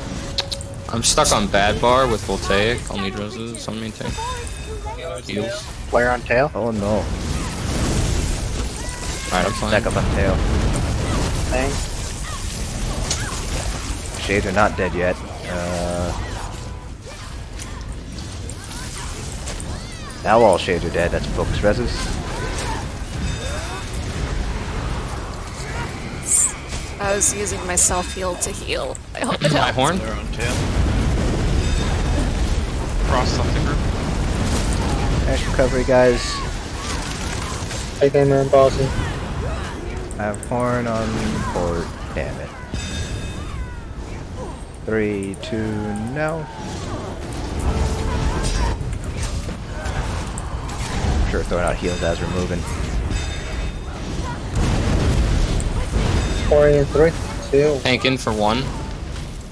[SPEAKER 7] I'm stuck on bad bar with voltaic. I'll need roses on main tank. Heals.
[SPEAKER 2] Player on tail.
[SPEAKER 1] Oh no.
[SPEAKER 7] Alright, I'm fine.
[SPEAKER 1] Stack up on tail.
[SPEAKER 2] Thing.
[SPEAKER 1] Shades are not dead yet. Now all shades are dead. That's focus reses.
[SPEAKER 11] I was using my self-heal to heal. I hope it
[SPEAKER 7] My
[SPEAKER 11] helped.
[SPEAKER 7] horn.
[SPEAKER 3] They're on tail.
[SPEAKER 6] Cross left the group.
[SPEAKER 1] Nice recovery, guys.
[SPEAKER 2] Take aim in, bossy.
[SPEAKER 1] I have horn on port. Damn it. 3, 2, now. Sure, throwing out heals as we're moving.
[SPEAKER 2] 4 and 3, 2.
[SPEAKER 7] Tank in for 1.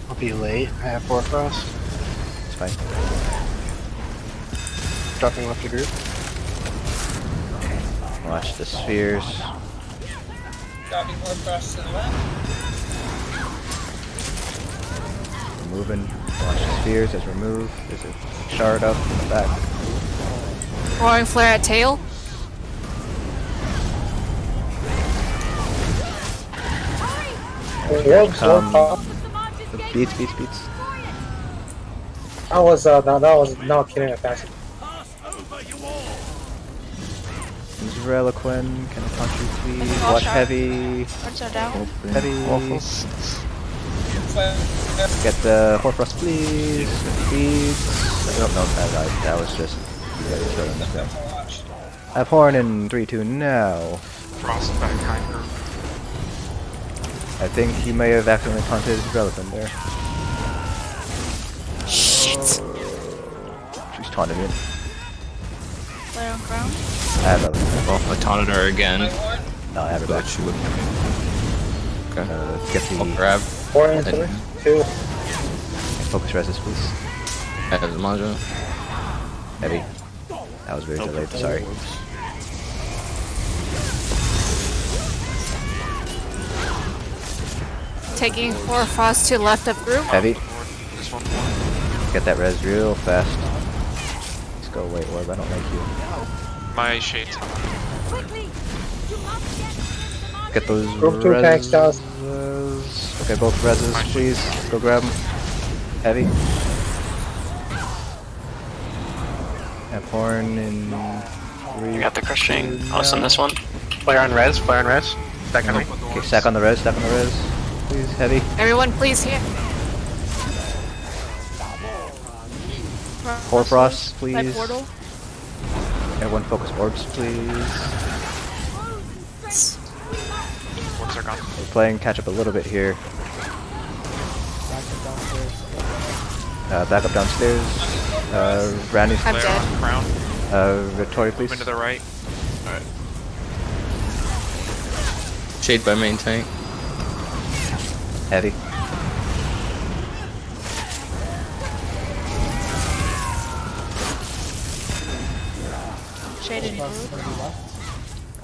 [SPEAKER 2] I'll be late. I have 4 frost.
[SPEAKER 1] It's fine.
[SPEAKER 2] Dropping left the group.
[SPEAKER 1] Watch the spheres.
[SPEAKER 10] Dropping 4 frost to the left.
[SPEAKER 1] We're moving. Watch the spheres as we move. There's a shard up in the back.
[SPEAKER 11] Roaring flare at tail.
[SPEAKER 1] Beats.
[SPEAKER 2] That was not killing a fast.
[SPEAKER 1] There's Reliquin. Can I punch you, please?
[SPEAKER 9] All
[SPEAKER 1] Watch
[SPEAKER 9] shard.
[SPEAKER 1] heavy.
[SPEAKER 9] Hearts are down.
[SPEAKER 1] Heavy. Get the Horfrost, please. Beats. I don't know if that died. That was just. I have horn in 3, 2 now.
[SPEAKER 6] Frost back behind group.
[SPEAKER 1] I think he may have accidentally punted Reliquin there.
[SPEAKER 11] Shit.
[SPEAKER 1] She's taunting me.
[SPEAKER 9] Player on ground.
[SPEAKER 1] I have Reliquin.
[SPEAKER 7] Well, I taunted her again.
[SPEAKER 1] No, I have her back.
[SPEAKER 7] But she wouldn't. Okay.
[SPEAKER 1] Let's get
[SPEAKER 7] I'll
[SPEAKER 1] the
[SPEAKER 7] grab.
[SPEAKER 2] 4 and 3, 2.
[SPEAKER 1] focus reses, please.
[SPEAKER 7] I have the Maja.
[SPEAKER 1] Heavy. That was very delayed, sorry.
[SPEAKER 11] Taking 4 frost to left of group.
[SPEAKER 1] Heavy.
[SPEAKER 6] This one more.
[SPEAKER 1] Get that res real fast. Let's go away, Orb, I don't like you.
[SPEAKER 6] My shades.
[SPEAKER 13] Quickly! You must get to the
[SPEAKER 1] Get those
[SPEAKER 2] Group 2 tanks, guys.
[SPEAKER 1] reses. Okay, both reses, please. Go grab them. Heavy. Have horn in 3.
[SPEAKER 5] You got the crushing. I'll send this one.
[SPEAKER 2] Player on res. Stack on me.
[SPEAKER 1] Okay, stack on the res, Please, heavy.
[SPEAKER 11] Everyone, please here.
[SPEAKER 1] Horfrost,
[SPEAKER 9] By
[SPEAKER 1] please.
[SPEAKER 9] portal.
[SPEAKER 1] Everyone focus orbs, please.
[SPEAKER 6] Orbs are gone.
[SPEAKER 1] We're playing catch up a little bit here. Back up downstairs. Randy's
[SPEAKER 11] I'm
[SPEAKER 6] Flare
[SPEAKER 11] dead.
[SPEAKER 6] on crown.
[SPEAKER 1] Vittori, please.
[SPEAKER 6] Move into the right.
[SPEAKER 3] Alright.
[SPEAKER 7] Shade by main tank.
[SPEAKER 1] Heavy.
[SPEAKER 9] Shade in group.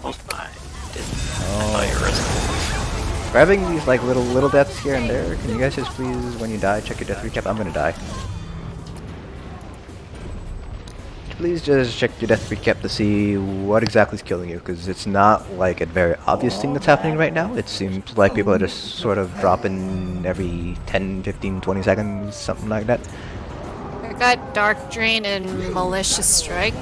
[SPEAKER 5] Oh, I didn't. You're resting.
[SPEAKER 1] Grabbing these like little deaths here and there. Can you guys just please, when you die, check your death recap? I'm gonna die. Please just check your death recap to see what exactly is killing you, because it's not like a very obvious thing that's happening right now. It seems like people are just sort of dropping every 10, 15, 20 seconds, something like that.
[SPEAKER 11] I got Dark Drain and Malicious Strike.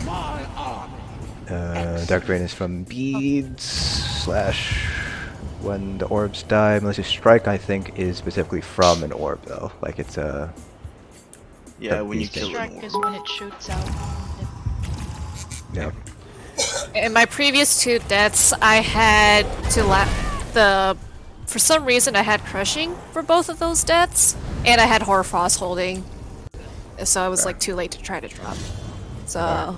[SPEAKER 1] Dark Drain is from beads / when the orbs die. Malicious Strike, I think, is specifically from an orb, though. Like it's a.
[SPEAKER 3] Yeah, when you kill
[SPEAKER 9] Strike
[SPEAKER 3] an
[SPEAKER 9] is
[SPEAKER 3] orb.
[SPEAKER 9] when it shoots out.
[SPEAKER 1] Yeah.
[SPEAKER 11] In my previous 2 deaths, I had to the for some reason I had crushing for both of those deaths, and I had Horror Frost holding, so I was like too late to try to drop. So,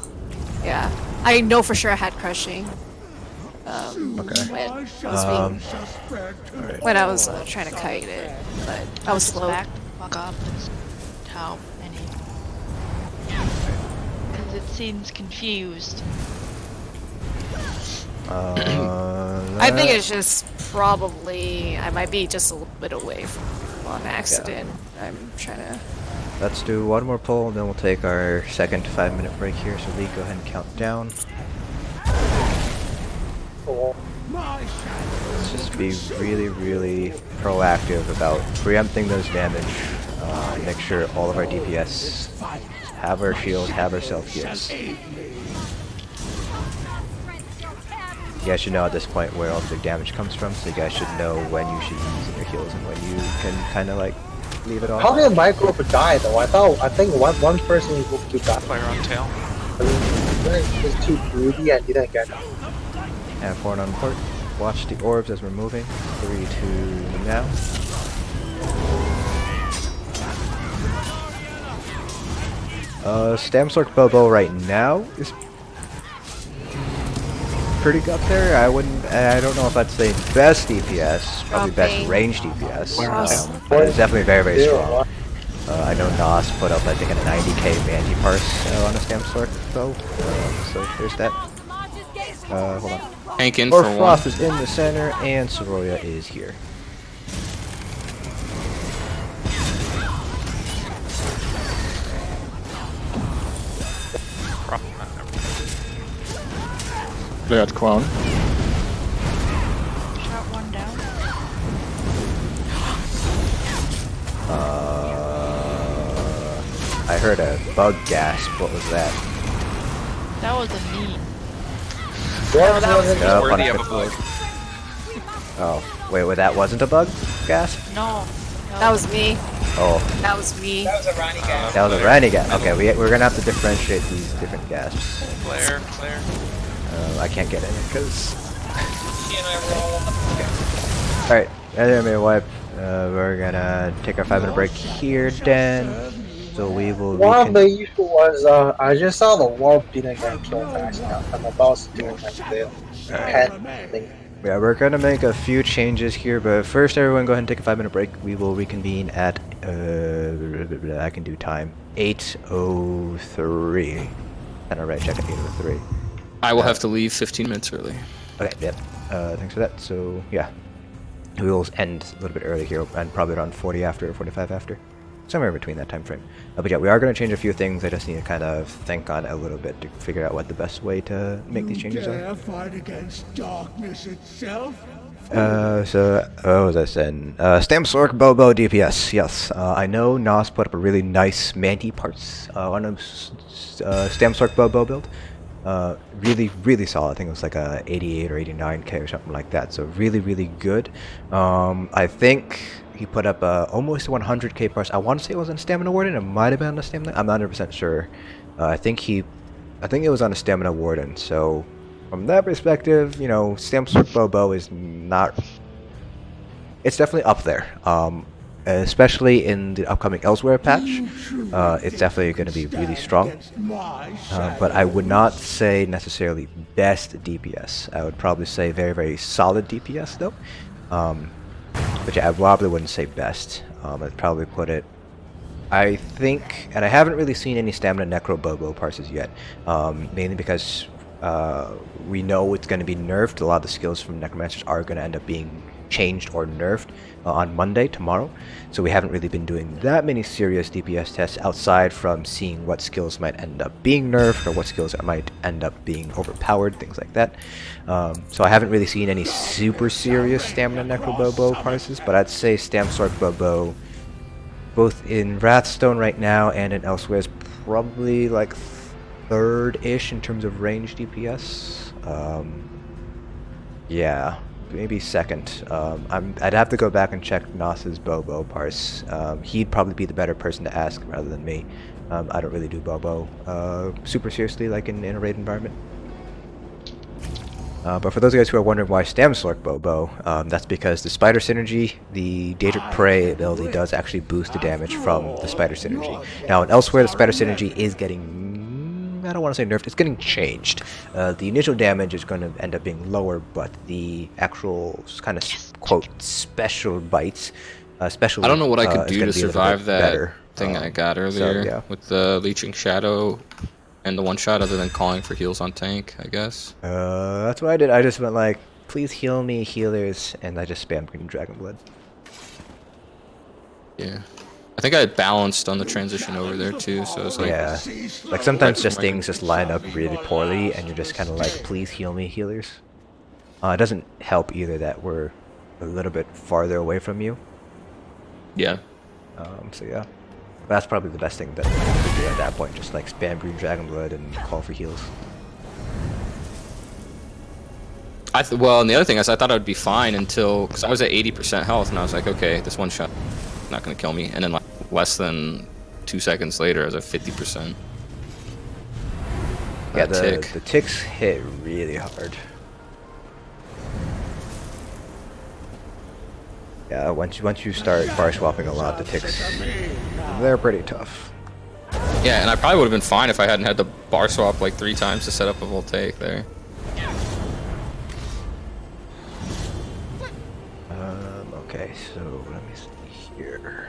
[SPEAKER 11] yeah, I know for sure I had crushing. When I was trying to kite it, but I was slow.
[SPEAKER 9] Back the fuck up. How many? Because it seems confused.
[SPEAKER 11] I think it's just probably I might be just a little bit away from on accident. Yeah. I'm trying to.
[SPEAKER 1] Let's do one more pull, and then we'll take our second 5-minute break here. So Lee, go ahead and count down. Let's just be really, really proactive about preempting those damage. Make sure all of our DPS have our shields, have our self-heals. You guys should know at this point where all the big damage comes from, so you guys should know when you should be using your heals and when you can kind of like leave it off.
[SPEAKER 2] How did my group die though? I think one person in group 2 died.
[SPEAKER 6] Player on tail.
[SPEAKER 2] I mean, he was too greedy and didn't get it.
[SPEAKER 1] And forward on port. Watch the orbs as we're moving. 3, 2, now. Stamsork Bobo right now is pretty good up there. I don't know if I'd say best DPS, probably best range DPS. But it's definitely very, very strong. I know Nas put up, I think, a 90k Manti Parse on a Stamsork though. So there's that. Hold on.
[SPEAKER 7] Hankin for one.
[SPEAKER 1] Frost is in the center, and Soroya is here.
[SPEAKER 4] They had Clown.
[SPEAKER 9] Shot one down.
[SPEAKER 1] I heard a bug gasp. What was that?
[SPEAKER 9] That was a me.
[SPEAKER 1] No,
[SPEAKER 6] worthy of a bug.
[SPEAKER 1] Oh, wait, that wasn't a bug gasp?
[SPEAKER 9] No.
[SPEAKER 11] That was me.
[SPEAKER 1] Oh.
[SPEAKER 11] That was me.
[SPEAKER 10] That was a Ronnie guy.
[SPEAKER 1] That was a Randy gasp. Okay, we're gonna have to differentiate these different gasps.
[SPEAKER 6] Claire.
[SPEAKER 1] I can't get in because.
[SPEAKER 10] She and I were all.
[SPEAKER 1] Alright, anyway, wipe. We're gonna take our 5-minute break here, then. So we will.
[SPEAKER 2] One of the issue was I just saw the warp didn't get killed fast enough. I'm about to do like the head thing.
[SPEAKER 1] Yeah, we're gonna make a few changes here, but first, everyone, go ahead and take a 5-minute break. We will reconvene at I can do time 8:03. And right, check at 8:03.
[SPEAKER 7] I will have to leave 15 minutes early.
[SPEAKER 1] Okay, yep. Thanks for that. So yeah, we will end a little bit early here, and probably around 40 after or 45 after. Somewhere between that time frame. But yeah, we are going to change a few things. I just need to kind of think on it a little bit to figure out what the best way to make these changes are.
[SPEAKER 8] Fight against darkness itself?
[SPEAKER 1] So what was I saying? Stamsork Bobo DPS. Yes, I know Nas put up a really nice Manti Parse on a Stamsork Bobo build. Really, really solid. I think it was like a 88 or 89k or something like that. So really, really good. I think he put up almost 100k parse. I want to say it was on Stamina Warden. It might have been on a Stamina. I'm not 100% sure. I think it was on a Stamina Warden. So from that perspective, you know, Stamsork Bobo is not. It's definitely up there. Especially in the upcoming Elsewhere patch, it's definitely going to be really strong. But I would not say necessarily best DPS. I would probably say very, very solid DPS though. But yeah, I probably wouldn't say best. I'd probably put it. I think, and I haven't really seen any Stamina Necro Bobo parses yet, mainly because we know it's going to be nerfed. A lot of the skills from Necromancers are going to end up being changed or nerfed on Monday, tomorrow. So we haven't really been doing that many serious DPS tests outside from seeing what skills might end up being nerfed or what skills might end up being overpowered, things like that. So I haven't really seen any super serious Stamina Necro Bobo parses, but I'd say Stamsork Bobo, both in Wrathstone right now and in Elsewhere, is probably like third-ish in terms of range DPS. Yeah. Maybe second. I'd have to go back and check Nas's Bobo parse. He'd probably be the better person to ask rather than me. I don't really do Bobo super seriously like in a raid environment. But for those guys who are wondering why Stamslork Bow, that's because the Spider Synergy, the Daedric Prey ability does actually boost the damage from the Spider Synergy. Now, elsewhere, the Spider Synergy is getting, I don't want to say nerfed, it's getting changed. The initial damage is going to end up being lower, but the actual kind of, quote, special bites, especially
[SPEAKER 7] I don't know what I could
[SPEAKER 1] is
[SPEAKER 7] do
[SPEAKER 1] gonna
[SPEAKER 7] to
[SPEAKER 1] be a little bit
[SPEAKER 7] survive that
[SPEAKER 1] better.
[SPEAKER 7] thing I got earlier
[SPEAKER 1] yeah.
[SPEAKER 7] with the Leeching Shadow and the one shot, other than calling for heals on tank, I guess.
[SPEAKER 1] That's what I did. I just went like, please heal me, healers, and I just spammed Green Dragon Blood.
[SPEAKER 7] Yeah. I think I had balanced on the transition over there too, so it's like...
[SPEAKER 1] Yeah. Like sometimes just things just line up really poorly, and you're just kind of like, please heal me, healers. It doesn't help either that we're a little bit farther away from you.
[SPEAKER 7] Yeah.
[SPEAKER 1] So yeah. That's probably the best thing that you could do at that point, just like spam Green Dragon Blood and call for heals.
[SPEAKER 7] Well, and the other thing is I thought I would be fine until, because I was at 80% health, and I was like, okay, this one shot not going to kill me. And then like less than 2 seconds later, I was at 50%.
[SPEAKER 1] Yeah, the ticks hit really hard. Yeah, once you start bar swapping a lot, the ticks, they're pretty tough.
[SPEAKER 7] Yeah, and I probably would have been fine if I hadn't had to bar swap like 3 times to set up a Voltaic there.
[SPEAKER 1] Okay, so let me see here.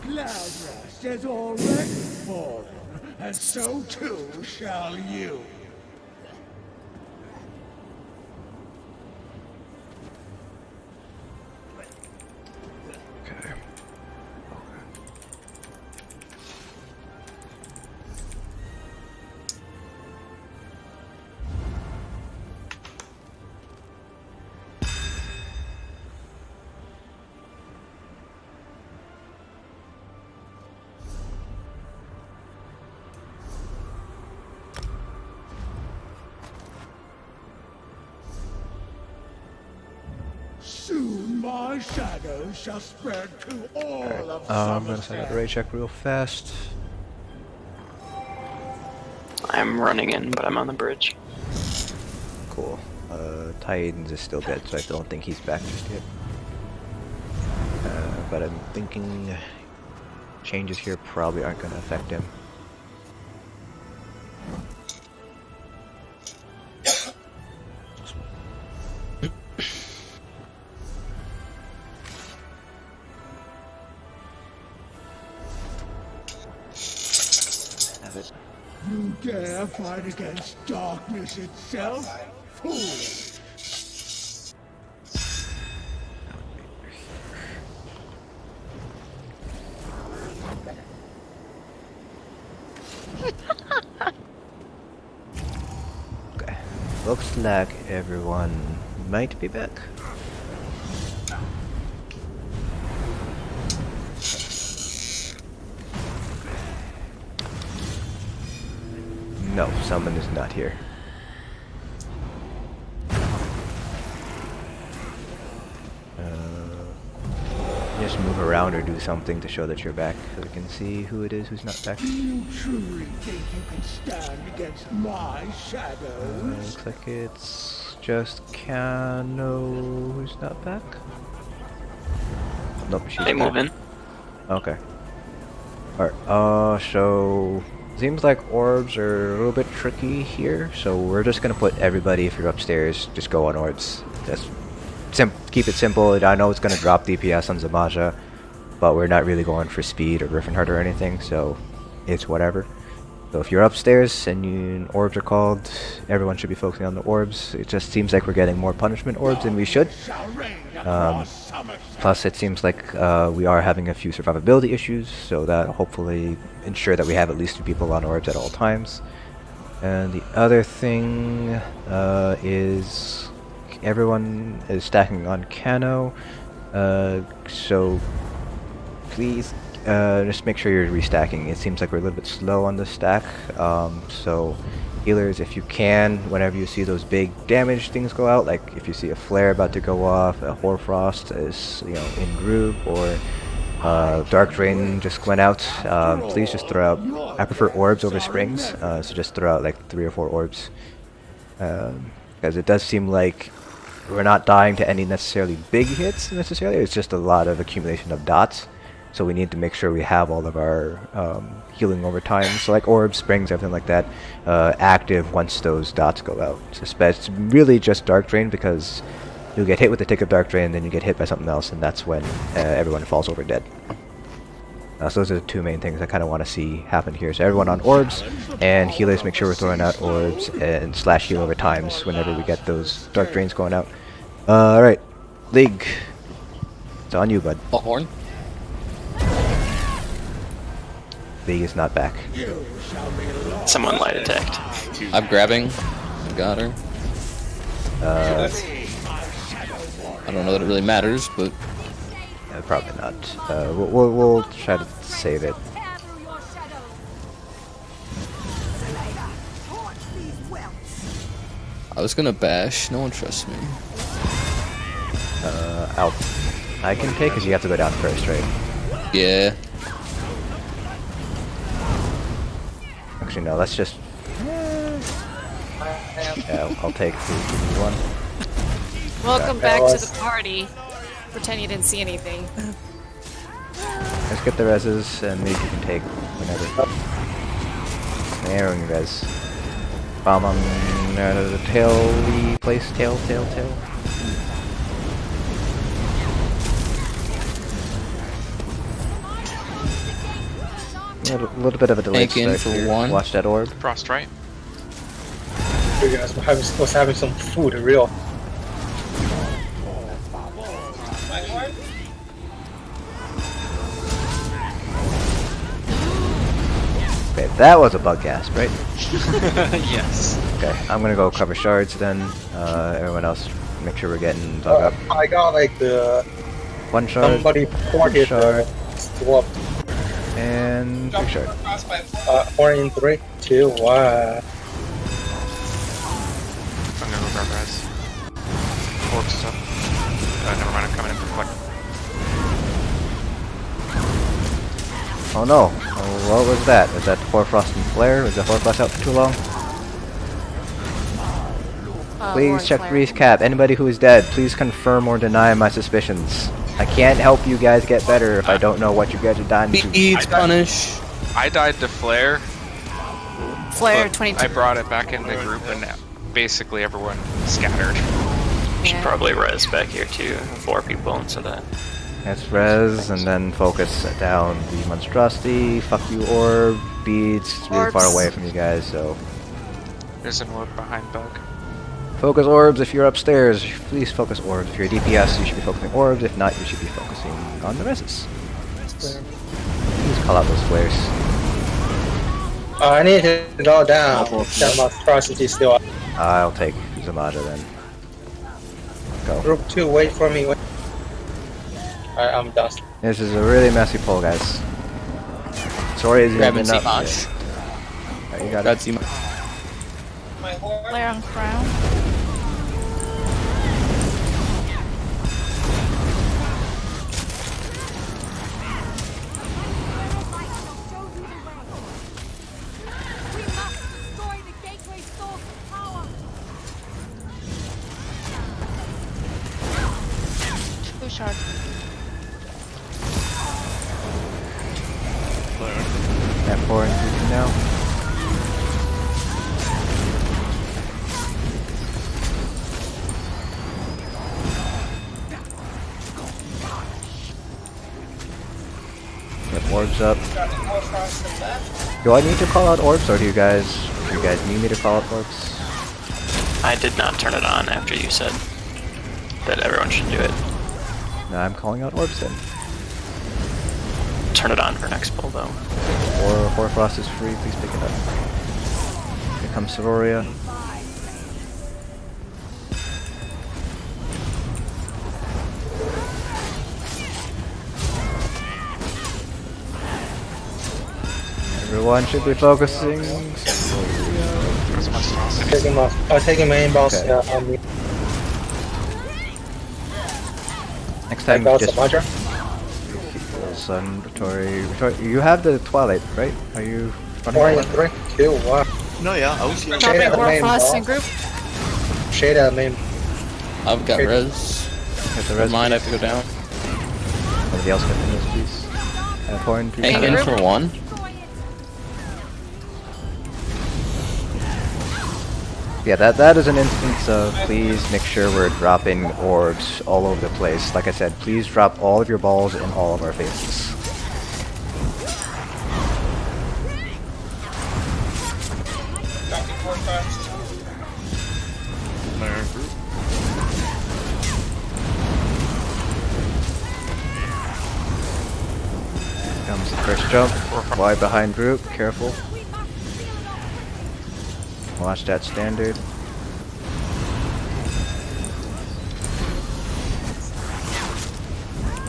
[SPEAKER 8] Cloudrest has already fallen, and so too shall you.
[SPEAKER 1] Okay.
[SPEAKER 8] Soon my shadow shall spread to all of
[SPEAKER 1] I'm gonna set
[SPEAKER 8] Somerset.
[SPEAKER 1] up the raid check real fast.
[SPEAKER 5] I'm running in, but I'm on the bridge.
[SPEAKER 1] Cool. Titans is still dead, so I don't think he's back just yet. But I'm thinking changes here probably aren't gonna affect him.
[SPEAKER 8] You dare fight against darkness itself? Foolish!
[SPEAKER 1] Okay. Looks like everyone might be back. No, someone is not here. Just move around or do something to show that you're back so we can see who it is who's not back.
[SPEAKER 8] Do you truly think you can stand against my shadows?
[SPEAKER 1] Looks like it's just Kano who's not back. Nope, she's
[SPEAKER 5] They
[SPEAKER 1] back.
[SPEAKER 5] move in.
[SPEAKER 1] Okay. Alright, so seems like orbs are a little bit tricky here, so we're just gonna put everybody, if you're upstairs, just go on orbs. Just keep it simple. I know it's gonna drop DPS on Zamaja, but we're not really going for speed or Griffin Heart or anything, so it's whatever. So if you're upstairs and orbs are called, everyone should be focusing on the orbs. It just seems like we're getting more punishment orbs than we should. Plus it seems like we are having a few survivability issues, so that hopefully ensure that we have at least 2 people on orbs at all times. And the other thing is everyone is stacking on Kano. So please just make sure you're restacking. It seems like we're a little bit slow on the stack. So healers, if you can, whenever you see those big damage things go out, like if you see a flare about to go off, a Hoarfrost is in group, or Dark Drain just went out, please just throw out. I prefer orbs over springs, so just throw out like 3 or 4 orbs, because it does seem like we're not dying to any necessarily big hits necessarily. It's just a lot of accumulation of dots. So we need to make sure we have all of our healing over time. So like orbs, springs, everything like that, active once those dots go out. So it's really just Dark Drain, because you'll get hit with the tick of Dark Drain, and then you get hit by something else, and that's when everyone falls over dead. So those are the 2 main things I kind of want to see happen here. So everyone on orbs, and healers, make sure we're throwing out orbs and / heal over times whenever we get those Dark Drains going out. Alright, League. It's on you, bud.
[SPEAKER 7] Bullhorn.
[SPEAKER 1] League is not back.
[SPEAKER 5] Someone light attacked.
[SPEAKER 7] I'm grabbing. Got her. I don't know that it really matters, but
[SPEAKER 1] probably not. We'll try to save it.
[SPEAKER 7] I was gonna bash. No one trusts me.
[SPEAKER 1] I can take, because you have to go down first, right?
[SPEAKER 7] Yeah.
[SPEAKER 1] Actually, no. Let's just. Yeah, I'll take 3, 2, 1.
[SPEAKER 11] Welcome back to the party. Pretend you didn't see anything.
[SPEAKER 1] Let's get the reses, and maybe you can take whenever. Narrowing res. Bomb on the tail place. Tail. A little bit of a delay.
[SPEAKER 7] Take in for
[SPEAKER 1] here.
[SPEAKER 7] 1.
[SPEAKER 1] Watch that orb.
[SPEAKER 6] Frost right.
[SPEAKER 2] You guys was having some food, real.
[SPEAKER 1] Okay, that was a bug gasp, right?
[SPEAKER 6] Yes.
[SPEAKER 1] Okay, I'm gonna go cover shards then. Everyone else, make sure we're getting bug up.
[SPEAKER 2] I got like the
[SPEAKER 1] 1 shard.
[SPEAKER 2] somebody ported swap.
[SPEAKER 1] And 3 shard.
[SPEAKER 2] 4 in 3, 2, 1.
[SPEAKER 6] I'm gonna go grab res. Orbs is up. Never mind, I'm coming in for flick.
[SPEAKER 1] Oh no! Oh, what was that? Was that Hoarfrost and Flare? Was the Hoarfrost out for too long? Please check recap. Anybody who is dead, please confirm or deny my suspicions. I can't help you guys get better if I don't know what you guys are dying to.
[SPEAKER 7] Beads punish.
[SPEAKER 6] I died to flare.
[SPEAKER 11] Flare 22.
[SPEAKER 6] I brought it back in the group, and basically everyone scattered.
[SPEAKER 5] Should probably res back here too. 4 people instead of that.
[SPEAKER 1] Let's res and then focus down the monstrosity. Fuck you, orb. Beads. It's really far
[SPEAKER 11] Orbs.
[SPEAKER 1] away from you guys, so.
[SPEAKER 6] There's an orb behind bug.
[SPEAKER 1] Focus orbs if you're upstairs. Please focus orbs. If you're a DPS, you should be focusing orbs. If not, you should be focusing on the reses. Please call out those flares.
[SPEAKER 2] I need to go down. That monstrosity still up.
[SPEAKER 1] I'll take Zamada then. Go.
[SPEAKER 2] Group 2, wait for me. Alright, I'm done.
[SPEAKER 1] This is a really messy pull, guys. Sorry, it's
[SPEAKER 7] Grabbing
[SPEAKER 1] even up.
[SPEAKER 7] Zimash.
[SPEAKER 1] Alright, you got
[SPEAKER 7] Got
[SPEAKER 1] it.
[SPEAKER 7] Zimash.
[SPEAKER 9] Flare on crown.
[SPEAKER 13] We must destroy the gateway source of power.
[SPEAKER 9] 2 shard.
[SPEAKER 1] At 4 and 2 now. Get orbs up. Do I need to call out orbs, or do you guys need me to call out orbs?
[SPEAKER 5] I did not turn it on after you said that everyone should do it.
[SPEAKER 1] No, I'm calling out orbs then.
[SPEAKER 5] Turn it on for next pull though.
[SPEAKER 1] Or Hoarfrost is free, please pick it up. Here comes Sororia. Everyone should be focusing.
[SPEAKER 6] There's my sauce.
[SPEAKER 2] Taking off. Taking main boss.
[SPEAKER 1] Okay.
[SPEAKER 2] Yeah, on me.
[SPEAKER 1] Next time,
[SPEAKER 2] Boss
[SPEAKER 1] just
[SPEAKER 2] Roger.
[SPEAKER 1] Sun, Vittori. You have the Twilight, right? Are you running?
[SPEAKER 2] 4 and
[SPEAKER 1] Twilight?
[SPEAKER 2] 3. 2. 1.
[SPEAKER 3] No, yeah, I was here.
[SPEAKER 2] Shade at the main
[SPEAKER 11] Frost
[SPEAKER 2] boss.
[SPEAKER 11] in group.
[SPEAKER 2] Shade at main.
[SPEAKER 7] I've got
[SPEAKER 2] Okay.
[SPEAKER 7] res.
[SPEAKER 1] Get the
[SPEAKER 7] Red
[SPEAKER 1] rest.
[SPEAKER 7] mine, I have to go down.
[SPEAKER 1] Somebody else get the rest, please. Horn, please.
[SPEAKER 7] Hang in for one.
[SPEAKER 1] Yeah, that is an instance of please make sure we're dropping orbs all over the place. Like I said, please drop all of your balls in all of our faces.
[SPEAKER 10] Dropping Warcraft.
[SPEAKER 3] Iron group.
[SPEAKER 1] Comes the first jump. Wide behind group. Careful. Watch that standard.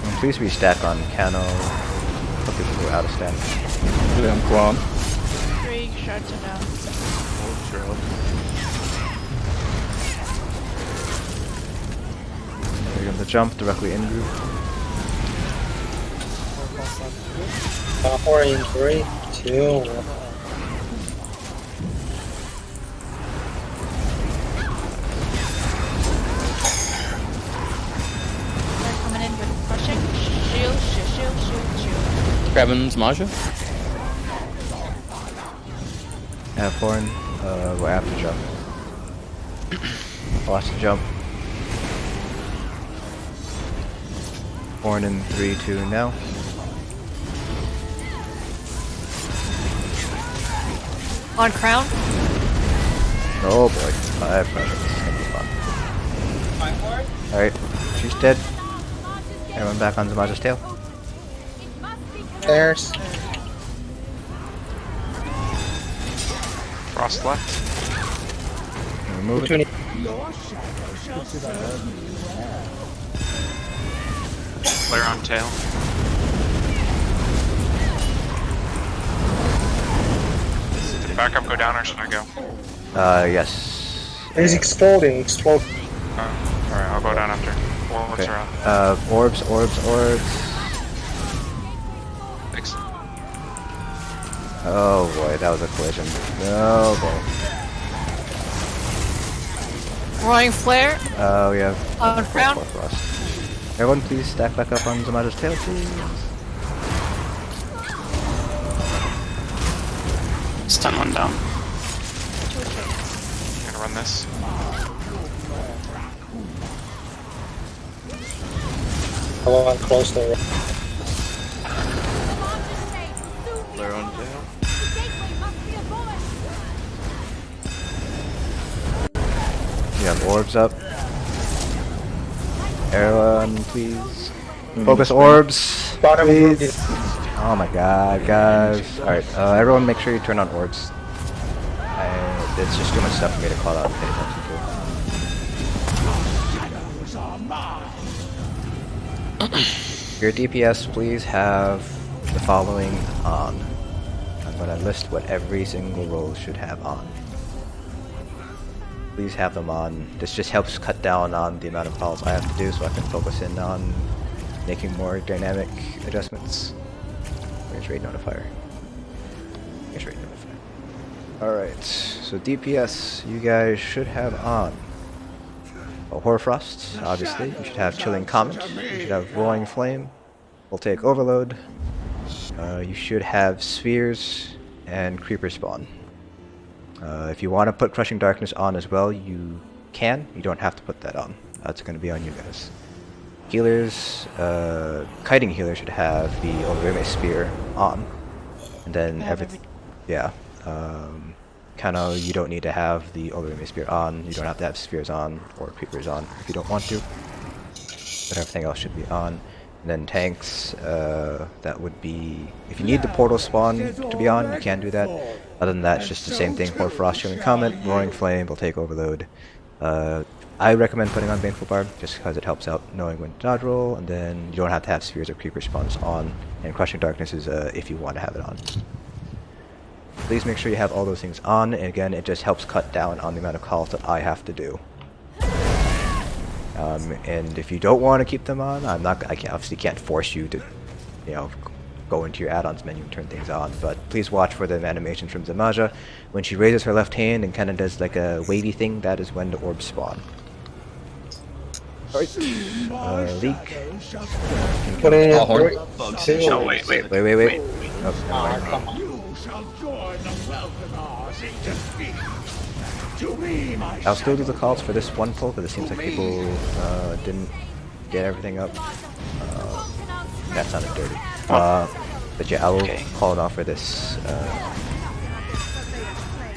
[SPEAKER 1] And please restack on Cano. For people who are out of stack.
[SPEAKER 4] Yeah, I'm Quan.
[SPEAKER 9] 3 shards are down.
[SPEAKER 1] We're going to jump directly in group.
[SPEAKER 2] 4 and 3. 2. 1.
[SPEAKER 9] They're coming in with crushing. Shield.
[SPEAKER 7] Grabbing Zamaja.
[SPEAKER 1] Have Horn. We'll have to jump. Watch the jump. Horn in 3, 2, now.
[SPEAKER 11] On crown.
[SPEAKER 1] Oh boy, I have pressure. This is gonna be fun.
[SPEAKER 10] Fine for it.
[SPEAKER 1] Alright, she's dead. Everyone back on Zamaja's tail.
[SPEAKER 2] There's.
[SPEAKER 6] Frost left.
[SPEAKER 1] Remove it.
[SPEAKER 6] Flare on tail. Did backup go down or should I go?
[SPEAKER 1] Yes.
[SPEAKER 2] It's exploding. Explode.
[SPEAKER 6] Alright, I'll go down after. What's
[SPEAKER 1] Okay.
[SPEAKER 6] around?
[SPEAKER 1] Orbs.
[SPEAKER 6] Thanks.
[SPEAKER 1] Oh boy, that was a collision. Oh boy.
[SPEAKER 11] Roaring flare.
[SPEAKER 1] We have
[SPEAKER 11] On crown.
[SPEAKER 1] Frost. Everyone please stack back up on Zamaja's tail, please.
[SPEAKER 5] Stun one down.
[SPEAKER 6] Gonna run this.
[SPEAKER 2] I want close to it.
[SPEAKER 3] Flare on tail.
[SPEAKER 1] You have orbs up. Everyone, please. Focus orbs,
[SPEAKER 2] Bottom group
[SPEAKER 1] please. Oh my god, guys. Alright, everyone make sure you turn on orbs. It's just too much stuff for me to call out and pay attention to. Your DPS, please have the following on. I'm going to list what every single role should have on. Please have them on. This just helps cut down on the amount of calls I have to do so I can focus in on making more dynamic adjustments. Where's Raid Notifier? Here's Raid Notifier. Alright, so DPS you guys should have on. Hoarfrost, obviously. You should have Chilling Comet. You should have Roaring Flame. We'll take Overload. You should have Spheres and Creeper Spawn. If you want to put Crushing Darkness on as well, you can. You don't have to put that on. That's going to be on you guys. Healers, Kiting Healer should have the Olorime Spear on. And then everything. Yeah. Kinda, you don't need to have the Olorime Spear on. You don't have to have Spheres on or Creepers on if you don't want to. But everything else should be on. And then tanks, that would be... If you need the Portal Spawn to be on, you can do that. Other than that, it's just the same thing. Hoarfrost, Chilling Comet, Roaring Flame will take Overload. I recommend putting on Baneful Barb just because it helps out knowing when to dodge roll, and then you don't have to have Spheres or Creeper Spawns on. And Crushing Darkness is if you want to have it on. please make sure you have all those things on. And again, it just helps cut down on the amount of calls that I have to do. And if you don't want to keep them on, obviously can't force you to, you know, go into your add-ons menu and turn things on. But please watch for the animations from Zamaja. When she raises her left hand and kind of does like a wavy thing, that is when the orbs spawn. Alright. Leak.
[SPEAKER 2] Put in
[SPEAKER 4] All horn.
[SPEAKER 5] No, wait.
[SPEAKER 1] Wait. Oh, never mind.
[SPEAKER 2] Come on.
[SPEAKER 8] You shall join the Welcomers in defeat. To me, my
[SPEAKER 1] I'll still do the calls for this one pull, because it seems like people didn't get everything up. That sounded dirty. But yeah, I will call it off for this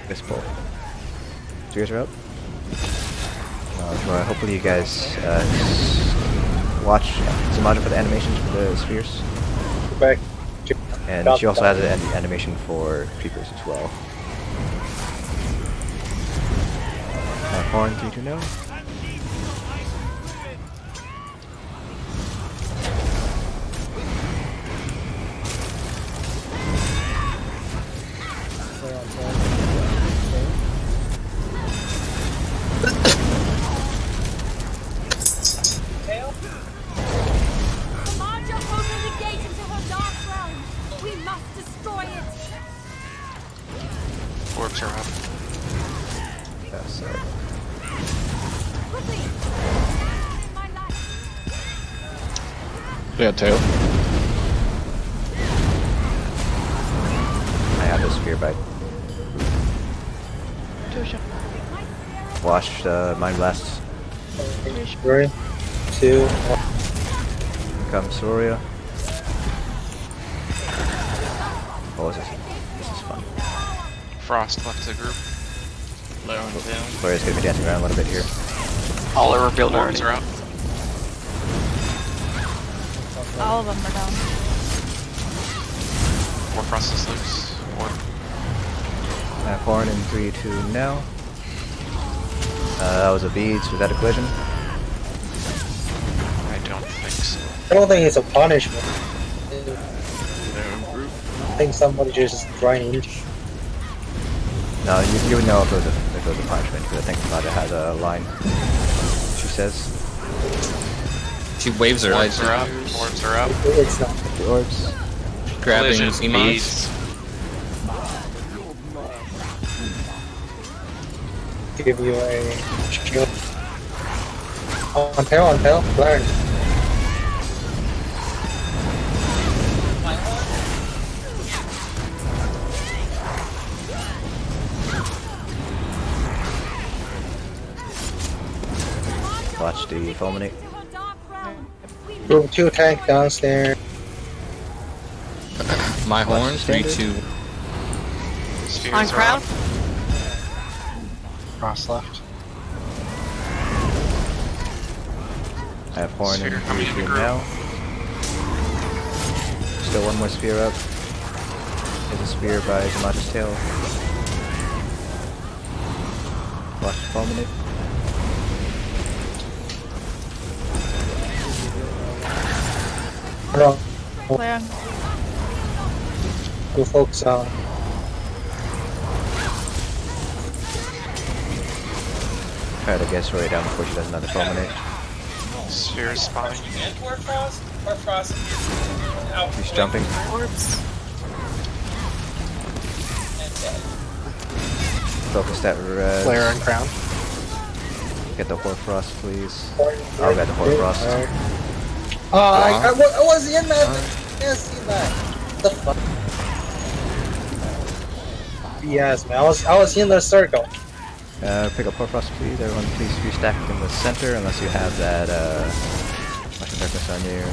[SPEAKER 1] this pull. Spears are up. Well, hopefully you guys watch Zamaja for the animations for the spheres.
[SPEAKER 2] Back.
[SPEAKER 1] And she also has an animation for creepers as well. Horn 3-2 no.
[SPEAKER 12] Clear on tail.
[SPEAKER 13] Commander, open the gate into her dark realm. We must destroy it.
[SPEAKER 6] Orbs are up.
[SPEAKER 1] Yes,
[SPEAKER 13] Quickly. My life.
[SPEAKER 4] They had tail.
[SPEAKER 1] I have the spear bite. Watch Mind Blast.
[SPEAKER 2] 3, 2, 1.
[SPEAKER 1] Here comes Soria. Oh, this is fun.
[SPEAKER 6] Frost left the group.
[SPEAKER 3] Layer on tail.
[SPEAKER 1] Soria's gonna be dancing around a little bit here.
[SPEAKER 5] All are revealed
[SPEAKER 6] Orbs
[SPEAKER 5] already.
[SPEAKER 6] are up.
[SPEAKER 9] All of them are down.
[SPEAKER 6] Or Frost is loose. Or
[SPEAKER 1] Horn in 3-2 now. That was a beads. Was that a collision?
[SPEAKER 6] I don't think so.
[SPEAKER 2] I don't think it's a punishment.
[SPEAKER 3] Layer on group.
[SPEAKER 2] I think somebody just running into.
[SPEAKER 1] No, you would know if it was a punishment, because I think Zamaja has a line. She says.
[SPEAKER 7] She waves her
[SPEAKER 6] Orbs
[SPEAKER 7] eyes
[SPEAKER 6] are up. Orbs are up.
[SPEAKER 2] It's not.
[SPEAKER 1] The orbs.
[SPEAKER 7] grabbing
[SPEAKER 6] Collision,
[SPEAKER 7] Emos.
[SPEAKER 6] beads.
[SPEAKER 2] Give you a shield. On tail, learn.
[SPEAKER 1] Watch the fulminate.
[SPEAKER 2] Group 2 tank downstairs.
[SPEAKER 7] My horn,
[SPEAKER 1] Standard.
[SPEAKER 7] 3-2.
[SPEAKER 6] Spheres
[SPEAKER 11] On
[SPEAKER 6] are
[SPEAKER 11] crown?
[SPEAKER 6] up.
[SPEAKER 2] Cross left.
[SPEAKER 1] I have Horn in
[SPEAKER 6] Sphere coming into
[SPEAKER 1] 3-2
[SPEAKER 6] group.
[SPEAKER 1] now. Still one more spear up. There's a spear by Zamaja's tail. Watch the fulminate.
[SPEAKER 2] No,
[SPEAKER 9] Clear.
[SPEAKER 2] go focus on.
[SPEAKER 1] Try to get Soria down before she does another fulminate.
[SPEAKER 6] Sphere is spawning.
[SPEAKER 10] And or Frost out.
[SPEAKER 1] She's jumping.
[SPEAKER 11] Orbs.
[SPEAKER 10] And dead.
[SPEAKER 1] Focus that red.
[SPEAKER 2] Flare and crown.
[SPEAKER 1] Get the Hoarfrost, please. I'll get the Hoarfrost.
[SPEAKER 2] I was in that. Yes, see that. The fuck. Yes, man. I was in the circle.
[SPEAKER 1] Pick up Hoarfrost, please. Everyone, please restack in the center, unless you have that mushroom darkness on you.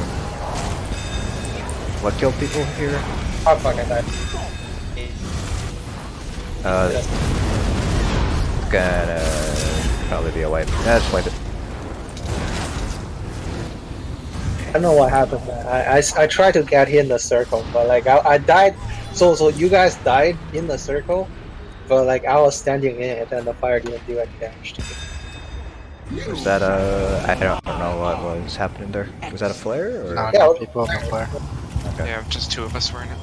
[SPEAKER 1] What killed people here?
[SPEAKER 2] Oh fuck, I died.
[SPEAKER 1] Gonna probably be a wipe. Yeah, just wipe it.
[SPEAKER 2] I don't know what happened, man. I tried to get in the circle, but like I died. So you guys died in the circle, but like I was standing in it, and the fire didn't do any damage to me.
[SPEAKER 1] Was that I don't know what was happening there. Was that a flare or?
[SPEAKER 2] Yeah, people on the flare.
[SPEAKER 1] Okay.
[SPEAKER 6] Yeah, just two of us were in it.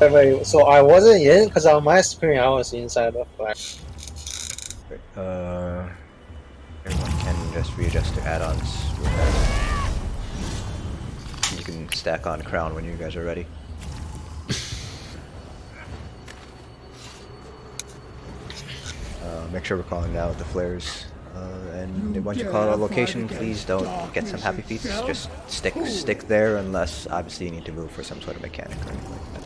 [SPEAKER 2] Wait, so I wasn't in because on my screen I was inside the flag.
[SPEAKER 1] Everyone can just readjust their add-ons real fast. You can stack on crown when you guys are ready. Make sure we're calling out the flares. And once you call out a location, please don't get some happy feet. Just stick there unless obviously you need to move for some sort of mechanic or anything like that.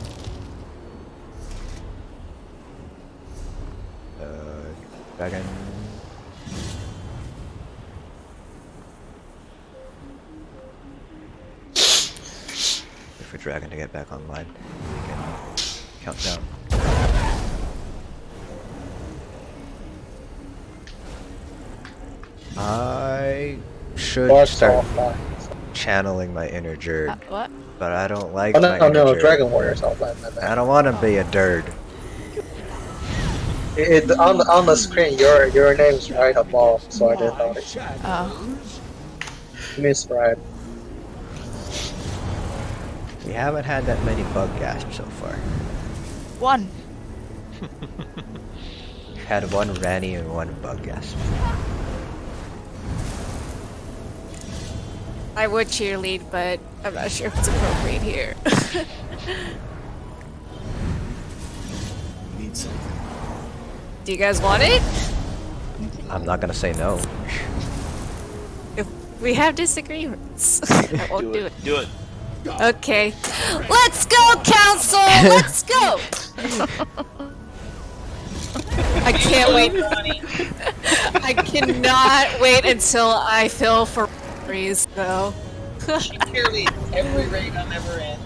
[SPEAKER 1] Dragon. Wait for Dragon to get back online. Again, countdown. I should start channeling my inner Jerd,
[SPEAKER 9] What?
[SPEAKER 1] but I don't like
[SPEAKER 2] Oh,
[SPEAKER 1] my
[SPEAKER 2] no,
[SPEAKER 1] inner
[SPEAKER 2] no,
[SPEAKER 1] Jerd.
[SPEAKER 2] Dragon Warrior's offline.
[SPEAKER 1] I don't want to be a Derd.
[SPEAKER 2] On the screen, your name's right above, so I just thought it.
[SPEAKER 9] Oh.
[SPEAKER 2] Miss Brad.
[SPEAKER 1] We haven't had that many bug gasps so far.
[SPEAKER 9] One.
[SPEAKER 1] We've had one Ranny and one bug gasp.
[SPEAKER 11] I would cheerlead, but I'm not sure if it's appropriate here.
[SPEAKER 3] Need something.
[SPEAKER 11] Do you guys want it?
[SPEAKER 1] I'm not gonna say no.
[SPEAKER 11] If we have disagreements, I won't do it.
[SPEAKER 3] Do it.
[SPEAKER 11] Okay. Let's go, Council! Let's go! I can't wait. I cannot wait until I fill for freeze, though.
[SPEAKER 10] She cheerleads every raid I'm ever in.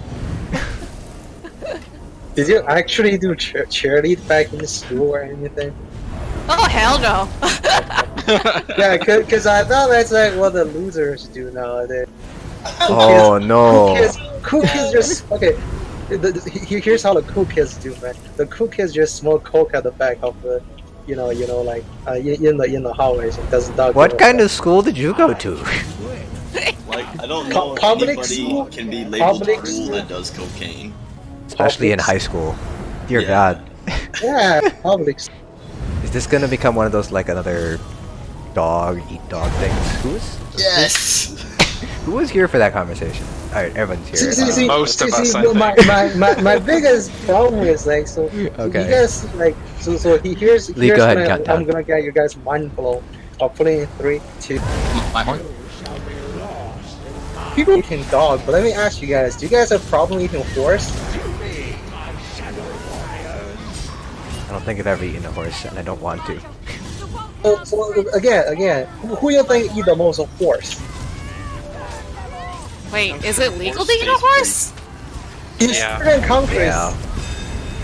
[SPEAKER 2] Did you actually do cheerlead back in school or anything?
[SPEAKER 11] Oh, hell no.
[SPEAKER 2] Yeah, cause I thought that's like what the losers do nowadays.
[SPEAKER 1] Oh no!
[SPEAKER 2] Cool kids just okay. Here's how the cool kids do, man. The cool kids just smoke coke at the back of the, in the hallways and does not.
[SPEAKER 1] What kind of school did you go to?
[SPEAKER 3] Like, I don't know if
[SPEAKER 2] Public
[SPEAKER 3] anybody
[SPEAKER 2] school?
[SPEAKER 3] can be labeled
[SPEAKER 2] Public
[SPEAKER 3] cool
[SPEAKER 2] school?
[SPEAKER 3] that does cocaine.
[SPEAKER 1] Especially in high school. Dear
[SPEAKER 3] Yeah.
[SPEAKER 1] God.
[SPEAKER 2] Yeah, public.
[SPEAKER 1] Is this gonna become one of those like another dog eat dog things?
[SPEAKER 3] Yes!
[SPEAKER 1] Who was here for that conversation? Alright, everyone's here.
[SPEAKER 2] See,
[SPEAKER 6] Most of us, I
[SPEAKER 2] my biggest problem is like so.
[SPEAKER 1] Okay.
[SPEAKER 2] You guys like so here's
[SPEAKER 1] Lee, go ahead and
[SPEAKER 2] when
[SPEAKER 1] count down.
[SPEAKER 2] I'm gonna get you guys mind blown. I'll put it in 3, 2.
[SPEAKER 7] My horn?
[SPEAKER 2] People eating dog, but let me ask you guys: do you guys have problem eating horse?
[SPEAKER 1] I don't think I've ever eaten a horse, and I don't want to.
[SPEAKER 2] So again, who you think eat the most of horse?
[SPEAKER 11] Wait, is it legal to eat a horse?
[SPEAKER 2] In
[SPEAKER 6] Yeah.
[SPEAKER 2] certain countries,
[SPEAKER 1] Yeah.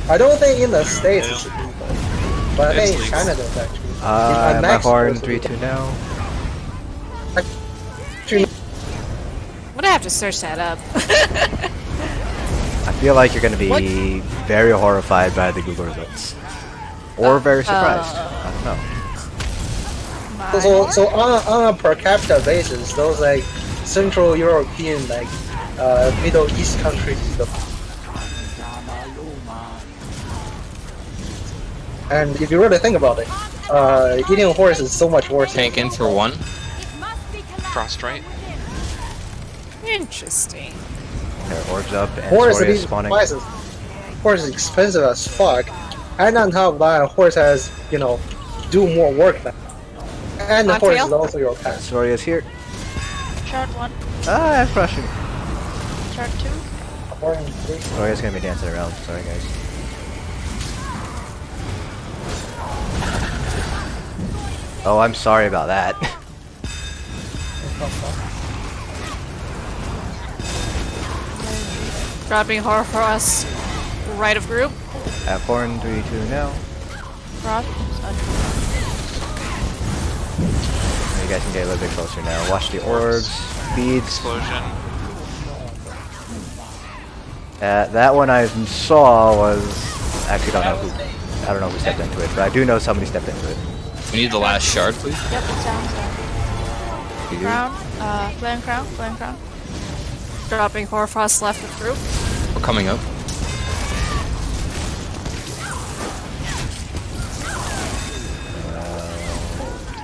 [SPEAKER 2] I don't think in the States it's legal, but I
[SPEAKER 6] It's
[SPEAKER 2] think in
[SPEAKER 6] legal.
[SPEAKER 2] Canada it's actually.
[SPEAKER 1] My
[SPEAKER 2] Mexico
[SPEAKER 1] horn
[SPEAKER 2] it's
[SPEAKER 1] 3-2 now.
[SPEAKER 11] I'm gonna have to search that up.
[SPEAKER 1] I feel like you're gonna be very horrified by the Google results. Or very surprised. I don't know.
[SPEAKER 2] So on a per capita basis, those like Central European, like Middle East countries, and if you really think about it, eating a horse is so much worse.
[SPEAKER 7] Tank in for one.
[SPEAKER 6] Frost right.
[SPEAKER 11] Interesting.
[SPEAKER 1] Their orbs up and
[SPEAKER 2] Horse
[SPEAKER 1] Soria
[SPEAKER 2] is
[SPEAKER 1] spawning.
[SPEAKER 2] prices. Horse is expensive as fuck, and on top of that, horse has do more work than. And the horse is also your pet.
[SPEAKER 1] Soria's here.
[SPEAKER 9] Shard 1.
[SPEAKER 1] Ah, I'm crushing.
[SPEAKER 9] Shard 2.
[SPEAKER 1] Soria's gonna be dancing around. Sorry, guys. Oh, I'm sorry about that.
[SPEAKER 11] Dropping horror for us. Right of group.
[SPEAKER 1] At horn 3-2 now.
[SPEAKER 9] Frost.
[SPEAKER 1] You guys can get a little bit closer now. Watch the orbs, beads.
[SPEAKER 6] Explosion.
[SPEAKER 1] That one I saw was actually I don't know who stepped into it, but I do know somebody stepped into it.
[SPEAKER 7] We need the last shard, please.
[SPEAKER 9] Yep, it's down. Crown. Flame crown. Flame crown.
[SPEAKER 11] Dropping Horfrost left of group.
[SPEAKER 7] We're coming up.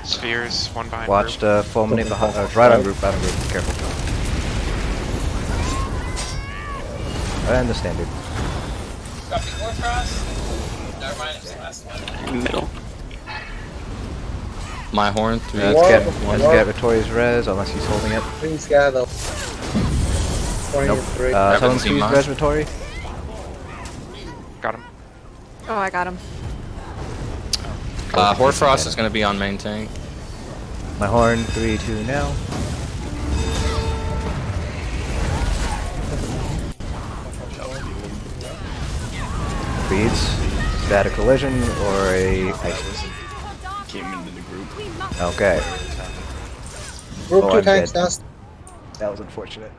[SPEAKER 6] Spheres, one behind
[SPEAKER 1] Watch
[SPEAKER 6] group.
[SPEAKER 1] the fulminate behind. Right on group. Careful. And the standard.
[SPEAKER 10] Copy Warfrost. Never mind, it's the last one.
[SPEAKER 5] Middle.
[SPEAKER 7] My horn, 3.
[SPEAKER 1] Let's get Vittoria's res, unless he's holding it.
[SPEAKER 2] Please gather. 20
[SPEAKER 1] Nope.
[SPEAKER 2] and 3.
[SPEAKER 1] Someone
[SPEAKER 7] see
[SPEAKER 1] sees
[SPEAKER 7] mine.
[SPEAKER 1] res Vittori.
[SPEAKER 6] Got him.
[SPEAKER 11] Oh, I got him.
[SPEAKER 7] Hoarfrost is going to be on main tank.
[SPEAKER 1] My horn, 3-2 now. Beads, static collision, or a ice.
[SPEAKER 3] Came into the group.
[SPEAKER 1] Okay.
[SPEAKER 2] Group
[SPEAKER 1] Oh,
[SPEAKER 2] 2
[SPEAKER 1] I'm
[SPEAKER 2] tanks
[SPEAKER 1] dead.
[SPEAKER 2] down.
[SPEAKER 1] That was unfortunate.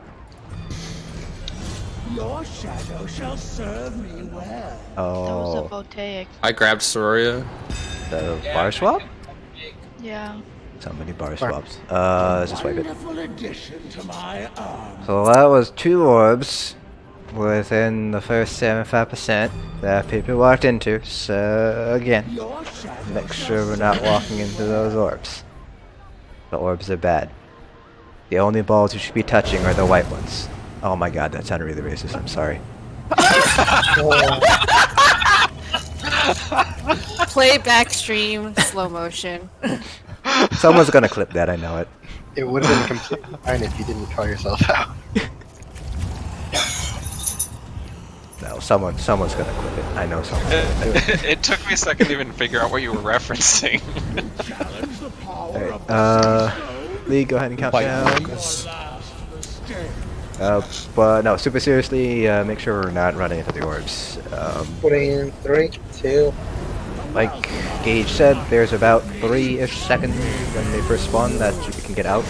[SPEAKER 8] Your shadow shall serve me well.
[SPEAKER 9] That was a
[SPEAKER 1] Oh,
[SPEAKER 9] voltaic.
[SPEAKER 7] I grabbed Soria.
[SPEAKER 1] the bar swap?
[SPEAKER 9] Yeah.
[SPEAKER 1] So many bar swaps. Let's just wipe it.
[SPEAKER 8] Wonderful addition to my arm.
[SPEAKER 1] So that was 2 orbs within the first 75% that people walked into. So again,
[SPEAKER 8] Your shadow
[SPEAKER 1] make
[SPEAKER 8] shall
[SPEAKER 1] sure we're not
[SPEAKER 8] serve
[SPEAKER 1] walking
[SPEAKER 8] me
[SPEAKER 1] into those orbs. The orbs are bad. The only balls you should be touching are the white ones. Oh my god, that sounded really racist. I'm sorry.
[SPEAKER 11] Play back stream, slow motion.
[SPEAKER 1] Someone's gonna clip that, I know it.
[SPEAKER 14] It would have been completely fine if you didn't call yourself out.
[SPEAKER 1] No, someone's gonna clip it. I know someone's gonna do it.
[SPEAKER 6] It took me a second to even figure out what you were referencing.
[SPEAKER 8] challenge the power
[SPEAKER 1] Alright,
[SPEAKER 8] of the
[SPEAKER 1] Lee, go ahead and count down.
[SPEAKER 8] last mistake.
[SPEAKER 1] But no, super seriously, make sure we're not running into the orbs.
[SPEAKER 2] Putting in 3, 2.
[SPEAKER 1] Like Gage said, there's about 3-ish seconds when they first spawn that you can get out.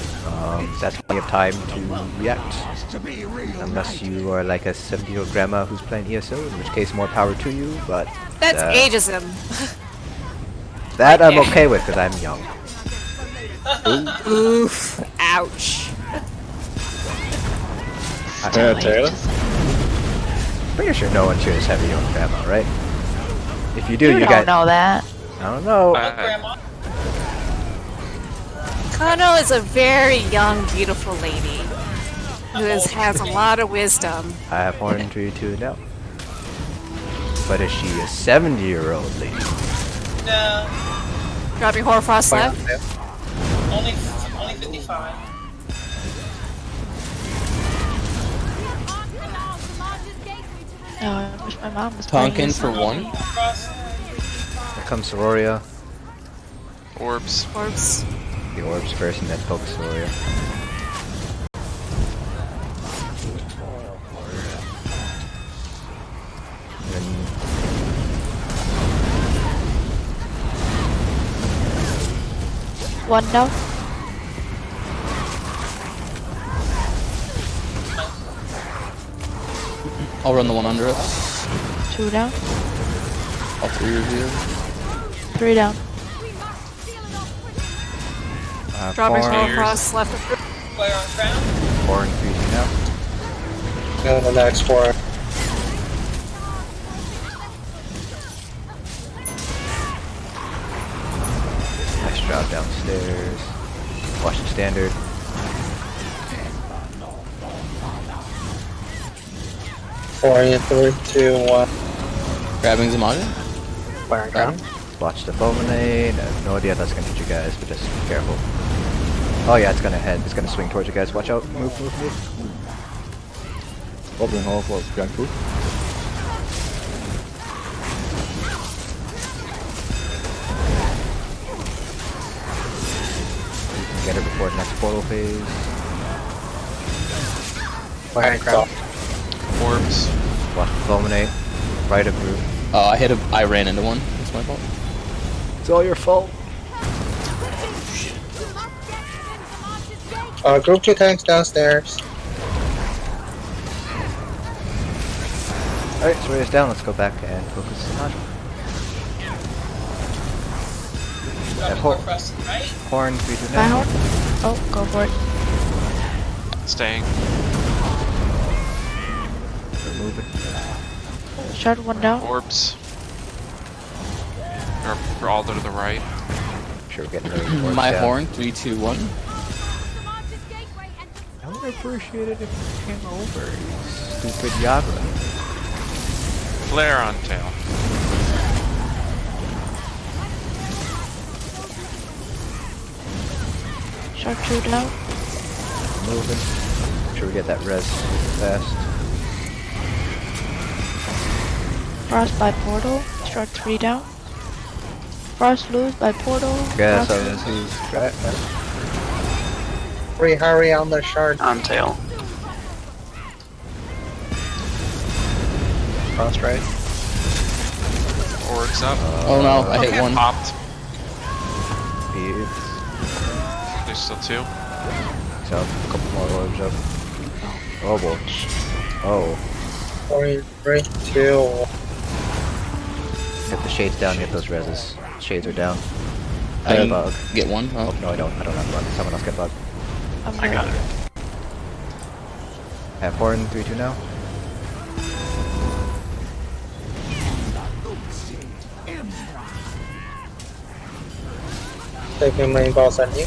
[SPEAKER 1] That's plenty of time to react.
[SPEAKER 8] To be
[SPEAKER 1] Unless you are like a 70-year-old grandma who's playing ESO, in which case more power to you, but...
[SPEAKER 11] That's ageism.
[SPEAKER 1] That I'm okay with, because I'm young.
[SPEAKER 11] Oof. Ouch.
[SPEAKER 4] Taylor?
[SPEAKER 1] Pretty sure no one cheers heavy on grandma, right? If you do,
[SPEAKER 9] You
[SPEAKER 1] you
[SPEAKER 9] don't
[SPEAKER 1] got...
[SPEAKER 9] know that.
[SPEAKER 1] I don't know.
[SPEAKER 11] Kano is a very young, beautiful lady who has a lot of wisdom.
[SPEAKER 1] I have horn 3-2 now. But is she a 70-year-old lady?
[SPEAKER 10] No,
[SPEAKER 11] Dropping Hoarfrost left.
[SPEAKER 10] only 55.
[SPEAKER 9] No, I wish my mom was
[SPEAKER 7] Tonkin
[SPEAKER 9] playing
[SPEAKER 7] for
[SPEAKER 9] this.
[SPEAKER 7] 1.
[SPEAKER 1] Here comes Sororia.
[SPEAKER 6] Orbs.
[SPEAKER 11] Orbs.
[SPEAKER 1] The orbs first and then focus Sororia.
[SPEAKER 9] One down.
[SPEAKER 7] I'll run the one under us.
[SPEAKER 9] 2 down.
[SPEAKER 7] All 3 revealed.
[SPEAKER 9] 3 down.
[SPEAKER 11] Dropping
[SPEAKER 1] Horn,
[SPEAKER 11] Hoarfrost left of group.
[SPEAKER 10] Player on ground.
[SPEAKER 1] horn 3-2 now.
[SPEAKER 2] Go to the next 4.
[SPEAKER 1] Nice job downstairs. Watch the standard.
[SPEAKER 2] Four in 3, 2, 1.
[SPEAKER 7] Grabbing Zamaga.
[SPEAKER 2] Fire ground.
[SPEAKER 1] Watch the fulminate. I have no idea if that's gonna hit you guys, but just be careful. Oh yeah, it's gonna head. It's gonna swing towards you guys. Watch out. Move, move, move.
[SPEAKER 4] Goblin Hall for Grand Food.
[SPEAKER 1] Get her before the next portal phase.
[SPEAKER 2] Fire ground.
[SPEAKER 6] Orbs.
[SPEAKER 1] Watch the fulminate. Right of group.
[SPEAKER 7] I ran into one. That's my fault.
[SPEAKER 1] It's all your fault.
[SPEAKER 2] Group 2 tanks downstairs.
[SPEAKER 1] Alright, so it's down. Let's go back and focus the module.
[SPEAKER 10] Dropping
[SPEAKER 1] Hor-
[SPEAKER 10] Warfrost right.
[SPEAKER 1] Horn 3-2
[SPEAKER 9] My
[SPEAKER 1] now.
[SPEAKER 9] horn. Oh, go for it.
[SPEAKER 6] Staying.
[SPEAKER 1] We're moving.
[SPEAKER 9] Shot 1 down.
[SPEAKER 6] Orbs. Or all to the right.
[SPEAKER 1] sure we're getting the orbs
[SPEAKER 7] My
[SPEAKER 1] down.
[SPEAKER 7] horn, 3, 2, 1.
[SPEAKER 1] I would appreciate it if you came over, you stupid Yagra.
[SPEAKER 6] Flare on tail.
[SPEAKER 9] Shark 2 down.
[SPEAKER 1] Moving. Make sure we get that res fast.
[SPEAKER 9] Frost by portal. Shark 3 down. Frost lose by portal.
[SPEAKER 1] Guess
[SPEAKER 9] Frost
[SPEAKER 1] I
[SPEAKER 9] lose.
[SPEAKER 1] was right.
[SPEAKER 2] Hurry on the shard.
[SPEAKER 5] On tail.
[SPEAKER 1] Frost right.
[SPEAKER 6] Orbs up.
[SPEAKER 7] Oh no, I hit
[SPEAKER 6] Okay,
[SPEAKER 7] one.
[SPEAKER 6] popped.
[SPEAKER 1] Beads.
[SPEAKER 6] There's still 2.
[SPEAKER 1] So a couple more orbs up. Oh boy. Oh.
[SPEAKER 2] 3, 2, 1.
[SPEAKER 1] Get the shades down, get those reses. Shades are down.
[SPEAKER 7] I
[SPEAKER 1] I
[SPEAKER 7] can
[SPEAKER 1] bug.
[SPEAKER 7] get one.
[SPEAKER 1] Oh
[SPEAKER 7] Oh.
[SPEAKER 1] no, I don't have bug. Someone else get bug.
[SPEAKER 5] I got it.
[SPEAKER 1] Have horn 3-2 now.
[SPEAKER 2] Taking main boss on you.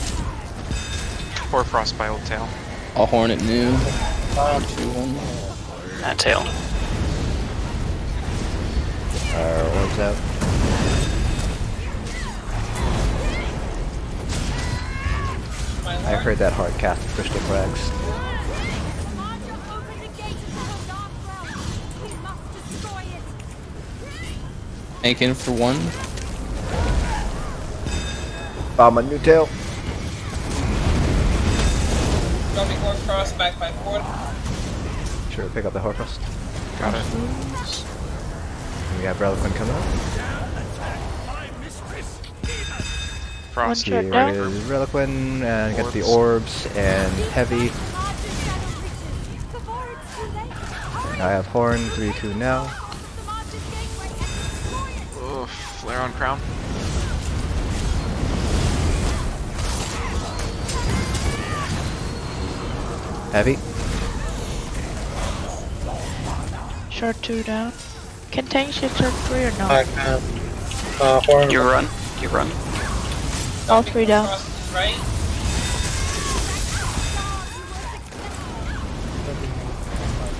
[SPEAKER 6] Or frost by old tail.
[SPEAKER 7] I'll horn at noon. 2, 1.
[SPEAKER 5] At tail.
[SPEAKER 1] Orbs out. I heard that hard cast of crystal flags.
[SPEAKER 7] Tank in for 1.
[SPEAKER 1] Bomb a new tail.
[SPEAKER 10] Dropping Horcrux back by portal.
[SPEAKER 1] Sure, pick up the Horcrux.
[SPEAKER 6] Got it.
[SPEAKER 1] We have Reliquin coming up.
[SPEAKER 6] Frost.
[SPEAKER 9] One shot
[SPEAKER 1] Here
[SPEAKER 9] down.
[SPEAKER 1] is Reliquin, and get the
[SPEAKER 6] Orbs.
[SPEAKER 1] orbs, and heavy. I have horn 3-2 now.
[SPEAKER 6] Ugh, flare on crown.
[SPEAKER 1] Heavy.
[SPEAKER 9] Shark 2 down. Can tank shit Shark 3 or no?
[SPEAKER 2] I can. Horn.
[SPEAKER 5] You run. You run.
[SPEAKER 9] All 3 down.
[SPEAKER 10] Cross right.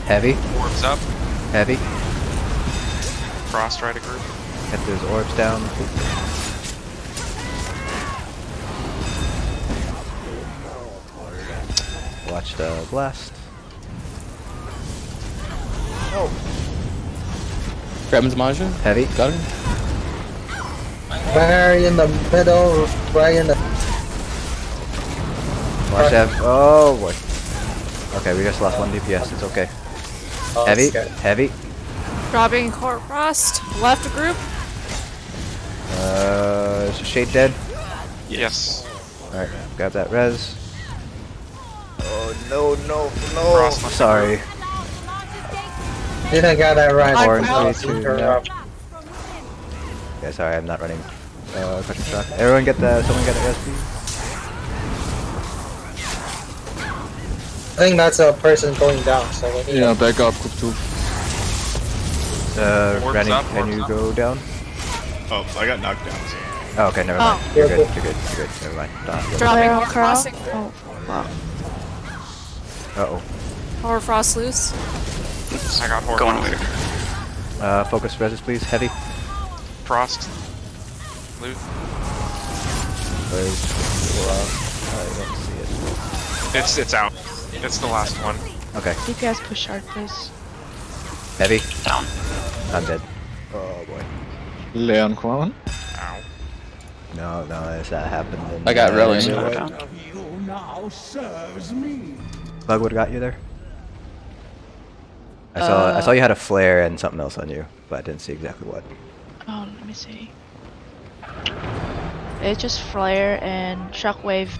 [SPEAKER 1] Heavy.
[SPEAKER 6] Orbs up.
[SPEAKER 1] Heavy.
[SPEAKER 6] Frost right a group.
[SPEAKER 1] Get those orbs down. Watch the blast.
[SPEAKER 7] Grab him, Maja.
[SPEAKER 1] Heavy.
[SPEAKER 7] Got him.
[SPEAKER 2] Right in the middle, right in the.
[SPEAKER 1] Watch that. Oh boy. Okay, we just lost 1 DPS. It's okay.
[SPEAKER 2] Oh,
[SPEAKER 1] Heavy.
[SPEAKER 2] it's good.
[SPEAKER 1] Heavy.
[SPEAKER 11] Dropping Horcrux. Left group.
[SPEAKER 1] Is Shade dead?
[SPEAKER 6] Yes.
[SPEAKER 1] Alright, grab that res. Oh no, no, no.
[SPEAKER 6] Frost left
[SPEAKER 1] Sorry.
[SPEAKER 2] Didn't get that right.
[SPEAKER 1] Horn
[SPEAKER 2] Wow.
[SPEAKER 1] 3-2 now. Yeah, sorry, I'm not running crushing shock. Everyone get the, someone get the res, please.
[SPEAKER 2] I think that's a person going down, so we need
[SPEAKER 4] Yeah, back up, group 2.
[SPEAKER 6] Orbs
[SPEAKER 1] Rennie,
[SPEAKER 6] up,
[SPEAKER 1] can
[SPEAKER 6] orbs
[SPEAKER 1] you
[SPEAKER 6] up.
[SPEAKER 1] go down?
[SPEAKER 3] Oh, I got knocked down. So.
[SPEAKER 1] Oh, okay, never mind.
[SPEAKER 11] Oh.
[SPEAKER 1] You're good, you're good, you're good. Never mind.
[SPEAKER 11] Dropping
[SPEAKER 9] Flare on crown.
[SPEAKER 11] Horcrux.
[SPEAKER 9] Oh, fuck.
[SPEAKER 1] Uh-oh.
[SPEAKER 11] Horfrost loose.
[SPEAKER 6] I got Horcrux.
[SPEAKER 5] Going weird.
[SPEAKER 1] Focus reses, please. Heavy.
[SPEAKER 6] Frost. Loot.
[SPEAKER 1] Where's I don't see it.
[SPEAKER 6] It's out. It's the last one.
[SPEAKER 1] Okay.
[SPEAKER 9] DPS push Shark, please.
[SPEAKER 1] Heavy.
[SPEAKER 5] Down.
[SPEAKER 1] I'm dead. Oh boy.
[SPEAKER 4] Leon Quan.
[SPEAKER 6] Ow.
[SPEAKER 1] No, if that happened, then
[SPEAKER 7] I got Relic.
[SPEAKER 8] You now serves me.
[SPEAKER 1] Bugwood got you there? I saw you had a flare and something else on you, but I didn't see exactly what.
[SPEAKER 9] Oh, let me see. It's just flare and shockwave,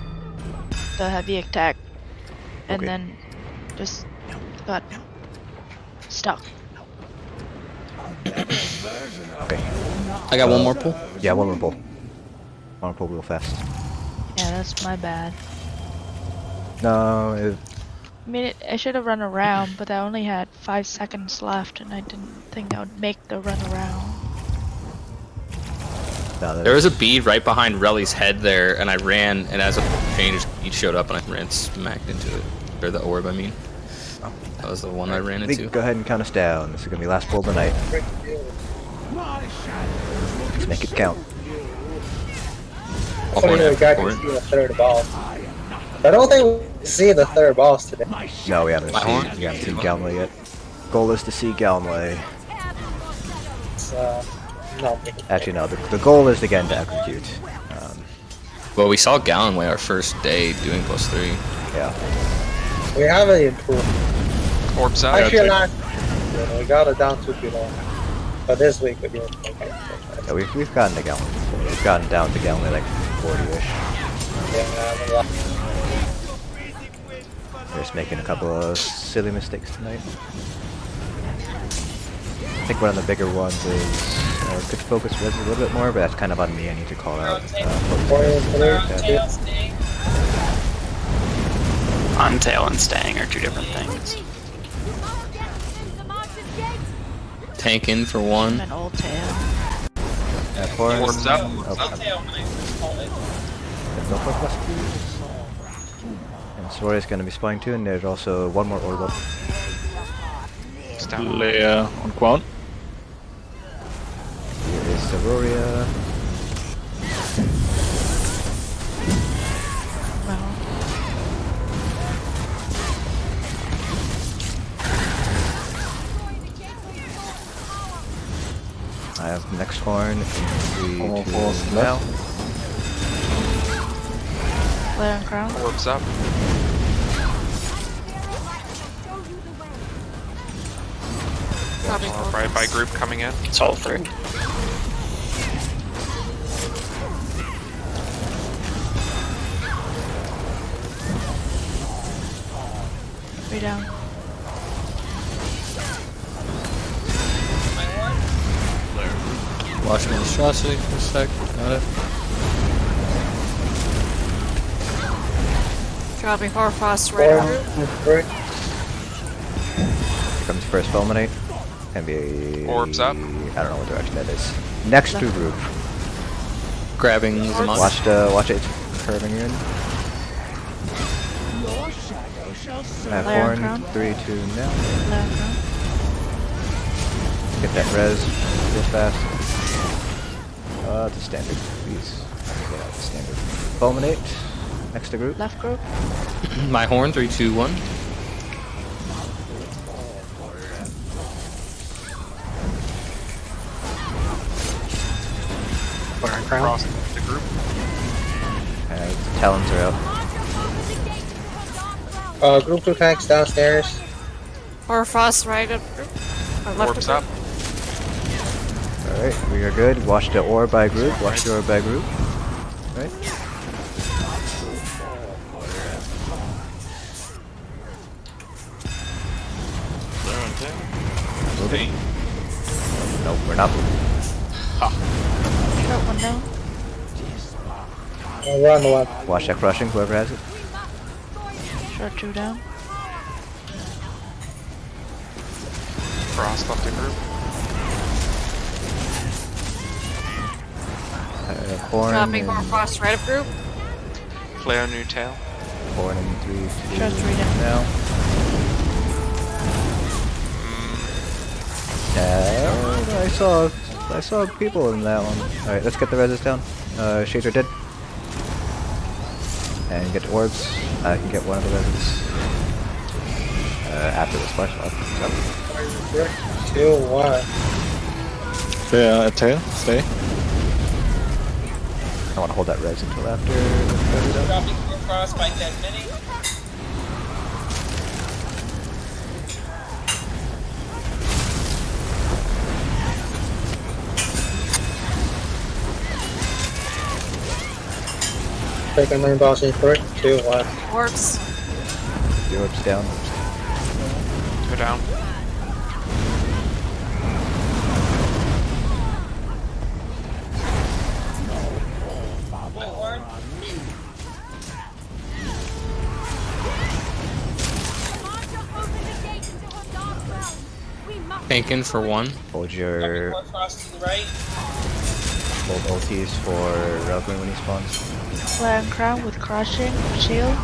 [SPEAKER 9] the heavy attack, and
[SPEAKER 1] Okay.
[SPEAKER 9] then just got stuck.
[SPEAKER 1] Okay.
[SPEAKER 7] I got one more pull.
[SPEAKER 1] Yeah, one more pull. One more pull real fast.
[SPEAKER 9] Yeah, that's my bad.
[SPEAKER 1] No,
[SPEAKER 9] I mean, I should have run around, but I only had 5 seconds left, and I didn't think I would make the run around.
[SPEAKER 1] No,
[SPEAKER 7] There was a bead right behind Relly's head there, and I ran, and as a change, he showed up, and I ran smacked into it. Or the orb, I mean. That was the one I ran into.
[SPEAKER 1] Go ahead and count us down. This is gonna be last pull of the night. Let's make it count.
[SPEAKER 2] So we got to see the third boss. I don't think we see the third boss today.
[SPEAKER 1] No, we haven't seen Galmley yet. Goal is to see Galmley.
[SPEAKER 2] No.
[SPEAKER 1] Actually, no. The goal is again to execute.
[SPEAKER 7] Well, we saw Gallenway our first day doing +3.
[SPEAKER 1] Yeah.
[SPEAKER 2] We haven't improved.
[SPEAKER 6] Orbs out.
[SPEAKER 2] Actually, last we got it down to below. But this week we didn't.
[SPEAKER 1] Yeah, we've gotten to Galmley. We've gotten down to Galmley like 40-ish.
[SPEAKER 2] Yeah,
[SPEAKER 1] We're just making a couple of silly mistakes tonight. I think one of the bigger ones is could focus res a little bit more, but that's kind of on me. I need to call out.
[SPEAKER 5] On tail and staying are 2 different things.
[SPEAKER 7] Tank in for 1.
[SPEAKER 9] An old tail.
[SPEAKER 6] Orbs up.
[SPEAKER 1] And Sora is going to be spawning too, and there's also one more orb up.
[SPEAKER 4] Leia on Quan.
[SPEAKER 1] Here is Sororia. I have next horn in 3, 2, now.
[SPEAKER 9] Flare and crown.
[SPEAKER 6] Orbs up. Right by group coming in.
[SPEAKER 5] It's all 3.
[SPEAKER 9] Three down.
[SPEAKER 4] Watch monstrosity for a sec. Got it.
[SPEAKER 11] Dropping Horfrost right through.
[SPEAKER 1] Here comes first fulminate. Can be.
[SPEAKER 6] Orbs up.
[SPEAKER 1] I don't know what direction that is. Next to group.
[SPEAKER 7] Grabbing Zamon.
[SPEAKER 1] Watch it. It's curving in. I have
[SPEAKER 9] Flare
[SPEAKER 1] horn.
[SPEAKER 9] crown.
[SPEAKER 1] 3, 2, now.
[SPEAKER 9] Flare and crown.
[SPEAKER 1] Get that res real fast. It's a standard. Please. Yeah, it's standard. Fulminate. Next to group.
[SPEAKER 9] Left group.
[SPEAKER 7] My horn, 3, 2, 1.
[SPEAKER 6] Cross the group.
[SPEAKER 1] The talons are out.
[SPEAKER 2] Group 2 tanks downstairs.
[SPEAKER 11] Horfrost right up group. Or left
[SPEAKER 6] Orbs
[SPEAKER 11] of
[SPEAKER 6] up.
[SPEAKER 11] group.
[SPEAKER 1] Alright, we are good. Watch the orb by group. Watch the orb by group. Right. Moving. Nope, we're not moving.
[SPEAKER 9] Short one down.
[SPEAKER 2] We're on the left.
[SPEAKER 1] Watch that crushing, whoever has it.
[SPEAKER 9] Short 2 down.
[SPEAKER 6] Cross left the group.
[SPEAKER 1] Horn
[SPEAKER 11] Dropping
[SPEAKER 1] and
[SPEAKER 11] Horfrost right of group.
[SPEAKER 6] Flare new tail.
[SPEAKER 1] horn in 3, 2,
[SPEAKER 9] Short 3 down.
[SPEAKER 1] now. I saw people in that one. Alright, let's get the reses down. Shades are dead. And get orbs. I can get one of the reses. After the splash off.
[SPEAKER 2] 3, 2, 1.
[SPEAKER 4] Yeah, a tail. Stay.
[SPEAKER 1] I want to hold that res until after the res is done.
[SPEAKER 10] Dropping Horfrost by dead mini.
[SPEAKER 2] Taking main boss in 3, 2, 1.
[SPEAKER 11] Orbs.
[SPEAKER 1] The orbs down.
[SPEAKER 6] 2 down.
[SPEAKER 7] Tank in for 1.
[SPEAKER 1] Hold your.
[SPEAKER 10] Horfrost to the right.
[SPEAKER 1] hold ultis for Relquin when he spawns.
[SPEAKER 9] Flare and crown with crushing, shield.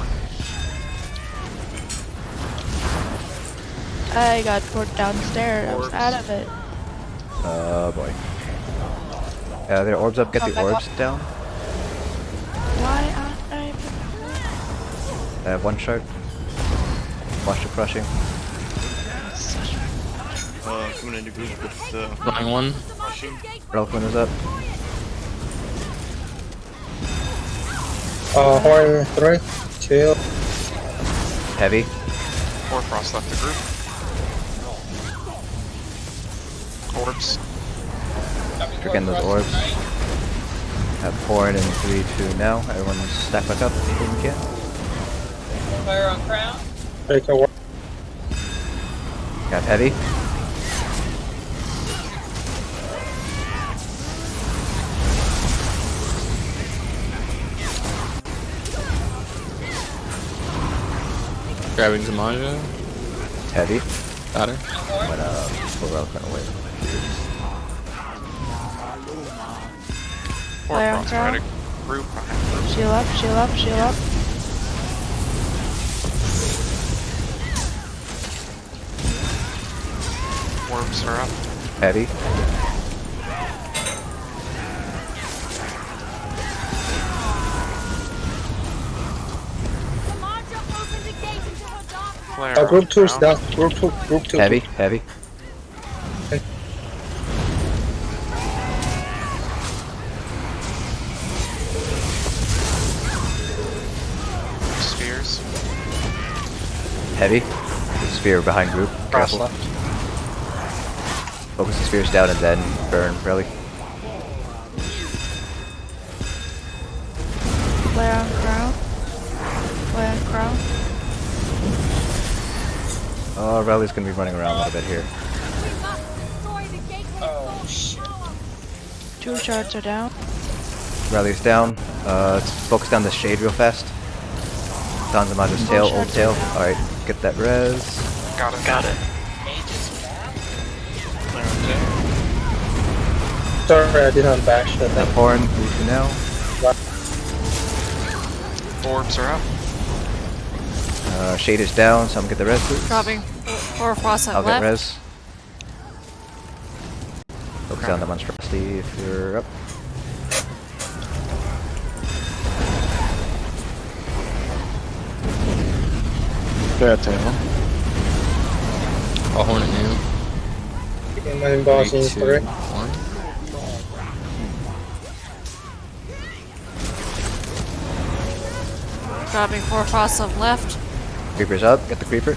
[SPEAKER 9] I got put downstairs, I was out of it.
[SPEAKER 1] Boy. There are orbs up, get the orbs down.
[SPEAKER 9] Why aren't I?
[SPEAKER 1] I have one shard. Watch the crushing.
[SPEAKER 3] Coming into group with
[SPEAKER 7] Flying one.
[SPEAKER 3] crushing.
[SPEAKER 1] Relquin is up.
[SPEAKER 2] Horn 3, 2.
[SPEAKER 1] Heavy.
[SPEAKER 6] Hoarfrost left the group. Orbs.
[SPEAKER 1] Again, those orbs. Have Horn in 3, 2 now. Everyone stack back up if you can.
[SPEAKER 10] Fire on crown.
[SPEAKER 1] Got heavy.
[SPEAKER 7] Grabbing Zamaja.
[SPEAKER 1] Heavy.
[SPEAKER 7] Got her.
[SPEAKER 1] I'm gonna pull Relquin away.
[SPEAKER 9] Flare and
[SPEAKER 6] Hoarfrost
[SPEAKER 9] crown.
[SPEAKER 6] right a group behind group.
[SPEAKER 9] Shield up, shield up, shield up.
[SPEAKER 6] Orbs are up.
[SPEAKER 1] Heavy.
[SPEAKER 6] Flare
[SPEAKER 2] Group
[SPEAKER 6] on
[SPEAKER 2] 2 is
[SPEAKER 6] crown.
[SPEAKER 2] down. Group 2.
[SPEAKER 1] Heavy. Heavy.
[SPEAKER 6] Spheres.
[SPEAKER 1] Heavy. Spear behind group.
[SPEAKER 14] Cross
[SPEAKER 1] Careful.
[SPEAKER 14] left.
[SPEAKER 1] Focus the spears down and then burn, really.
[SPEAKER 9] Flare on crown. Flare on crown.
[SPEAKER 1] Oh, Rally's gonna be running around a little bit here.
[SPEAKER 10] Oh shit.
[SPEAKER 9] 2 shards are down.
[SPEAKER 1] Rally's down. Let's focus down the shade real fast. Tanzamaja's tail, old tail. Alright, get that res.
[SPEAKER 6] Got it.
[SPEAKER 5] Got it.
[SPEAKER 3] Flare on tail.
[SPEAKER 2] Sorry, I didn't bash that
[SPEAKER 1] That
[SPEAKER 2] thing.
[SPEAKER 1] horn, 3, 2 now.
[SPEAKER 6] Orbs are up.
[SPEAKER 1] Shade is down, so I'm gonna get the res boots.
[SPEAKER 11] Dropping Hoarfrost
[SPEAKER 1] I'll
[SPEAKER 11] at
[SPEAKER 1] get
[SPEAKER 11] left.
[SPEAKER 1] res. Focus on the monstrosity if you're up.
[SPEAKER 4] Bad tail.
[SPEAKER 7] I'll horn at you.
[SPEAKER 2] My boss in
[SPEAKER 7] 3, 2,
[SPEAKER 2] 3.
[SPEAKER 7] 1.
[SPEAKER 11] Dropping Hoarfrost up left.
[SPEAKER 1] Creeper's up, get the creeper.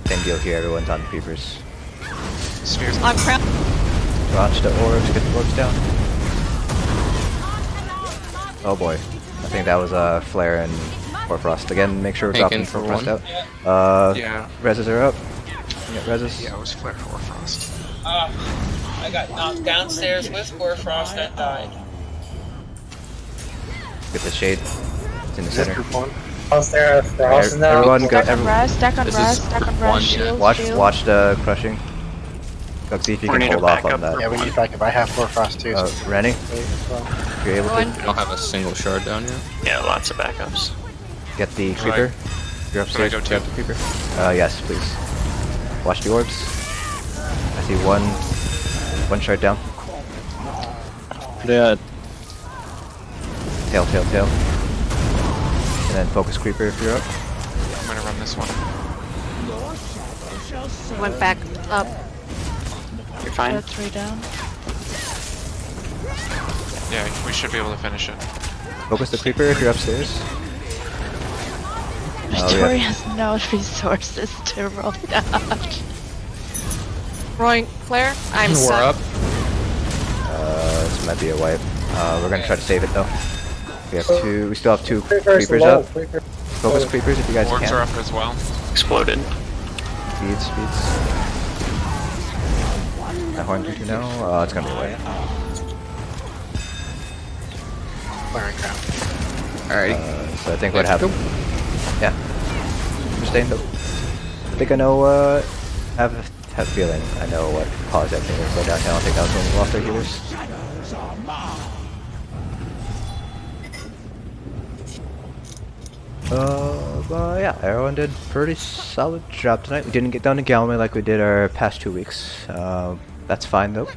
[SPEAKER 1] Same deal here, everyone's on creepers.
[SPEAKER 6] Spheres.
[SPEAKER 11] On crown.
[SPEAKER 1] Launch the orbs, get the orbs down. Oh boy. I think that was Flare and Hoarfrost. Again, make sure we're dropping
[SPEAKER 7] Taken for
[SPEAKER 1] Hoarfrost
[SPEAKER 7] one.
[SPEAKER 1] out.
[SPEAKER 6] Yeah.
[SPEAKER 1] Reses are up. Yeah, reses.
[SPEAKER 6] Yeah, it was Flare Hoarfrost.
[SPEAKER 10] I got knocked downstairs with Hoarfrost and died.
[SPEAKER 1] Get the shade. It's in the center.
[SPEAKER 2] How's there? Frost now.
[SPEAKER 1] Everyone go.
[SPEAKER 9] Stack on res, stack on
[SPEAKER 7] This
[SPEAKER 9] res,
[SPEAKER 7] is
[SPEAKER 9] stack on
[SPEAKER 7] one,
[SPEAKER 9] res,
[SPEAKER 7] yeah.
[SPEAKER 9] shield,
[SPEAKER 1] Watch,
[SPEAKER 9] shield.
[SPEAKER 1] watch the crushing. Go see if you can
[SPEAKER 5] Tornado
[SPEAKER 1] hold off on
[SPEAKER 5] backup.
[SPEAKER 1] that.
[SPEAKER 14] Yeah, we need backup. I have 4 frost too. So
[SPEAKER 1] Rennie,
[SPEAKER 14] as well.
[SPEAKER 1] if you're able
[SPEAKER 11] Going.
[SPEAKER 1] to
[SPEAKER 7] I don't have a single shard down yet.
[SPEAKER 5] Yeah, lots of backups.
[SPEAKER 1] get the creeper. If you're upstairs,
[SPEAKER 6] go
[SPEAKER 1] grab
[SPEAKER 6] too?
[SPEAKER 1] the creeper. Yes, please. Watch the orbs. I see one shard down.
[SPEAKER 4] Dead.
[SPEAKER 1] Tail, tail, tail. And then focus creeper if you're up.
[SPEAKER 6] I'm gonna run this one.
[SPEAKER 11] Went back up.
[SPEAKER 5] You're fine.
[SPEAKER 9] 3 down.
[SPEAKER 6] Yeah, we should be able to finish it.
[SPEAKER 1] Focus the creeper if you're upstairs.
[SPEAKER 9] Victoria has no resources to roll dodge.
[SPEAKER 11] Rolling Flare. I'm
[SPEAKER 7] We're
[SPEAKER 11] stuck.
[SPEAKER 7] up.
[SPEAKER 1] This might be a wipe. We're gonna try to save it though. We have two. We still have 2
[SPEAKER 2] Creeper's
[SPEAKER 1] creepers
[SPEAKER 2] low.
[SPEAKER 1] up. Focus creepers if you guys
[SPEAKER 6] Orbs
[SPEAKER 1] can.
[SPEAKER 6] are up as well.
[SPEAKER 5] Exploded.
[SPEAKER 1] Speeds. That horn 2 now. It's gonna be a wipe.
[SPEAKER 14] Flaring crown.
[SPEAKER 7] Alrighty.
[SPEAKER 1] So I think what
[SPEAKER 7] Let's
[SPEAKER 1] happened. Yeah. We're staying though. I think I know. Have have a feeling I know what caused that thing to slow down. I don't think that was when we lost their healers.
[SPEAKER 8] Shadows are mine.
[SPEAKER 1] But yeah, everyone did pretty solid job tonight. We didn't get down to Galway like we did our past 2 weeks. That's fine though.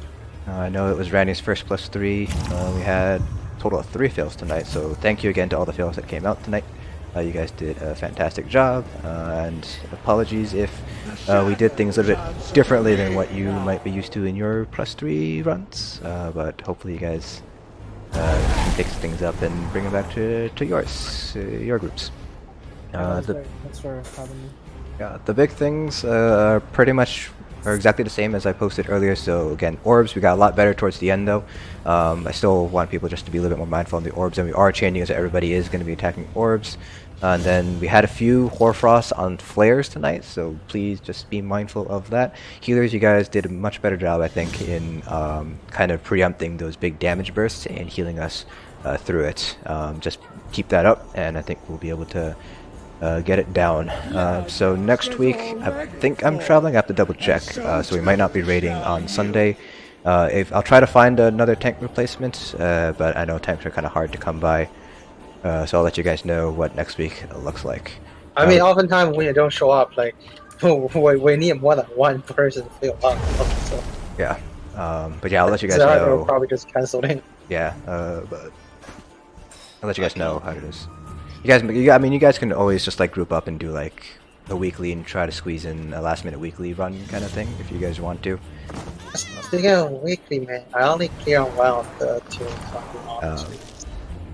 [SPEAKER 1] I know it was Randy's first +3. We had a total of 3 fails tonight, so thank you again to all the fails that came out tonight. You guys did a fantastic job, and apologies if we did things a little bit differently than what you might be used to in your +3 runs, but hopefully you guys can fix things up and bring them back to yours, your groups.
[SPEAKER 12] Thanks for having me.
[SPEAKER 1] Yeah, the big things pretty much are exactly the same as I posted earlier. So again, orbs, we got a lot better towards the end though. I still want people just to be a little bit more mindful on the orbs, and we are changing it so everybody is going to be attacking orbs. And then we had a few Hoarfrost on flares tonight, so please just be mindful of that. Healers, you guys did a much better job, I think, in kind of preempting those big damage bursts and healing us through it. Just keep that up, and I think we'll be able to get it down. So next week, I think I'm traveling. I have to double check, so we might not be raiding on Sunday. If I'll try to find another tank replacement, but I know tanks are kind of hard to come by. So I'll let you guys know what next week looks like.
[SPEAKER 2] I mean, oftentimes when you don't show up, like we need more than one person to fill up. So.
[SPEAKER 1] Yeah, but yeah, I'll let you guys
[SPEAKER 2] so
[SPEAKER 1] know.
[SPEAKER 2] I'll probably just cancel it.
[SPEAKER 1] Yeah, but I'll let you guys know how it is. I mean, you guys can always just like group up and do like a weekly and try to squeeze in a last-minute weekly run kind of thing if you guys want to.
[SPEAKER 2] Speaking of weekly, man, I only clear on one of the 2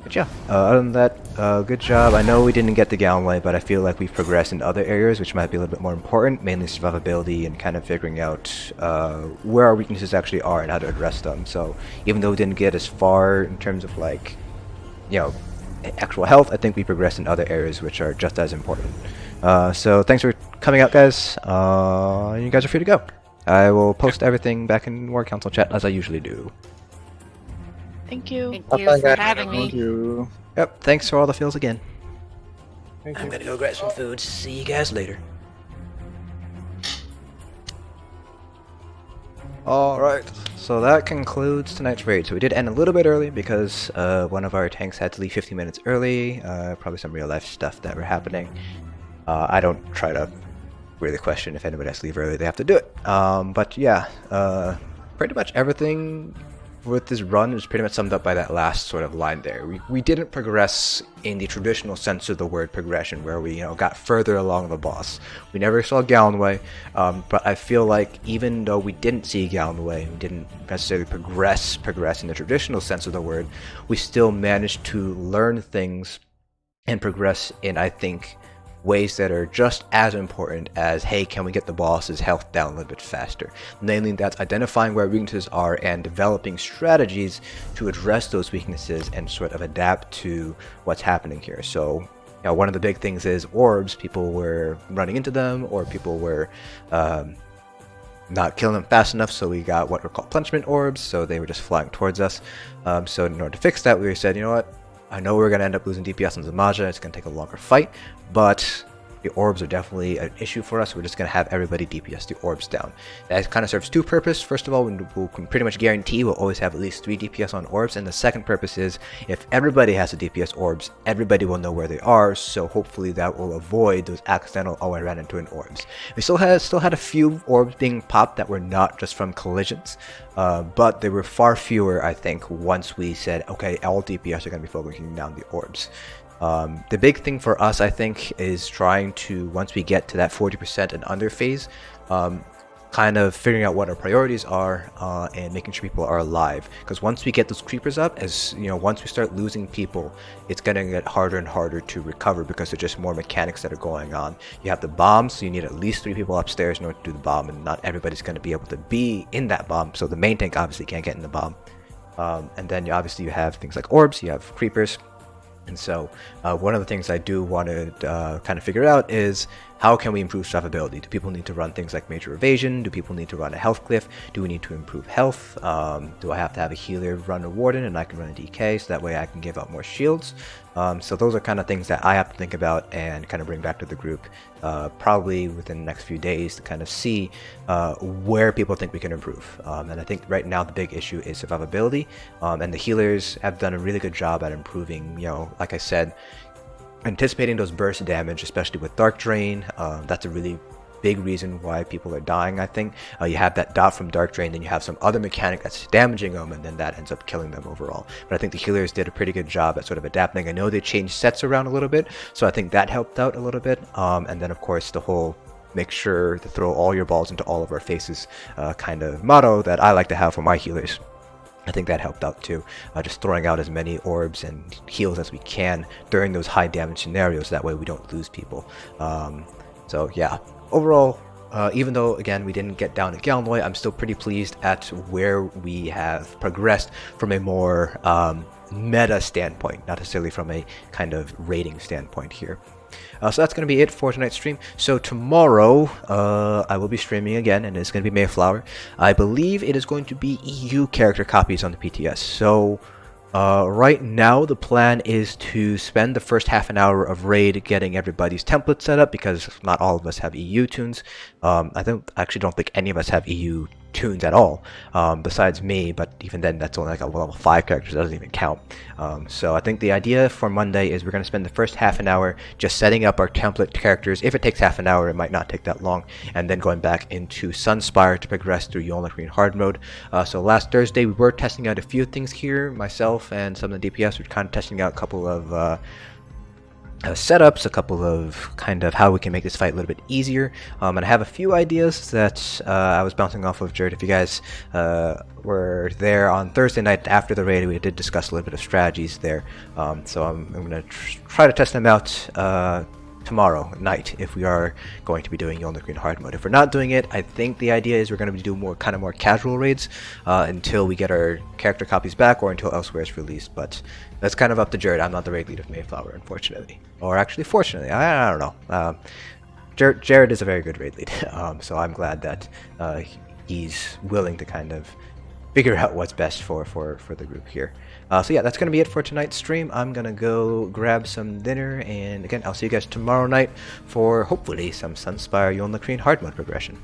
[SPEAKER 1] But yeah, other than that, good job. I know we didn't get the Galway, but I feel like we've progressed in other areas which might be a little bit more important, mainly survivability and kind of figuring out where our weaknesses actually are and how to address them. So even though we didn't get as far in terms of like, you know, actual health, I think we progressed in other areas which are just as important. So thanks for coming out, guys. You guys are free to go. I will post everything back in War Council chat as I usually do.
[SPEAKER 9] Thank you.
[SPEAKER 11] Thank you for having me.
[SPEAKER 4] Thank you.
[SPEAKER 1] Yep, thanks for all the feels again.
[SPEAKER 12] Thank you.
[SPEAKER 1] I'm gonna go grab some food. See you guys later. Alright, so that concludes tonight's raid. So we did end a little bit early because one of our tanks had to leave 15 minutes early. Probably some real life stuff that were happening. I don't try to really question if anybody has to leave early, they have to do it. But yeah, pretty much everything with this run is pretty much summed up by that last sort of line there. We didn't progress in the traditional sense of the word progression, where we got further along the boss. We never saw Galway, but I feel like even though we didn't see Galway, we didn't necessarily progress in the traditional sense of the word, we still managed to learn things and progress in, I think, ways that are just as important as, hey, can we get the boss's health down a little bit faster? Namely, that's identifying where weaknesses are and developing strategies to address those weaknesses and sort of adapt to what's happening here. So, one of the big things is orbs. People were running into them, or people were not killing them fast enough, so we got what were called punishment orbs, so they were just flying towards us. So in order to fix that, we said, you know what? I know we're going to end up losing DPS on Zamaja, it's going to take a longer fight, but the orbs are definitely an issue for us. We're just going to have everybody DPS the orbs down. That kind of serves 2 purposes. First of all, we can pretty much guarantee we'll always have at least 3 DPS on orbs, and the second purpose is if everybody has to DPS orbs, everybody will know where they are, so hopefully that will avoid those accidental, oh, I ran into an orbs. We still had a few orbs being popped that were not just from collisions, but there were far fewer, I think, once we said, okay, all DPS are going to be focusing down the orbs. The big thing for us, I think, is trying to, once we get to that 40% and under phase, kind of figuring out what our priorities are and making sure people are alive. Because once we get those creepers up, once we start losing people, it's going to get harder and harder to recover because there's just more mechanics that are going on. You have the bomb, so you need at least 3 people upstairs in order to do the bomb, and not everybody's going to be able to be in that bomb. So the main tank obviously can't get in the bomb. And then obviously you have things like orbs, you have creepers. And so one of the things I do want to kind of figure out is how can we improve survivability? Do people need to run things like Major Evasion? Do people need to run a health cliff? Do we need to improve health? Do I have to have a healer run a Warden and I can run a DK so that way I can give out more shields? So those are kind of things that I have to think about and kind of bring back to the group probably within the next few days to kind of see where people think we can improve. And I think right now the big issue is survivability, and the healers have done a really good job at improving, you know, like I said, anticipating those burst damage, especially with Dark Drain. That's a really big reason why people are dying, I think. You have that dot from Dark Drain, then you have some other mechanic that's damaging them, and then that ends up killing them overall. But I think the healers did a pretty good job at sort of adapting. I know they changed sets around a little bit, so I think that helped out a little bit. And then of course the whole make sure to throw all your balls into all of our faces kind of motto that I like to have for my healers. I think that helped out too, just throwing out as many orbs and heals as we can during those high damage scenarios, that way we don't lose people. So yeah, overall, even though again we didn't get down to Galnoy, I'm still pretty pleased at where we have progressed from a more meta standpoint, not necessarily from a kind of rating standpoint here. So that's going to be it for tonight's stream. So tomorrow I will be streaming again, and it's going to be Mayflower. I believe it is going to be EU character copies on the PTS. So right now the plan is to spend the first half an hour of raid getting everybody's template set up, because not all of us have EU tunes. I actually don't think any of us have EU tunes at all, besides me, but even then that's only like a level 5 character, so it doesn't even count. So I think the idea for Monday is we're going to spend the first half an hour just setting up our template characters. If it takes half an hour, it might not take that long, and then going back into Sunspire to progress through Cloudrest Hard Mode. So last Thursday we were testing out a few things here, myself and some of the DPS were kind of testing out a couple of setups, a couple of kind of how we can make this fight a little bit easier, and I have a few ideas that I was bouncing off of Jared. If you guys were there on Thursday night after the raid, we did discuss a little bit of strategies there, so I'm going to try to test them out tomorrow night if we are going to be doing Cloudrest Hard Mode. If we're not doing it, I think the idea is we're going to be doing more casual raids until we get our character copies back or until Elsewhere is released, but that's kind of up to Jared. I'm not the raid lead of Mayflower, unfortunately. Or actually, fortunately. I don't know. Jared is a very good raid lead, so I'm glad that he's willing to kind of figure out what's best for the group here. So yeah, that's going to be it for tonight's stream. I'm going to go grab some dinner, and again, I'll see you guys tomorrow night for hopefully some Sunspire Cloudrest Hard Mode progression.